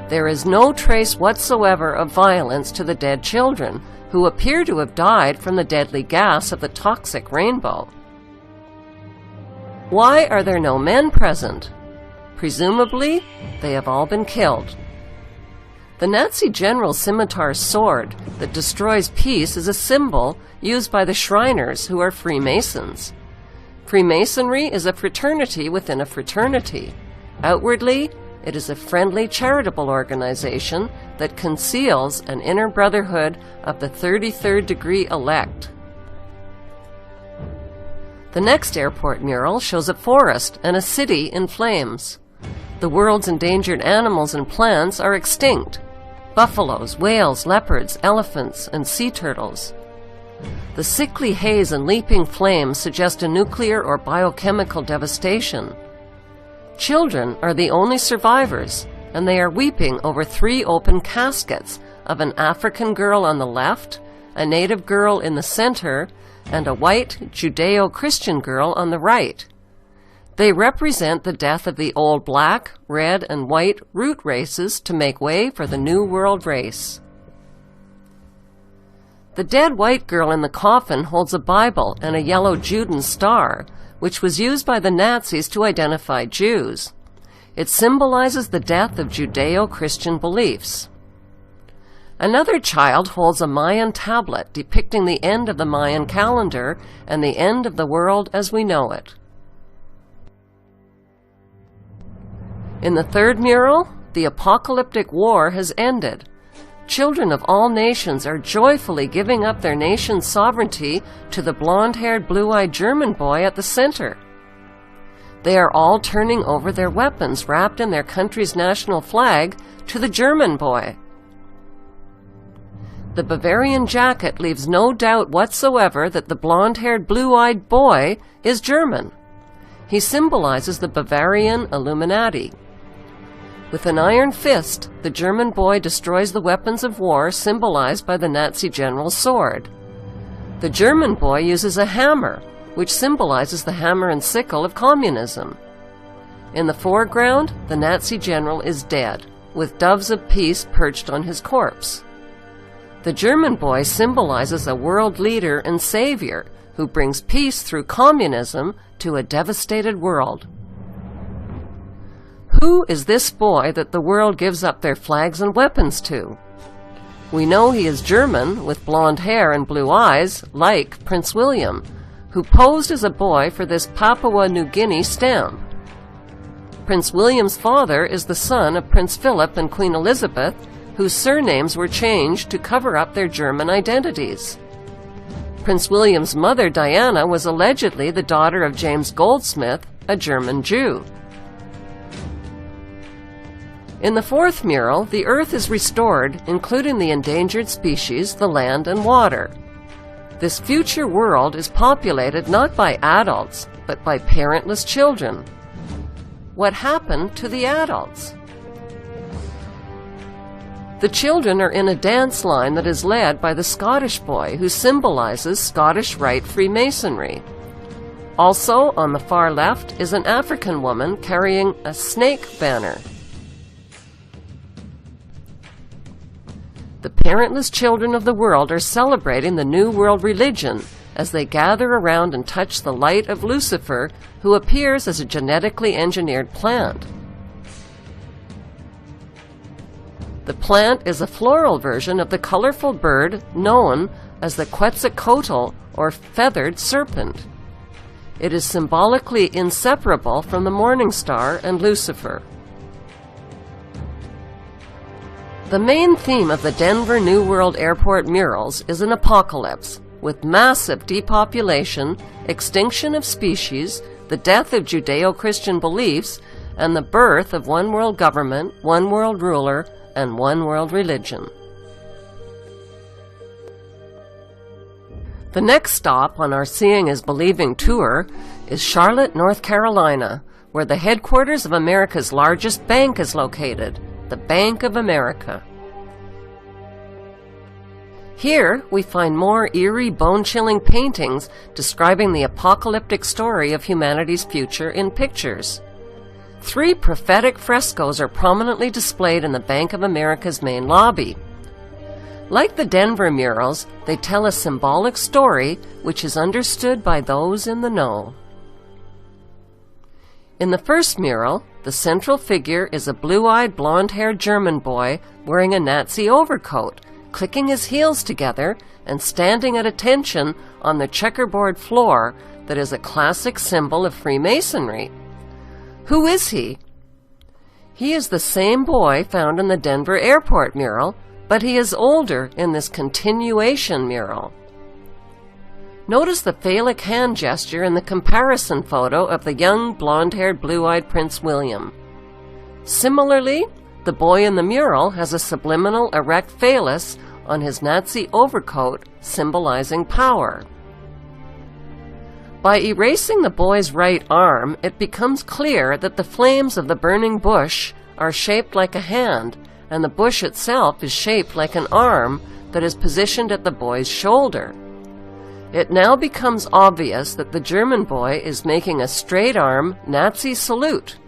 Speaker 2: There is no trace whatsoever of violence to the dead children, who appear to have died from the deadly gas of the toxic rainbow. Why are there no men present? Presumably, they have all been killed. The Nazi general's scimitar sword that destroys peace is a symbol used by the Shriners, who are Freemasons. Freemasonry is a fraternity within a fraternity. Outwardly, it is a friendly charitable organization that conceals an inner brotherhood of the 33rd degree elect. The next airport mural shows a forest and a city in flames. The world's endangered animals and plants are extinct: buffaloes, whales, leopards, elephants, and sea turtles. The sickly haze and leaping flames suggest a nuclear or biochemical devastation. Children are the only survivors, and they are weeping over 3 open caskets of an African girl on the left, a native girl in the center, and a white Judeo-Christian girl on the right. They represent the death of the old black, red, and white root races to make way for the New World race. The dead white girl in the coffin holds a Bible and a yellow Judan star, which was used by the Nazis to identify Jews. It symbolizes the death of Judeo-Christian beliefs. Another child holds a Mayan tablet depicting the end of the Mayan calendar and the end of the world as we know it. In the third mural, the apocalyptic war has ended. Children of all nations are joyfully giving up their nation's sovereignty to the blonde-haired, blue-eyed German boy at the center. They are all turning over their weapons wrapped in their country's national flag to the German boy. The Bavarian jacket leaves no doubt whatsoever that the blonde-haired, blue-eyed boy is German. He symbolizes the Bavarian Illuminati. With an iron fist, the German boy destroys the weapons of war symbolized by the Nazi general's sword. The German boy uses a hammer, which symbolizes the hammer and sickle of communism. In the foreground, the Nazi general is dead, with doves of peace perched on his corpse. The German boy symbolizes a world leader and savior who brings peace through communism to a devastated world. Who is this boy that the world gives up their flags and weapons to? We know he is German, with blonde hair and blue eyes, like Prince William, who posed as a boy for this Papua New Guinea stamp. Prince William's father is the son of Prince Philip and Queen Elizabeth, whose surnames were changed to cover up their German identities. Prince William's mother, Diana, was allegedly the daughter of James Goldsmith, a German Jew. In the fourth mural, the earth is restored, including the endangered species, the land and water. This future world is populated not by adults, but by parentless children. What happened to the adults? The children are in a dance line that is led by the Scottish boy, who symbolizes Scottish Rite Freemasonry. Also, on the far left, is an African woman carrying a snake banner. The parentless children of the world are celebrating the New World religion as they gather around and touch the light of Lucifer, who appears as a genetically engineered plant. The plant is a floral version of the colorful bird known as the Quetzalcoatl, or feathered serpent. It is symbolically inseparable from the morning star and Lucifer. The main theme of the Denver New World Airport murals is an apocalypse, with massive depopulation, extinction of species, the death of Judeo-Christian beliefs, and the birth of one world government, one world ruler, and one world religion. The next stop on our Seeing is Believing tour is Charlotte, North Carolina, where the headquarters of America's largest bank is located, the Bank of America. Here we find more eerie, bone-chilling paintings describing the apocalyptic story of humanity's future in pictures. 3 prophetic frescoes are prominently displayed in the Bank of America's main lobby. Like the Denver murals, they tell a symbolic story which is understood by those in the know. In the first mural, the central figure is a blue-eyed, blonde-haired German boy wearing a Nazi overcoat, clicking his heels together and standing at attention on the checkerboard floor that is a classic symbol of Freemasonry. Who is he? He is the same boy found in the Denver Airport mural, but he is older in this continuation mural. Notice the phallic hand gesture in the comparison photo of the young, blonde-haired, blue-eyed Prince William. Similarly, the boy in the mural has a subliminal erect phallus on his Nazi overcoat, symbolizing power. By erasing the boy's right arm, it becomes clear that the flames of the burning bush are shaped like a hand, and the bush itself is shaped like an arm that is positioned at the boy's shoulder. It now becomes obvious that the German boy is making a straight-arm Nazi salute.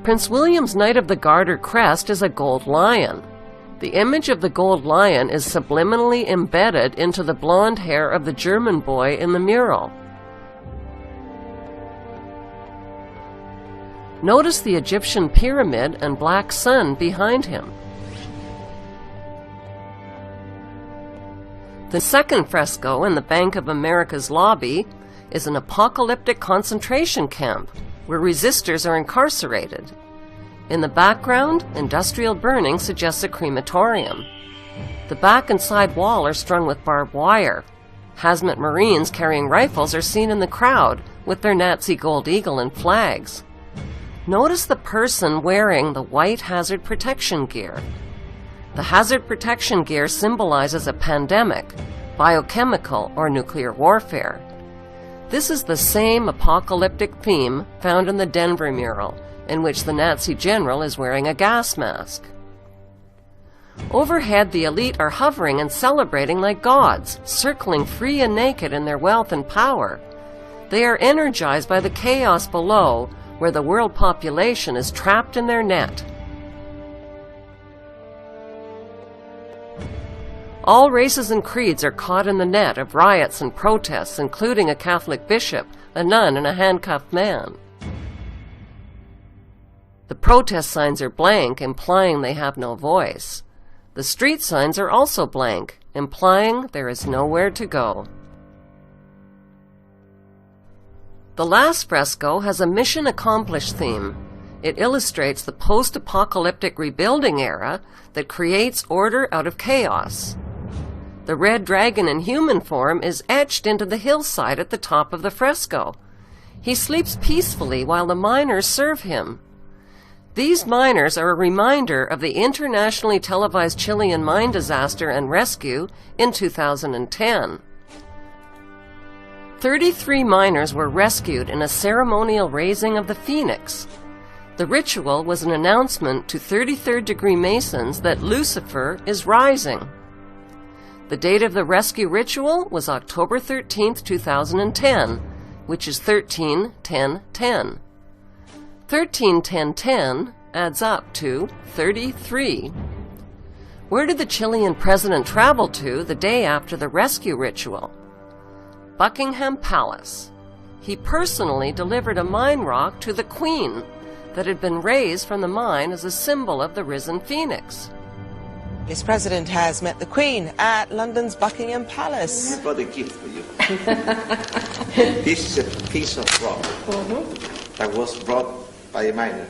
Speaker 2: Prince William's Knight of the Garter crest is a gold lion. The image of the gold lion is subliminally embedded into the blonde hair of the German boy in the mural. Notice the Egyptian pyramid and black sun behind him. The second fresco in the Bank of America's lobby is an apocalyptic concentration camp where resistors are incarcerated. In the background, industrial burning suggests a crematorium. The back and side wall are strung with barbed wire. Hazmat Marines carrying rifles are seen in the crowd with their Nazi gold eagle and flags. Notice the person wearing the white hazard protection gear. The hazard protection gear symbolizes a pandemic, biochemical, or nuclear warfare. This is the same apocalyptic theme found in the Denver mural, in which the Nazi general is wearing a gas mask. Overhead, the elite are hovering and celebrating like gods, circling free and naked in their wealth and power. They are energized by the chaos below, where the world population is trapped in their net. All races and creeds are caught in the net of riots and protests, including a Catholic bishop, a nun, and a handcuffed man. The protest signs are blank, implying they have no voice. The street signs are also blank, implying there is nowhere to go. The last fresco has a mission accomplished theme. It illustrates the post-apocalyptic rebuilding era that creates order out of chaos. The red dragon in human form is etched into the hillside at the top of the fresco. He sleeps peacefully while the miners serve him. These miners are a reminder of the internationally televised Chilean mine disaster and rescue in 2010. 33 miners were rescued in a ceremonial raising of the phoenix. The ritual was an announcement to 33rd degree Masons that Lucifer is rising. The date of the rescue ritual was October 13, 2010, which is 13-10-10. 13-10-10 adds up to 33. Where did the Chilean president travel to the day after the rescue ritual? Buckingham Palace. He personally delivered a mine rock to the Queen that had been raised from the mine as a symbol of the risen phoenix.
Speaker 7: His president has met the Queen at London's Buckingham Palace.
Speaker 10: I've got a gift for you. This is a piece of rock that was brought by a miner.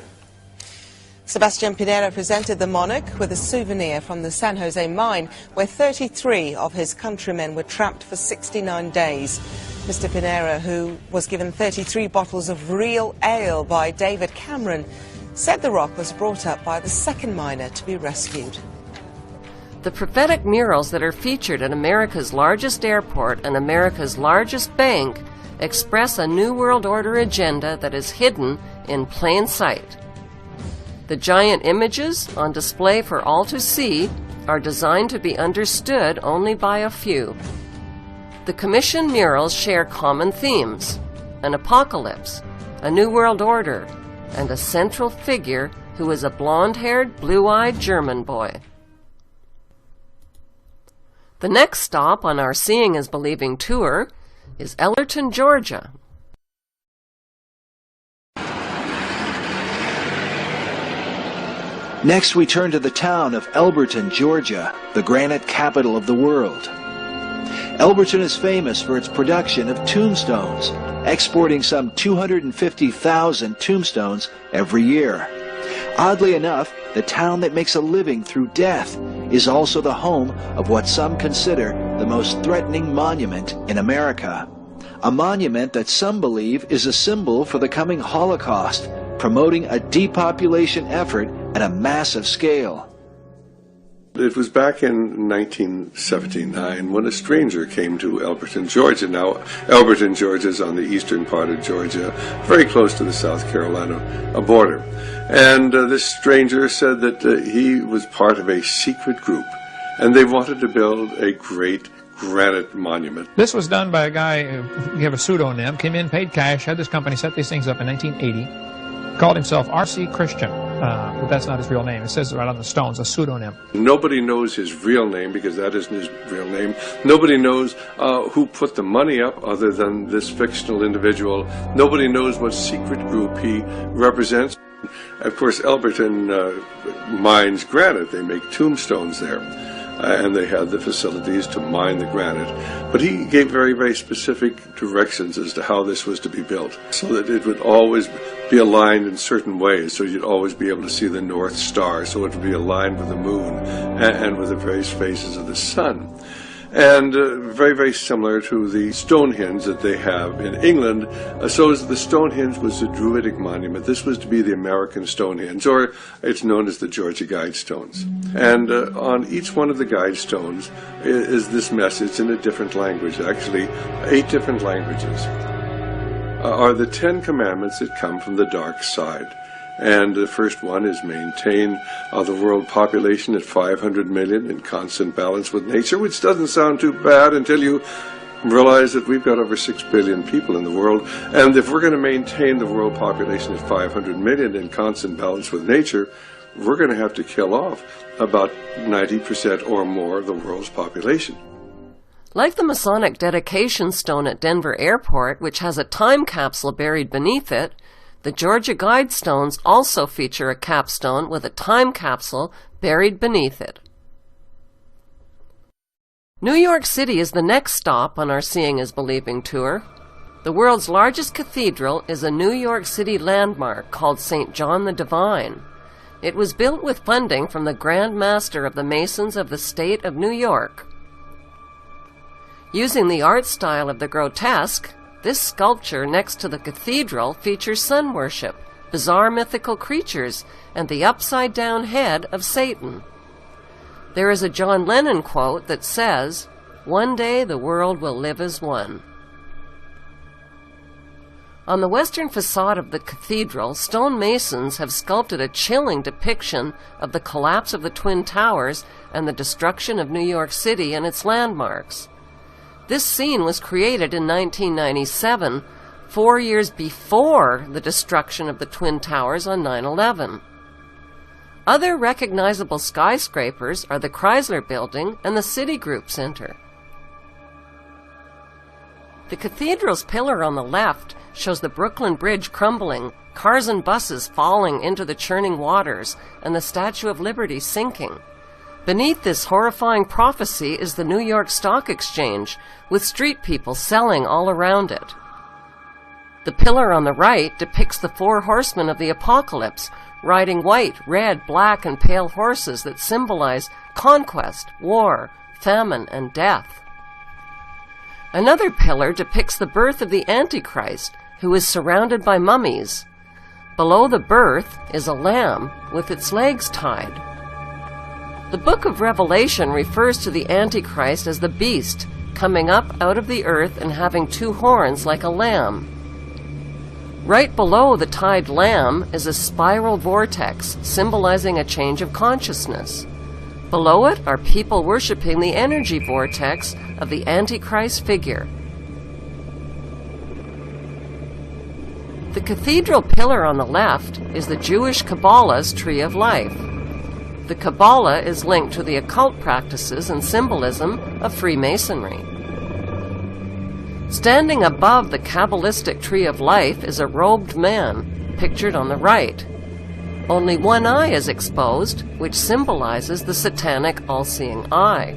Speaker 7: Sebastian Pinera presented the monarch with a souvenir from the San Jose mine, where 33 of his countrymen were trapped for 69 days. Mr. Pinera, who was given 33 bottles of real ale by David Cameron, said the rock was brought up by the second miner to be rescued.
Speaker 2: The prophetic murals that are featured at America's largest airport and America's largest bank express a New World Order agenda that is hidden in plain sight. The giant images on display for all to see are designed to be understood only by a few. The commissioned murals share common themes: an apocalypse, a New World Order, and a central figure who is a blonde-haired, blue-eyed German boy. The next stop on our Seeing is Believing tour is Ellerton, Georgia.
Speaker 13: Next, we turn to the town of Elberton, Georgia, the granite capital of the world. Elberton is famous for its production of tombstones, exporting some 250,000 tombstones every year. Oddly enough, the town that makes a living through death is also the home of what some consider the most threatening monument in America. A monument that some believe is a symbol for the coming Holocaust, promoting a depopulation effort at a massive scale.
Speaker 20: It was back in 1979 when a stranger came to Elberton, Georgia. Now, Elberton, Georgia is on the eastern part of Georgia, very close to the South Carolina border. And this stranger said that he was part of a secret group, and they wanted to build a great granite monument.
Speaker 24: This was done by a guy who gave a pseudonym, came in, paid cash, had this company set these things up in 1980, called himself R.C. Christian, but that's not his real name. It says right on the stones, a pseudonym.
Speaker 20: Nobody knows his real name because that isn't his real name. Nobody knows who put the money up other than this fictional individual. Nobody knows what secret group he represents. Of course, Elberton mines granite. They make tombstones there. And they had the facilities to mine the granite. But he gave very, very specific directions as to how this was to be built, so that it would always be aligned in certain ways, so you'd always be able to see the North Star, so it would be aligned with the moon and with the various phases of the sun. and very, very similar to the Stonehenge that they have in England. So the Stonehenge was a Druidic monument. This was to be the American Stonehenge, or it's known as the Georgia Guidestones. And on each one of the Guidestones is this message in a different language, actually 8 different languages, are the 10 commandments that come from the dark side. And the first one is maintain the world population at 500 million in constant balance with nature, which doesn't sound too bad until you realize that we've got over 6 billion people in the world. And if we're going to maintain the world population at 500 million in constant balance with nature, we're going to have to kill off about 90% or more of the world's population.
Speaker 2: Like the Masonic dedication stone at Denver Airport, which has a time capsule buried beneath it, the Georgia Guidestones also feature a capstone with a time capsule buried beneath it. New York City is the next stop on our Seeing is Believing tour. The world's largest cathedral is a New York City landmark called St. John the Divine. It was built with funding from the Grand Master of the Masons of the state of New York. Using the art style of the grotesque, this sculpture next to the cathedral features sun worship, bizarre mythical creatures, and the upside-down head of Satan. There is a John Lennon quote that says, "One day the world will live as one." On the western facade of the cathedral, stonemasons have sculpted a chilling depiction of the collapse of the Twin Towers and the destruction of New York City and its landmarks. This scene was created in 1997, 4 years before the destruction of the Twin Towers on 9/11. Other recognizable skyscrapers are the Chrysler Building and the Citigroup Center. The cathedral's pillar on the left shows the Brooklyn Bridge crumbling, cars and buses falling into the churning waters, and the Statue of Liberty sinking. Beneath this horrifying prophecy is the New York Stock Exchange, with street people selling all around it. The pillar on the right depicts the 4 horsemen of the apocalypse, riding white, red, black, and pale horses that symbolize conquest, war, famine, and death. Another pillar depicts the birth of the Antichrist, who is surrounded by mummies. Below the birth is a lamb with its legs tied. The book of Revelation refers to the Antichrist as the beast, coming up out of the earth and having 2 horns like a lamb. Right below the tied lamb is a spiral vortex, symbolizing a change of consciousness. Below it are people worshiping the energy vortex of the Antichrist figure. The cathedral pillar on the left is the Jewish Kabbalah's Tree of Life. The Kabbalah is linked to the occult practices and symbolism of Freemasonry. Standing above the Kabbalistic Tree of Life is a robed man, pictured on the right. Only one eye is exposed, which symbolizes the satanic all-seeing eye.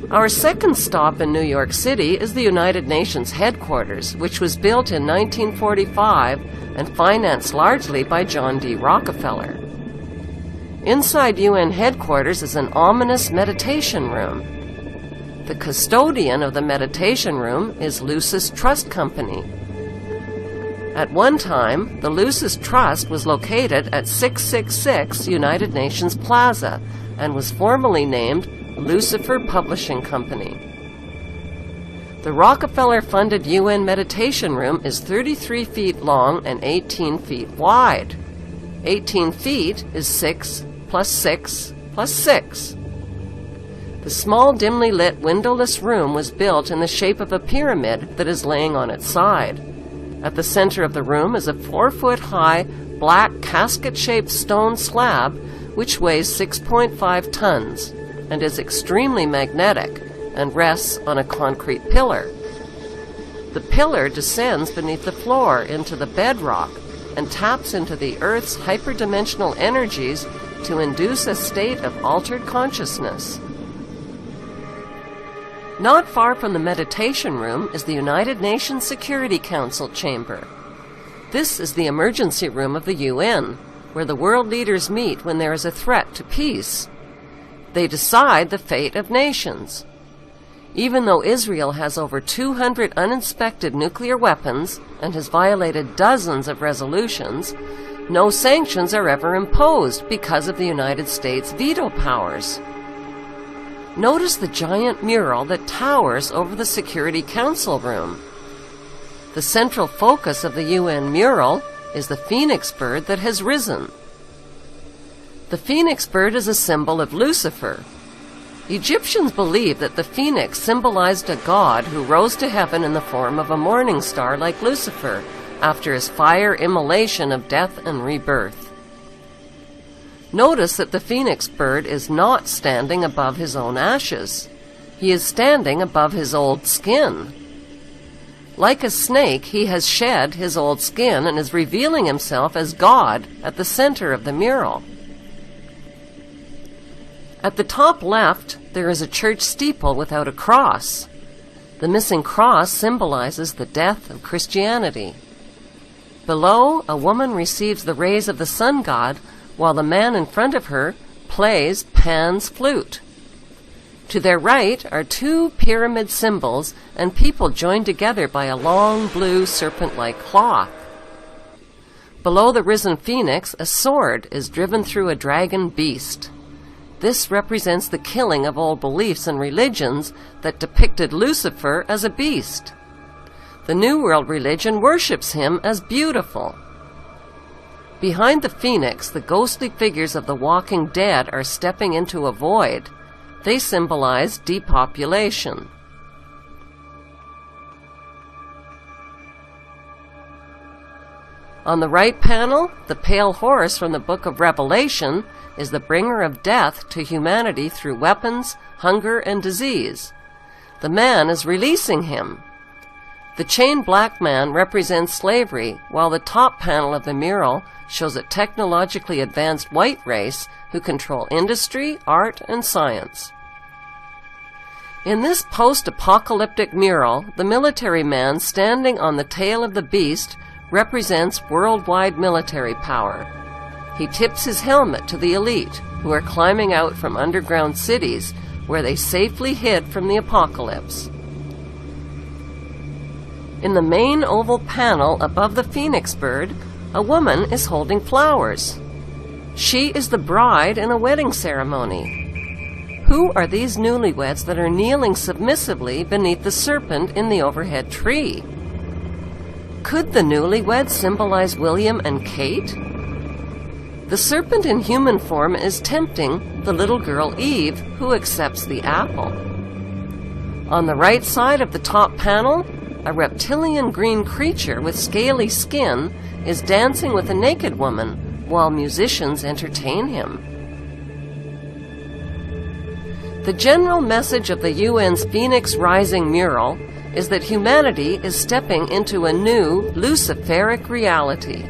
Speaker 2: Our second stop in New York City is the United Nations headquarters, which was built in 1945 and financed largely by John D. Rockefeller. Inside UN headquarters is an ominous meditation room. The custodian of the meditation room is Lucis Trust Company. At one time, the Lucis Trust was located at 666 United Nations Plaza and was formerly named Lucifer Publishing Company. The Rockefeller-funded UN Meditation Room is 33 feet long and 18 feet wide. 18 feet is 6 plus 6 plus 6. The small, dimly lit, windowless room was built in the shape of a pyramid that is laying on its side. At the center of the room is a 4-foot-high, black, casket-shaped stone slab which weighs 6.5 tons. And is extremely magnetic and rests on a concrete pillar. The pillar descends beneath the floor into the bedrock and taps into the Earth's hyperdimensional energies to induce a state of altered consciousness. Not far from the meditation room is the United Nations Security Council chamber. This is the emergency room of the UN, where the world leaders meet when there is a threat to peace. They decide the fate of nations. Even though Israel has over 200 uninspected nuclear weapons and has violated dozens of resolutions, no sanctions are ever imposed because of the United States' veto powers. Notice the giant mural that towers over the Security Council room. The central focus of the UN mural is the phoenix bird that has risen. The phoenix bird is a symbol of Lucifer. Egyptians believed that the phoenix symbolized a god who rose to heaven in the form of a morning star like Lucifer after his fire immolation of death and rebirth. Notice that the phoenix bird is not standing above his own ashes. He is standing above his old skin. Like a snake, he has shed his old skin and is revealing himself as God at the center of the mural. At the top left, there is a church steeple without a cross. The missing cross symbolizes the death of Christianity. Below, a woman receives the rays of the sun god, while the man in front of her plays Pan's flute. To their right are two pyramid symbols and people joined together by a long blue serpent-like cloth. Below the risen phoenix, a sword is driven through a dragon beast. This represents the killing of old beliefs and religions that depicted Lucifer as a beast. The New World religion worships him as beautiful. Behind the phoenix, the ghostly figures of the walking dead are stepping into a void. They symbolize depopulation. On the right panel, the pale horse from the book of Revelation is the bringer of death to humanity through weapons, hunger, and disease. The man is releasing him. The chained black man represents slavery, while the top panel of the mural shows a technologically advanced white race who control industry, art, and science. In this post-apocalyptic mural, the military man standing on the tail of the beast represents worldwide military power. He tips his helmet to the elite, who are climbing out from underground cities where they safely hid from the apocalypse. In the main oval panel above the phoenix bird, a woman is holding flowers. She is the bride in a wedding ceremony. Who are these newlyweds that are kneeling submissively beneath the serpent in the overhead tree? Could the newlyweds symbolize William and Kate? The serpent in human form is tempting the little girl Eve, who accepts the apple. On the right side of the top panel, a reptilian green creature with scaly skin is dancing with a naked woman while musicians entertain him. The general message of the UN's Phoenix Rising mural is that humanity is stepping into a new Luciferic reality.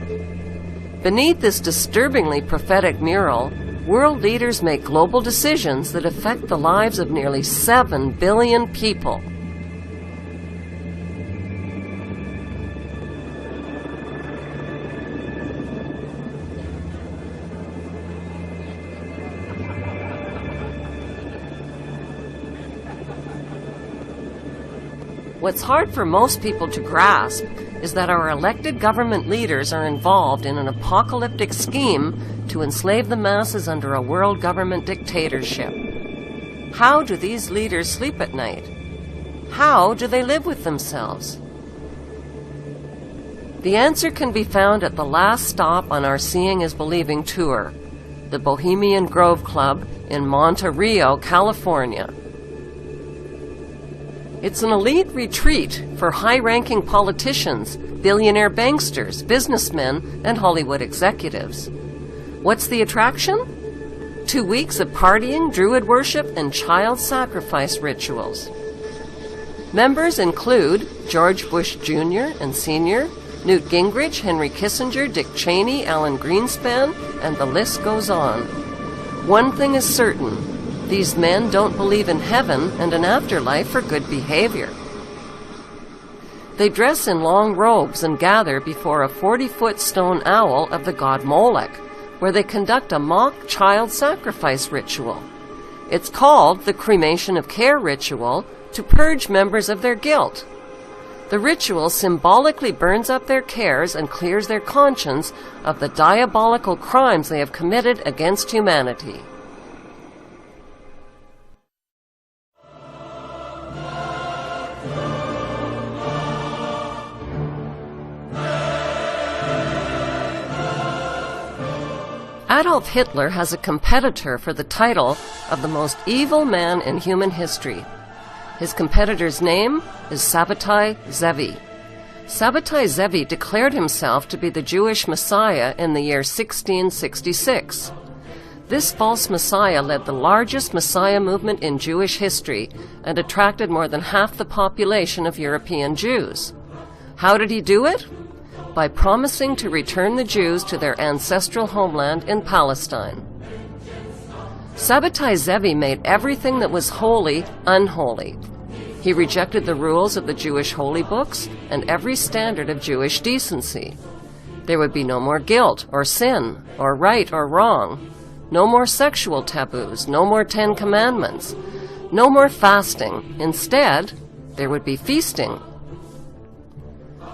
Speaker 2: Beneath this disturbingly prophetic mural, world leaders make global decisions that affect the lives of nearly 7 billion people. What's hard for most people to grasp is that our elected government leaders are involved in an apocalyptic scheme to enslave the masses under a world government dictatorship. How do these leaders sleep at night? How do they live with themselves? The answer can be found at the last stop on our Seeing is Believing tour, the Bohemian Grove Club in Monte Rio, California. It's an elite retreat for high-ranking politicians, billionaire banksters, businessmen, and Hollywood executives. What's the attraction? 2 weeks of partying, druid worship, and child sacrifice rituals. Members include George Bush Jr. and Sr., Newt Gingrich, Henry Kissinger, Dick Cheney, Alan Greenspan, and the list goes on. One thing is certain, These men don't believe in heaven and an afterlife for good behavior. They dress in long robes and gather before a 40-foot stone owl of the god Molech, where they conduct a mock child sacrifice ritual. It's called the cremation of care ritual to purge members of their guilt. The ritual symbolically burns up their cares and clears their conscience of the diabolical crimes they have committed against humanity. Adolf Hitler has a competitor for the title of the most evil man in human history. His competitor's name is Sabbatai Zevi. Sabbatai Zevi declared himself to be the Jewish Messiah in the year 1666. This false Messiah led the largest Messiah movement in Jewish history and attracted more than half the population of European Jews. How did he do it? By promising to return the Jews to their ancestral homeland in Palestine. Sabbatai Zevi made everything that was holy unholy. He rejected the rules of the Jewish holy books and every standard of Jewish decency. There would be no more guilt or sin or right or wrong, no more sexual taboos, no more 10 commandments, no more fasting. Instead, there would be feasting.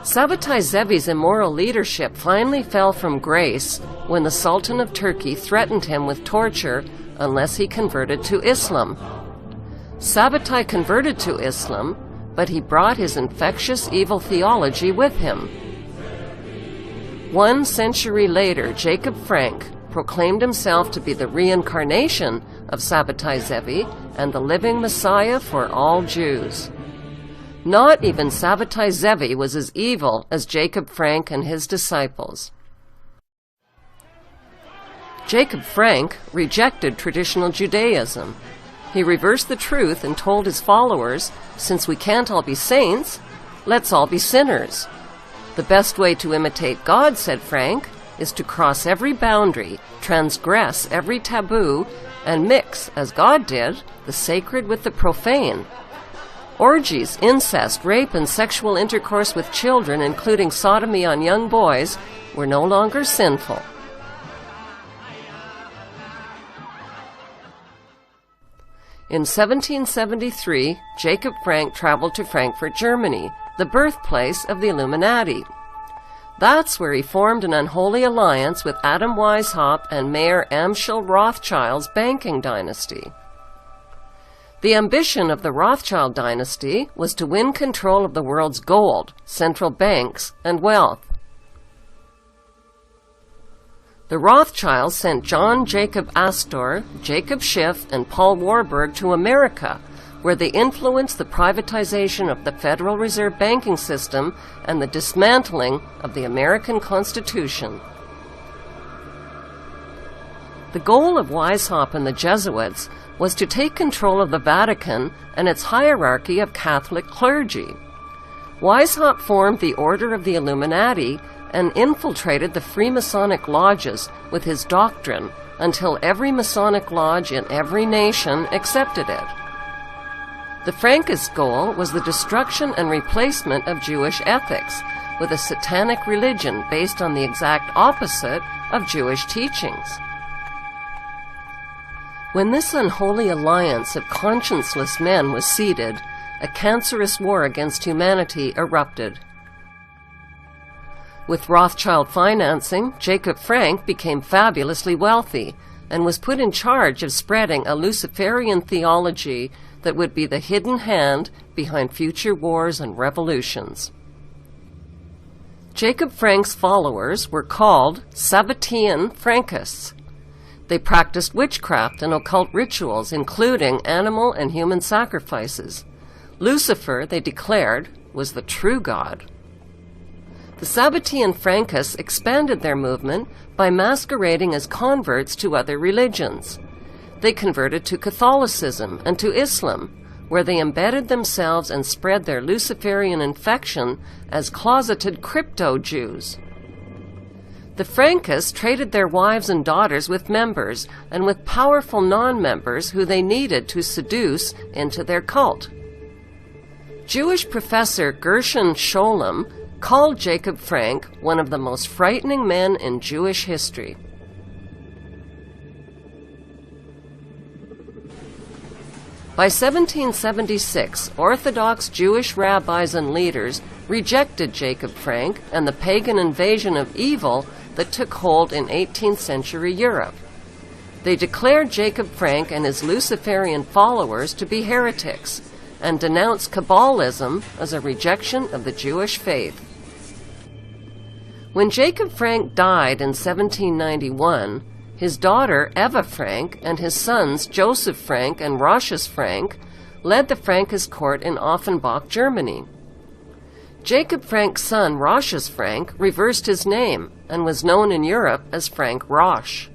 Speaker 2: Sabbatai Zevi's immoral leadership finally fell from grace when the Sultan of Turkey threatened him with torture unless he converted to Islam. Sabbatai converted to Islam, but he brought his infectious evil theology with him. 1 century later, Jacob Frank proclaimed himself to be the reincarnation of Sabbatai Zevi and the living Messiah for all Jews. Not even Sabbatai Zevi was as evil as Jacob Frank and his disciples. Jacob Frank rejected traditional Judaism. He reversed the truth and told his followers, since we can't all be saints, let's all be sinners. The best way to imitate God, said Frank, is to cross every boundary, transgress every taboo, and mix, as God did, the sacred with the profane. Orgies, incest, rape, and sexual intercourse with children, including sodomy on young boys, were no longer sinful. In 1773, Jacob Frank traveled to Frankfurt, Germany, the birthplace of the Illuminati. That's where he formed an unholy alliance with Adam Weishaupt and Mayor Amschel Rothschild's banking dynasty. The ambition of the Rothschild dynasty was to win control of the world's gold, central banks, and wealth. The Rothschilds sent John Jacob Astor, Jacob Schiff, and Paul Warburg to America, where they influenced the privatization of the Federal Reserve banking system and the dismantling of the American Constitution. The goal of Weishaupt and the Jesuits was to take control of the Vatican and its hierarchy of Catholic clergy. Weishaupt formed the Order of the Illuminati and infiltrated the Freemasonic lodges with his doctrine until every Masonic lodge in every nation accepted it. The Frankist goal was the destruction and replacement of Jewish ethics with a satanic religion based on the exact opposite of Jewish teachings. When this unholy alliance of conscienceless men was seeded, a cancerous war against humanity erupted. With Rothschild financing, Jacob Frank became fabulously wealthy and was put in charge of spreading a Luciferian theology that would be the hidden hand behind future wars and revolutions. Jacob Frank's followers were called Sabbatean Frankists. They practiced witchcraft and occult rituals, including animal and human sacrifices. Lucifer, they declared, was the true God. The Sabbatean Frankists expanded their movement by masquerading as converts to other religions. They converted to Catholicism and to Islam, where they embedded themselves and spread their Luciferian infection as closeted crypto-Jews. The Frankists traded their wives and daughters with members and with powerful non-members who they needed to seduce into their cult. Jewish professor Gershon Scholem called Jacob Frank one of the most frightening men in Jewish history. By 1776, Orthodox Jewish rabbis and leaders rejected Jacob Frank and the pagan invasion of evil that took hold in 18th century Europe. They declared Jacob Frank and his Luciferian followers to be heretics and denounced Kabbalism as a rejection of the Jewish faith. When Jacob Frank died in 1791, his daughter Eva Frank and his sons Joseph Frank and Rochus Frank led the Frankist court in Offenbach, Germany. Jacob Frank's son Rochus Frank reversed his name and was known in Europe as Frank Roche.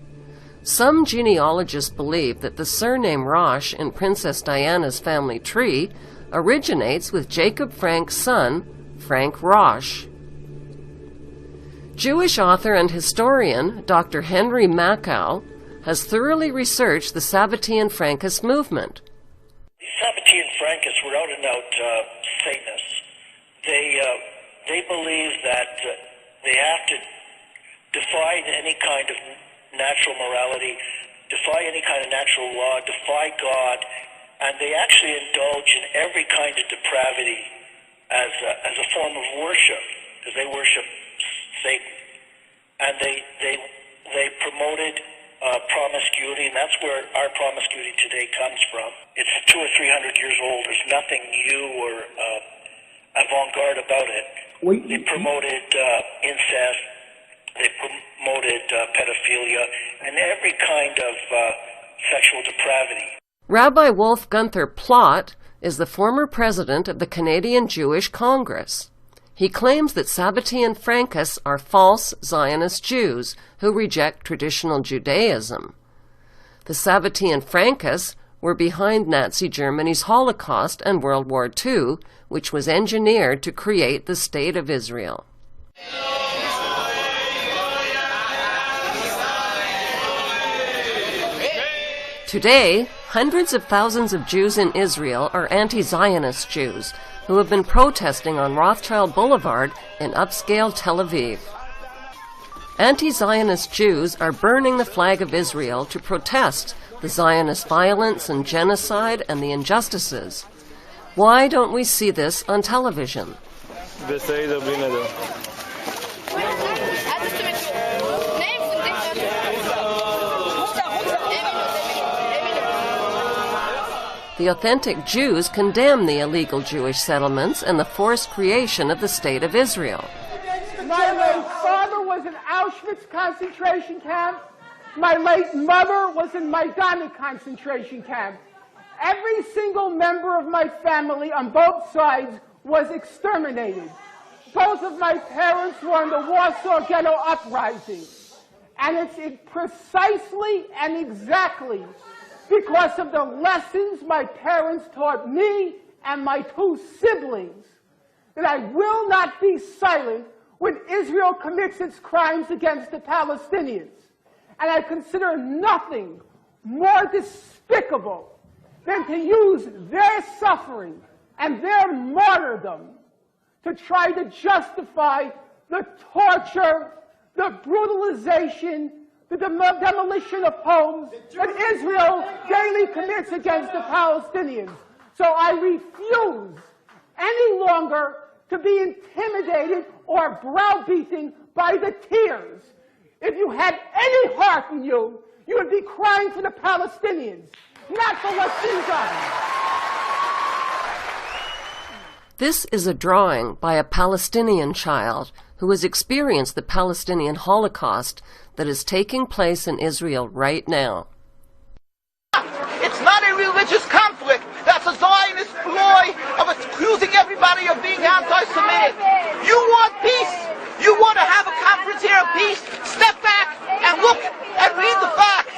Speaker 2: Some genealogists believe that the surname Roche in Princess Diana's family tree originates with Jacob Frank's son, Frank Roche. Jewish author and historian Dr. Henry Makow has thoroughly researched the Sabbatean Frankist movement.
Speaker 5: The Sabbatean Frankists were out-and-out Satanists. They believe that they have to defy any kind of natural morality, defy any kind of natural law, defy God, and they actually indulge in every kind of depravity as a form of worship, because they worship Satan. And they promoted promiscuity, and that's where our promiscuity today comes from. It's 200 or 300 years old. There's nothing new or avant-garde about it. They promoted incest, they promoted pedophilia, and every kind of sexual depravity.
Speaker 2: Rabbi Wolf Gunther Plott is the former president of the Canadian Jewish Congress. He claims that Sabbatean Frankists are false Zionist Jews who reject traditional Judaism. The Sabbatean Frankists were behind Nazi Germany's Holocaust and World War II, which was engineered to create the State of Israel. Today, hundreds of thousands of Jews in Israel are anti-Zionist Jews who have been protesting on Rothschild Boulevard in upscale Tel Aviv. Anti-Zionist Jews are burning the flag of Israel to protest the Zionist violence and genocide and the injustices. Why don't we see this on television? The authentic Jews condemn the illegal Jewish settlements and the forced creation of the State of Israel.
Speaker 9: My late father was in Auschwitz concentration camp. My late mother was in Maidanek concentration camp. Every single member of my family on both sides was exterminated. Both of my parents were in the Warsaw Ghetto Uprising. And it's precisely and exactly because of the lessons my parents taught me and my two siblings that I will not be silent when Israel commits its crimes against the Palestinians. And I consider nothing more despicable than to use their suffering and their martyrdom to try to justify the torture, the brutalization, the demolition of homes that Israel daily commits against the Palestinians. So I refuse any longer to be intimidated or browbeaten by the tears. If you had any heart in you, you would be crying for the Palestinians, not for what's been done.
Speaker 2: This is a drawing by a Palestinian child who has experienced the Palestinian Holocaust that is taking place in Israel right now.
Speaker 11: It's not a religious conflict. That's a Zionist ploy of accusing everybody of being anti-Semitic. You want peace? You want to have a conference here of peace? Step back and look and read the facts.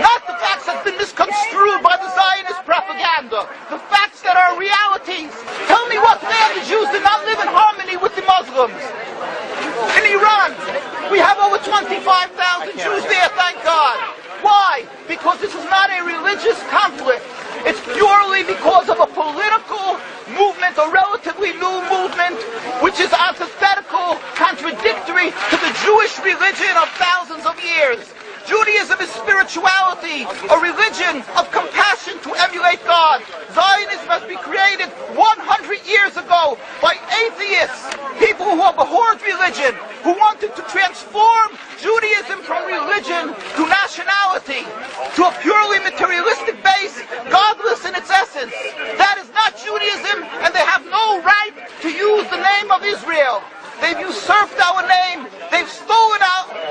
Speaker 11: Not the facts that have been misconstrued by the Zionist propaganda. The facts that are realities. Tell me what land the Jews did not live in harmony with the Muslims. In Iran, we have because this is not a religious conflict. It's purely because of a political movement, a relatively new movement, which is antithetical, contradictory to the Jewish religion of thousands of years. Judaism is spirituality, a religion of compassion to emulate God. Zionism must be created 100 years ago by atheists, people who abhorred religion, who wanted to transform Judaism from religion to nationality, to a purely materialistic base, godless in its essence. That is not Judaism, and they have no right to use the name of Israel. They've usurped our name, they've stolen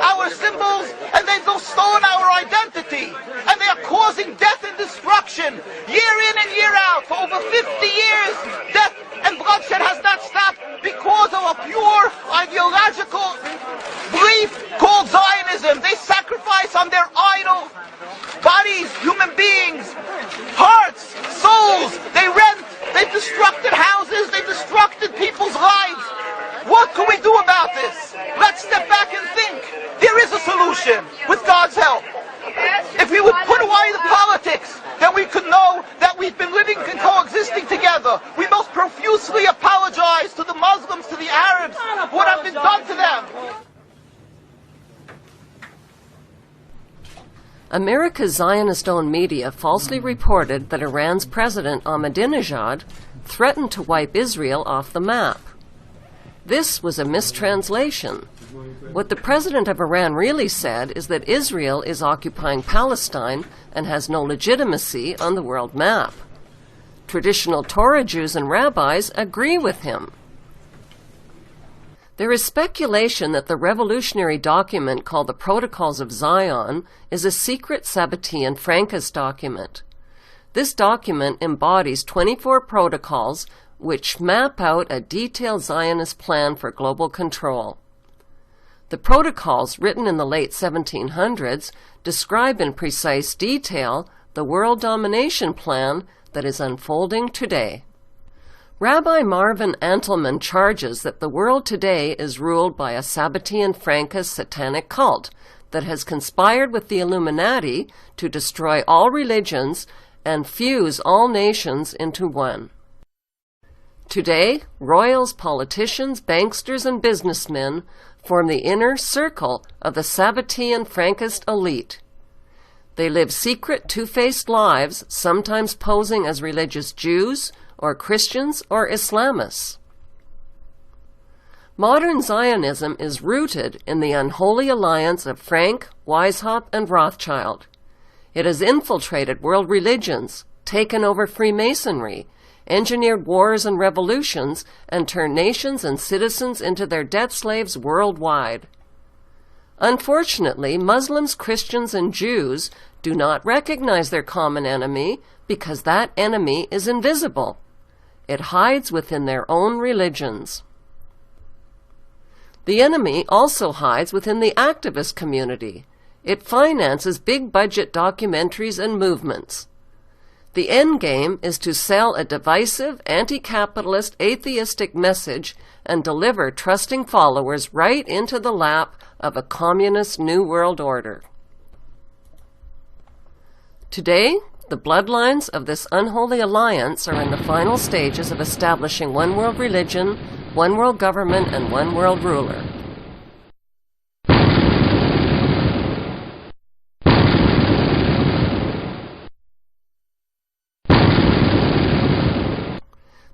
Speaker 11: our symbols, and they've stolen our identity. And they are causing death and destruction, year in and year out. For over 50 years, death and bloodshed has not stopped because of a pure ideological belief called Zionism. They sacrifice on their idol bodies, human beings, hearts, souls. They rent, they've destructed houses, they've destructed people's lives. What can we do about this? Let's step back and think. There is a solution with God's help. If we would put away the politics, then we could know that we've been living and coexisting together. We most profusely apologize to the Muslims, to the Arabs, what have been done to them.
Speaker 2: America's Zionist-owned media falsely reported that Iran's President Ahmadinejad threatened to wipe Israel off the map. This was a mistranslation. What the president of Iran really said is that Israel is occupying Palestine and has no legitimacy on the world map. Traditional Torah Jews and rabbis agree with him. There is speculation that the revolutionary document called the Protocols of Zion is a secret Sabbatean Frankist document. This document embodies 24 protocols which map out a detailed Zionist plan for global control. The protocols, written in the late 1700s, describe in precise detail the world domination plan that is unfolding today. Rabbi Marvin Antelman charges that the world today is ruled by a Sabbatean Frankist satanic cult that has conspired with the Illuminati to destroy all religions and fuse all nations into one. Today, royals, politicians, banksters, and businessmen form the inner circle of the Sabbatean Frankist elite. They live secret, two-faced lives, sometimes posing as religious Jews or Christians or Islamists. Modern Zionism is rooted in the unholy alliance of Frank, Weishaupt, and Rothschild. It has infiltrated world religions, taken over Freemasonry, engineered wars and revolutions, and turned nations and citizens into their debt slaves worldwide. Unfortunately, Muslims, Christians, and Jews do not recognize their common enemy because that enemy is invisible. It hides within their own religions. The enemy also hides within the activist community. It finances big-budget documentaries and movements. The end game is to sell a divisive, anti-capitalist, atheistic message and deliver trusting followers right into the lap of a communist New World Order. Today, the bloodlines of this unholy alliance are in the final stages of establishing one world religion, one world government, and one world ruler.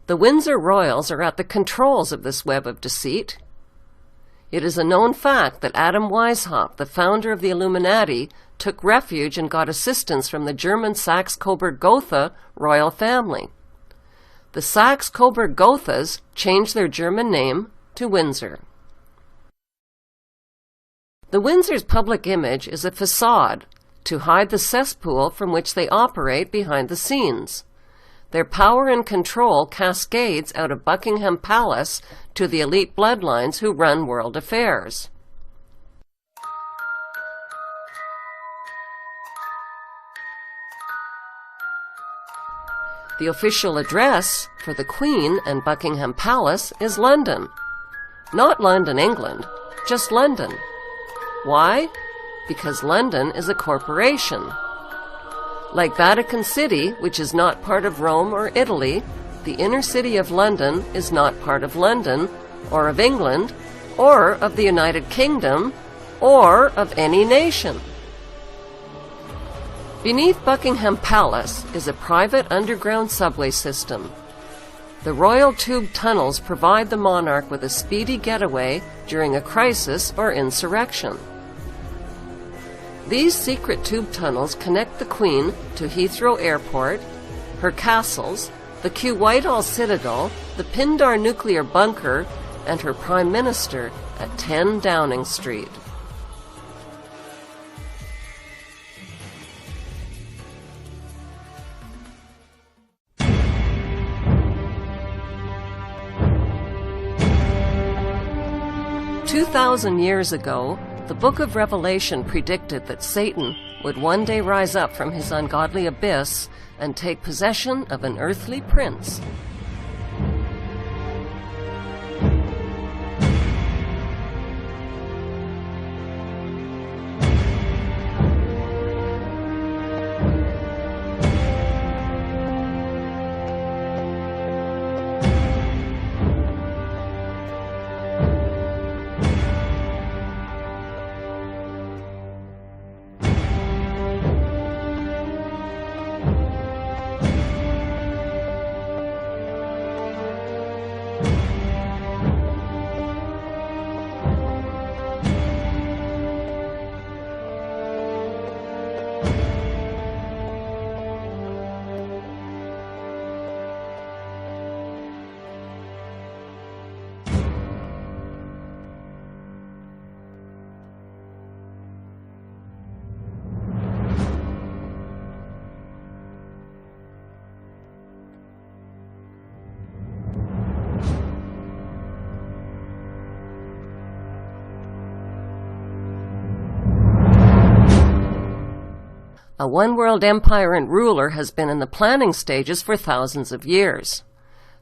Speaker 2: The Windsor royals are at the controls of this web of deceit. It is a known fact that Adam Weishaupt, the founder of the Illuminati, took refuge and got assistance from the German Saxe Coburg Gotha royal family. The Saxe Coburg Gothas changed their German name to Windsor. The Windsor's public image is a facade to hide the cesspool from which they operate behind the scenes. Their power and control cascades out of Buckingham Palace to the elite bloodlines who run world affairs. The official address for the Queen and Buckingham Palace is London. Not London, England, just London. Why? Because London is a corporation. Like Vatican City, which is not part of Rome or Italy, the inner city of London is not part of London, or of England, or of the United Kingdom, or of any nation. Beneath Buckingham Palace is a private underground subway system. The royal tube tunnels provide the monarch with a speedy getaway during a crisis or insurrection. These secret tube tunnels connect the Queen to Heathrow Airport, her castles, the Kew Whitehall Citadel, the Pindar nuclear bunker, and her Prime Minister at 10 Downing Street. "2,000 years ago, the Book of Revelation predicted that Satan would one day rise up from his ungodly abyss and take possession of an earthly prince. A one-world empire and ruler has been in the planning stages for thousands of years.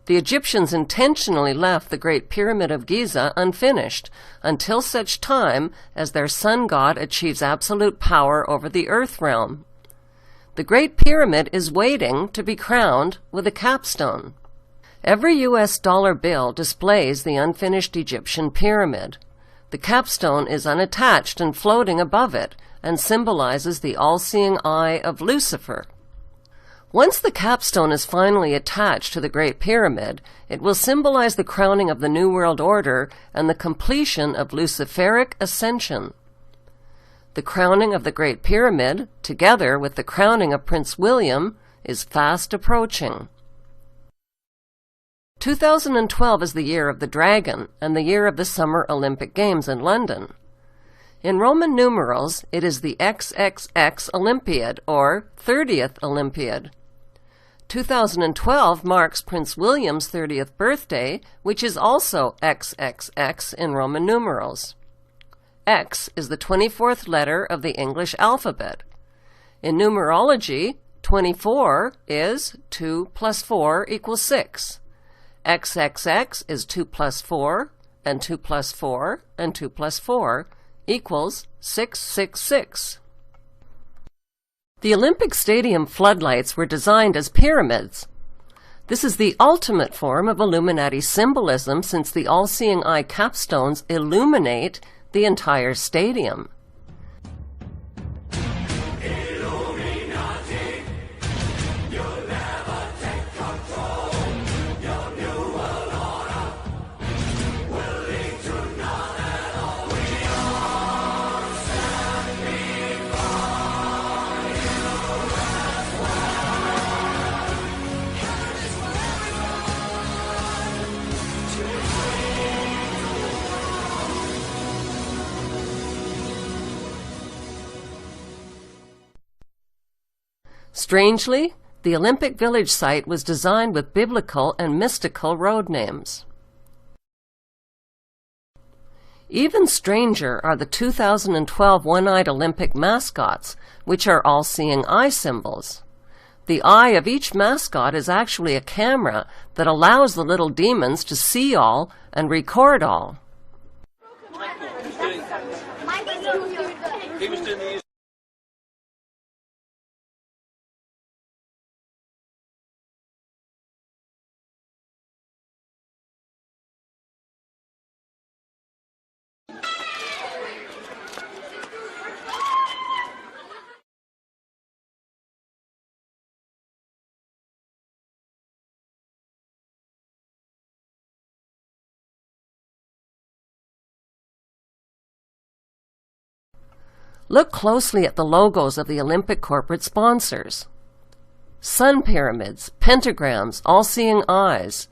Speaker 2: The Egyptians intentionally left the Great Pyramid of Giza unfinished until such time as their sun god achieves absolute power over the earth realm. The Great Pyramid is waiting to be crowned with a capstone. Every U.S. dollar bill displays the unfinished Egyptian pyramid. The capstone is unattached and floating above it, and symbolizes the all-seeing eye of Lucifer. Once the capstone is finally attached to the Great Pyramid, it will symbolize the crowning of the New World Order and the completion of Luciferic ascension. The crowning of the Great Pyramid, together with the crowning of Prince William, is fast approaching. 2012 is the year of the dragon and the year of the Summer Olympic Games in London. In Roman numerals, it is the XXX Olympiad, or 30th Olympiad. 2012 marks Prince William's 30th birthday, which is also XXX in Roman numerals. X is the 24th letter of the English alphabet. In numerology, 24 is 2 plus 4 equals 6. XXX is 2 plus 4, and 2 plus 4, and 2 plus 4, equals 666. The Olympic Stadium floodlights were designed as pyramids. This is the ultimate form of Illuminati symbolism, since the all-seeing eye capstones illuminate the entire stadium. Strangely, the Olympic Village site was designed with biblical and mystical road names. Even stranger are the 2012 one-eyed Olympic mascots, which are all-seeing eye symbols. The eye of each mascot is actually a camera that allows the little demons to see all and record all.
Speaker 12: He was doing the
Speaker 2: Look closely at the logos of the Olympic corporate sponsors. Sun pyramids, pentagrams, all-seeing eyes.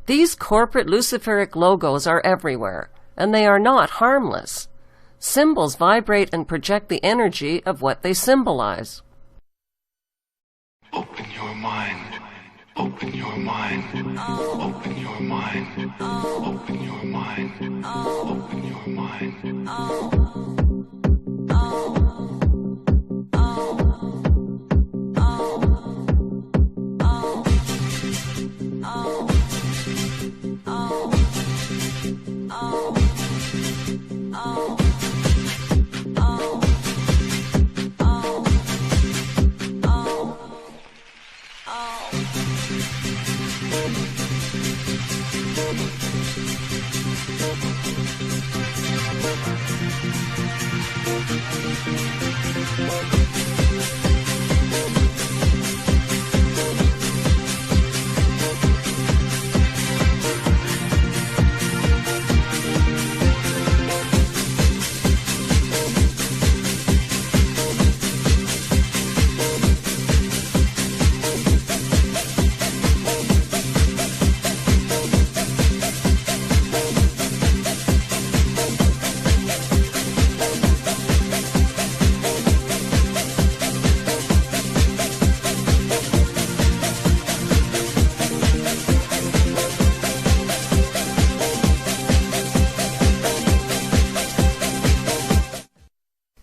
Speaker 2: These corporate luciferic logos are everywhere, and they are not harmless. Symbols vibrate and project the energy of what they symbolize.
Speaker 1: Open your mind. Open your mind. Open your mind. Open your mind. Open your mind.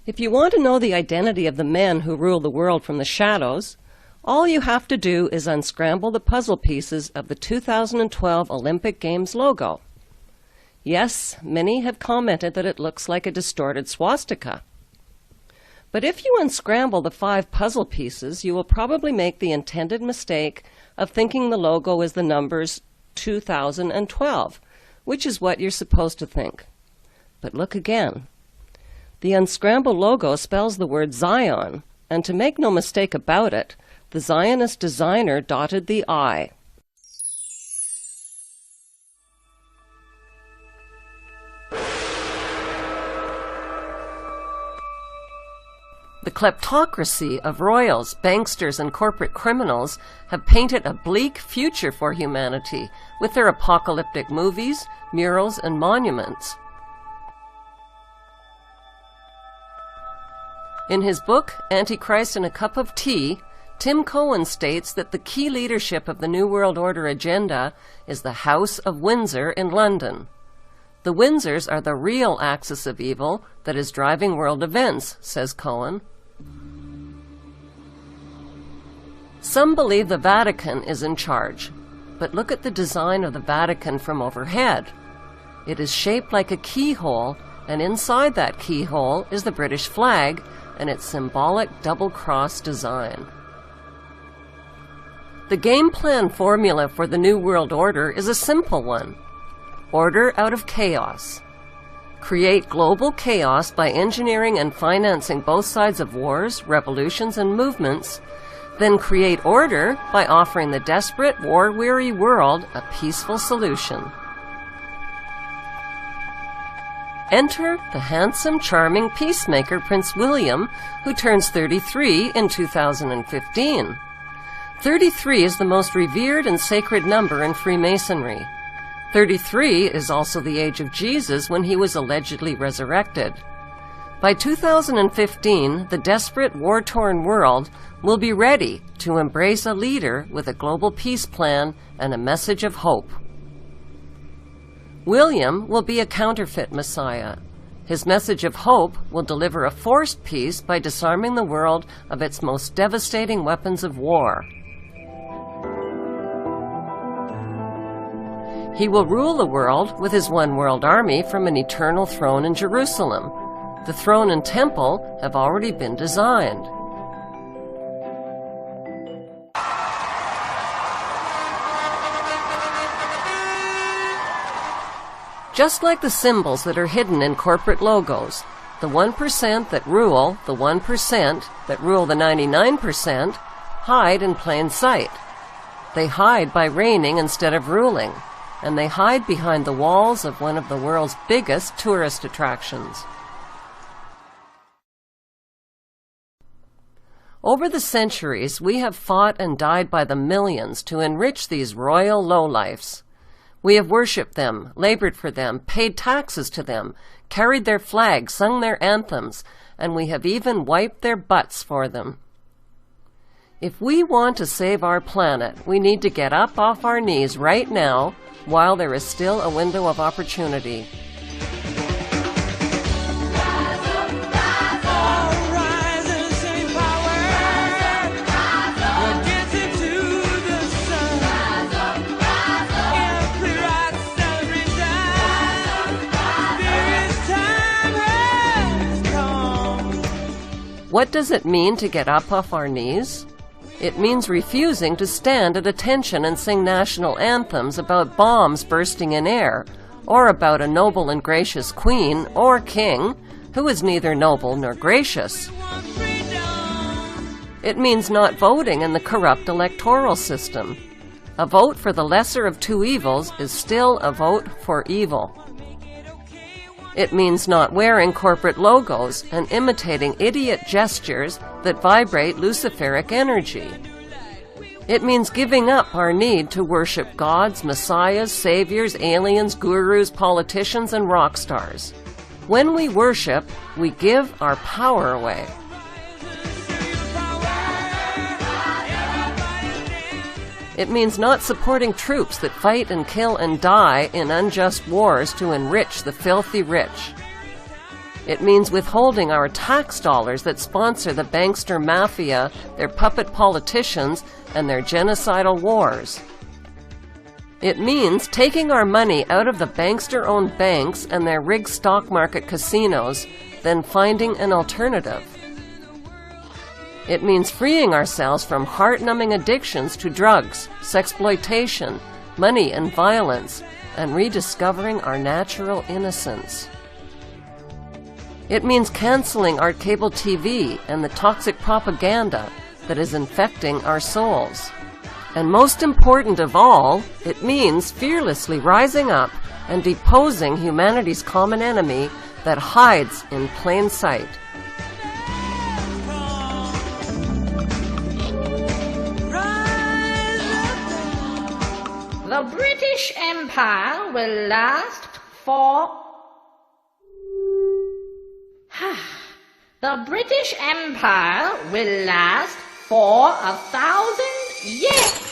Speaker 2: If you want to know the identity of the men who rule the world from the shadows, all you have to do is unscramble the puzzle pieces of the 2012 Olympic Games logo. Yes, many have commented that it looks like a distorted swastika. But if you unscramble the 5 puzzle pieces, you will probably make the intended mistake of thinking the logo is the numbers 2012, which is what you're supposed to think. But look again. The unscrambled logo spells the word Zion, and to make no mistake about it, the Zionist designer dotted the I. The kleptocracy of royals, banksters, and corporate criminals have painted a bleak future for humanity with their apocalyptic movies, murals, and monuments. In his book, Antichrist and a Cup of Tea, Tim Cohen states that the key leadership of the New World Order agenda is the House of Windsor in London. The Windsors are the real axis of evil that is driving world events, says Cohen. Some believe the Vatican is in charge, but look at the design of the Vatican from overhead. It is shaped like a keyhole, and inside that keyhole is the British flag and its symbolic double-cross design. The game plan formula for the New World Order is a simple one. Order out of chaos. Create global chaos by engineering and financing both sides of wars, revolutions, and movements, then create order by offering the desperate, war-weary world a peaceful solution. Enter the handsome, charming peacemaker Prince William, who turns 33 in 2015. 33 is the most revered and sacred number in Freemasonry. 33 is also the age of Jesus when he was allegedly resurrected. By 2015, the desperate, war-torn world will be ready to embrace a leader with a global peace plan and a message of hope. William will be a counterfeit Messiah. His message of hope will deliver a forced peace by disarming the world of its most devastating weapons of war. He will rule the world with his one world army from an eternal throne in Jerusalem. The throne and temple have already been designed. Just like the symbols that are hidden in corporate logos, the 1% that rule the 1% that rule the 99% hide in plain sight. They hide by reigning instead of ruling, and they hide behind the walls of one of the world's biggest tourist attractions. Over the centuries, we have fought and died by the millions to enrich these royal lowlifes. We have worshipped them, labored for them, paid taxes to them, carried their flags, sung their anthems, and we have even wiped their butts for them. If we want to save our planet, we need to get up off our knees right now while there is still a window of opportunity. What does it mean to get up off our knees? It means refusing to stand at attention and sing national anthems about bombs bursting in air, or about a noble and gracious queen or king who is neither noble nor gracious. It means not voting in the corrupt electoral system. A vote for the lesser of two evils is still a vote for evil. It means not wearing corporate logos and imitating idiot gestures that vibrate Luciferic energy. It means giving up our need to worship gods, messiahs, saviors, aliens, gurus, politicians, and rock stars. When we worship, we give our power away. It means not supporting troops that fight and kill and die in unjust wars to enrich the filthy rich. It means withholding our tax dollars that sponsor the bankster mafia, their puppet politicians, and their genocidal wars. It means taking our money out of the bankster-owned banks and their rigged stock market casinos, then finding an alternative. It means freeing ourselves from heart-numbing addictions to drugs, sexploitation, money, and violence, and rediscovering our natural innocence. It means canceling our cable TV and the toxic propaganda that is infecting our souls. And most important of all, it means fearlessly rising up and deposing humanity's common enemy that hides in plain sight.
Speaker 12: The British Empire will last for... The British Empire will last for 1,000 years.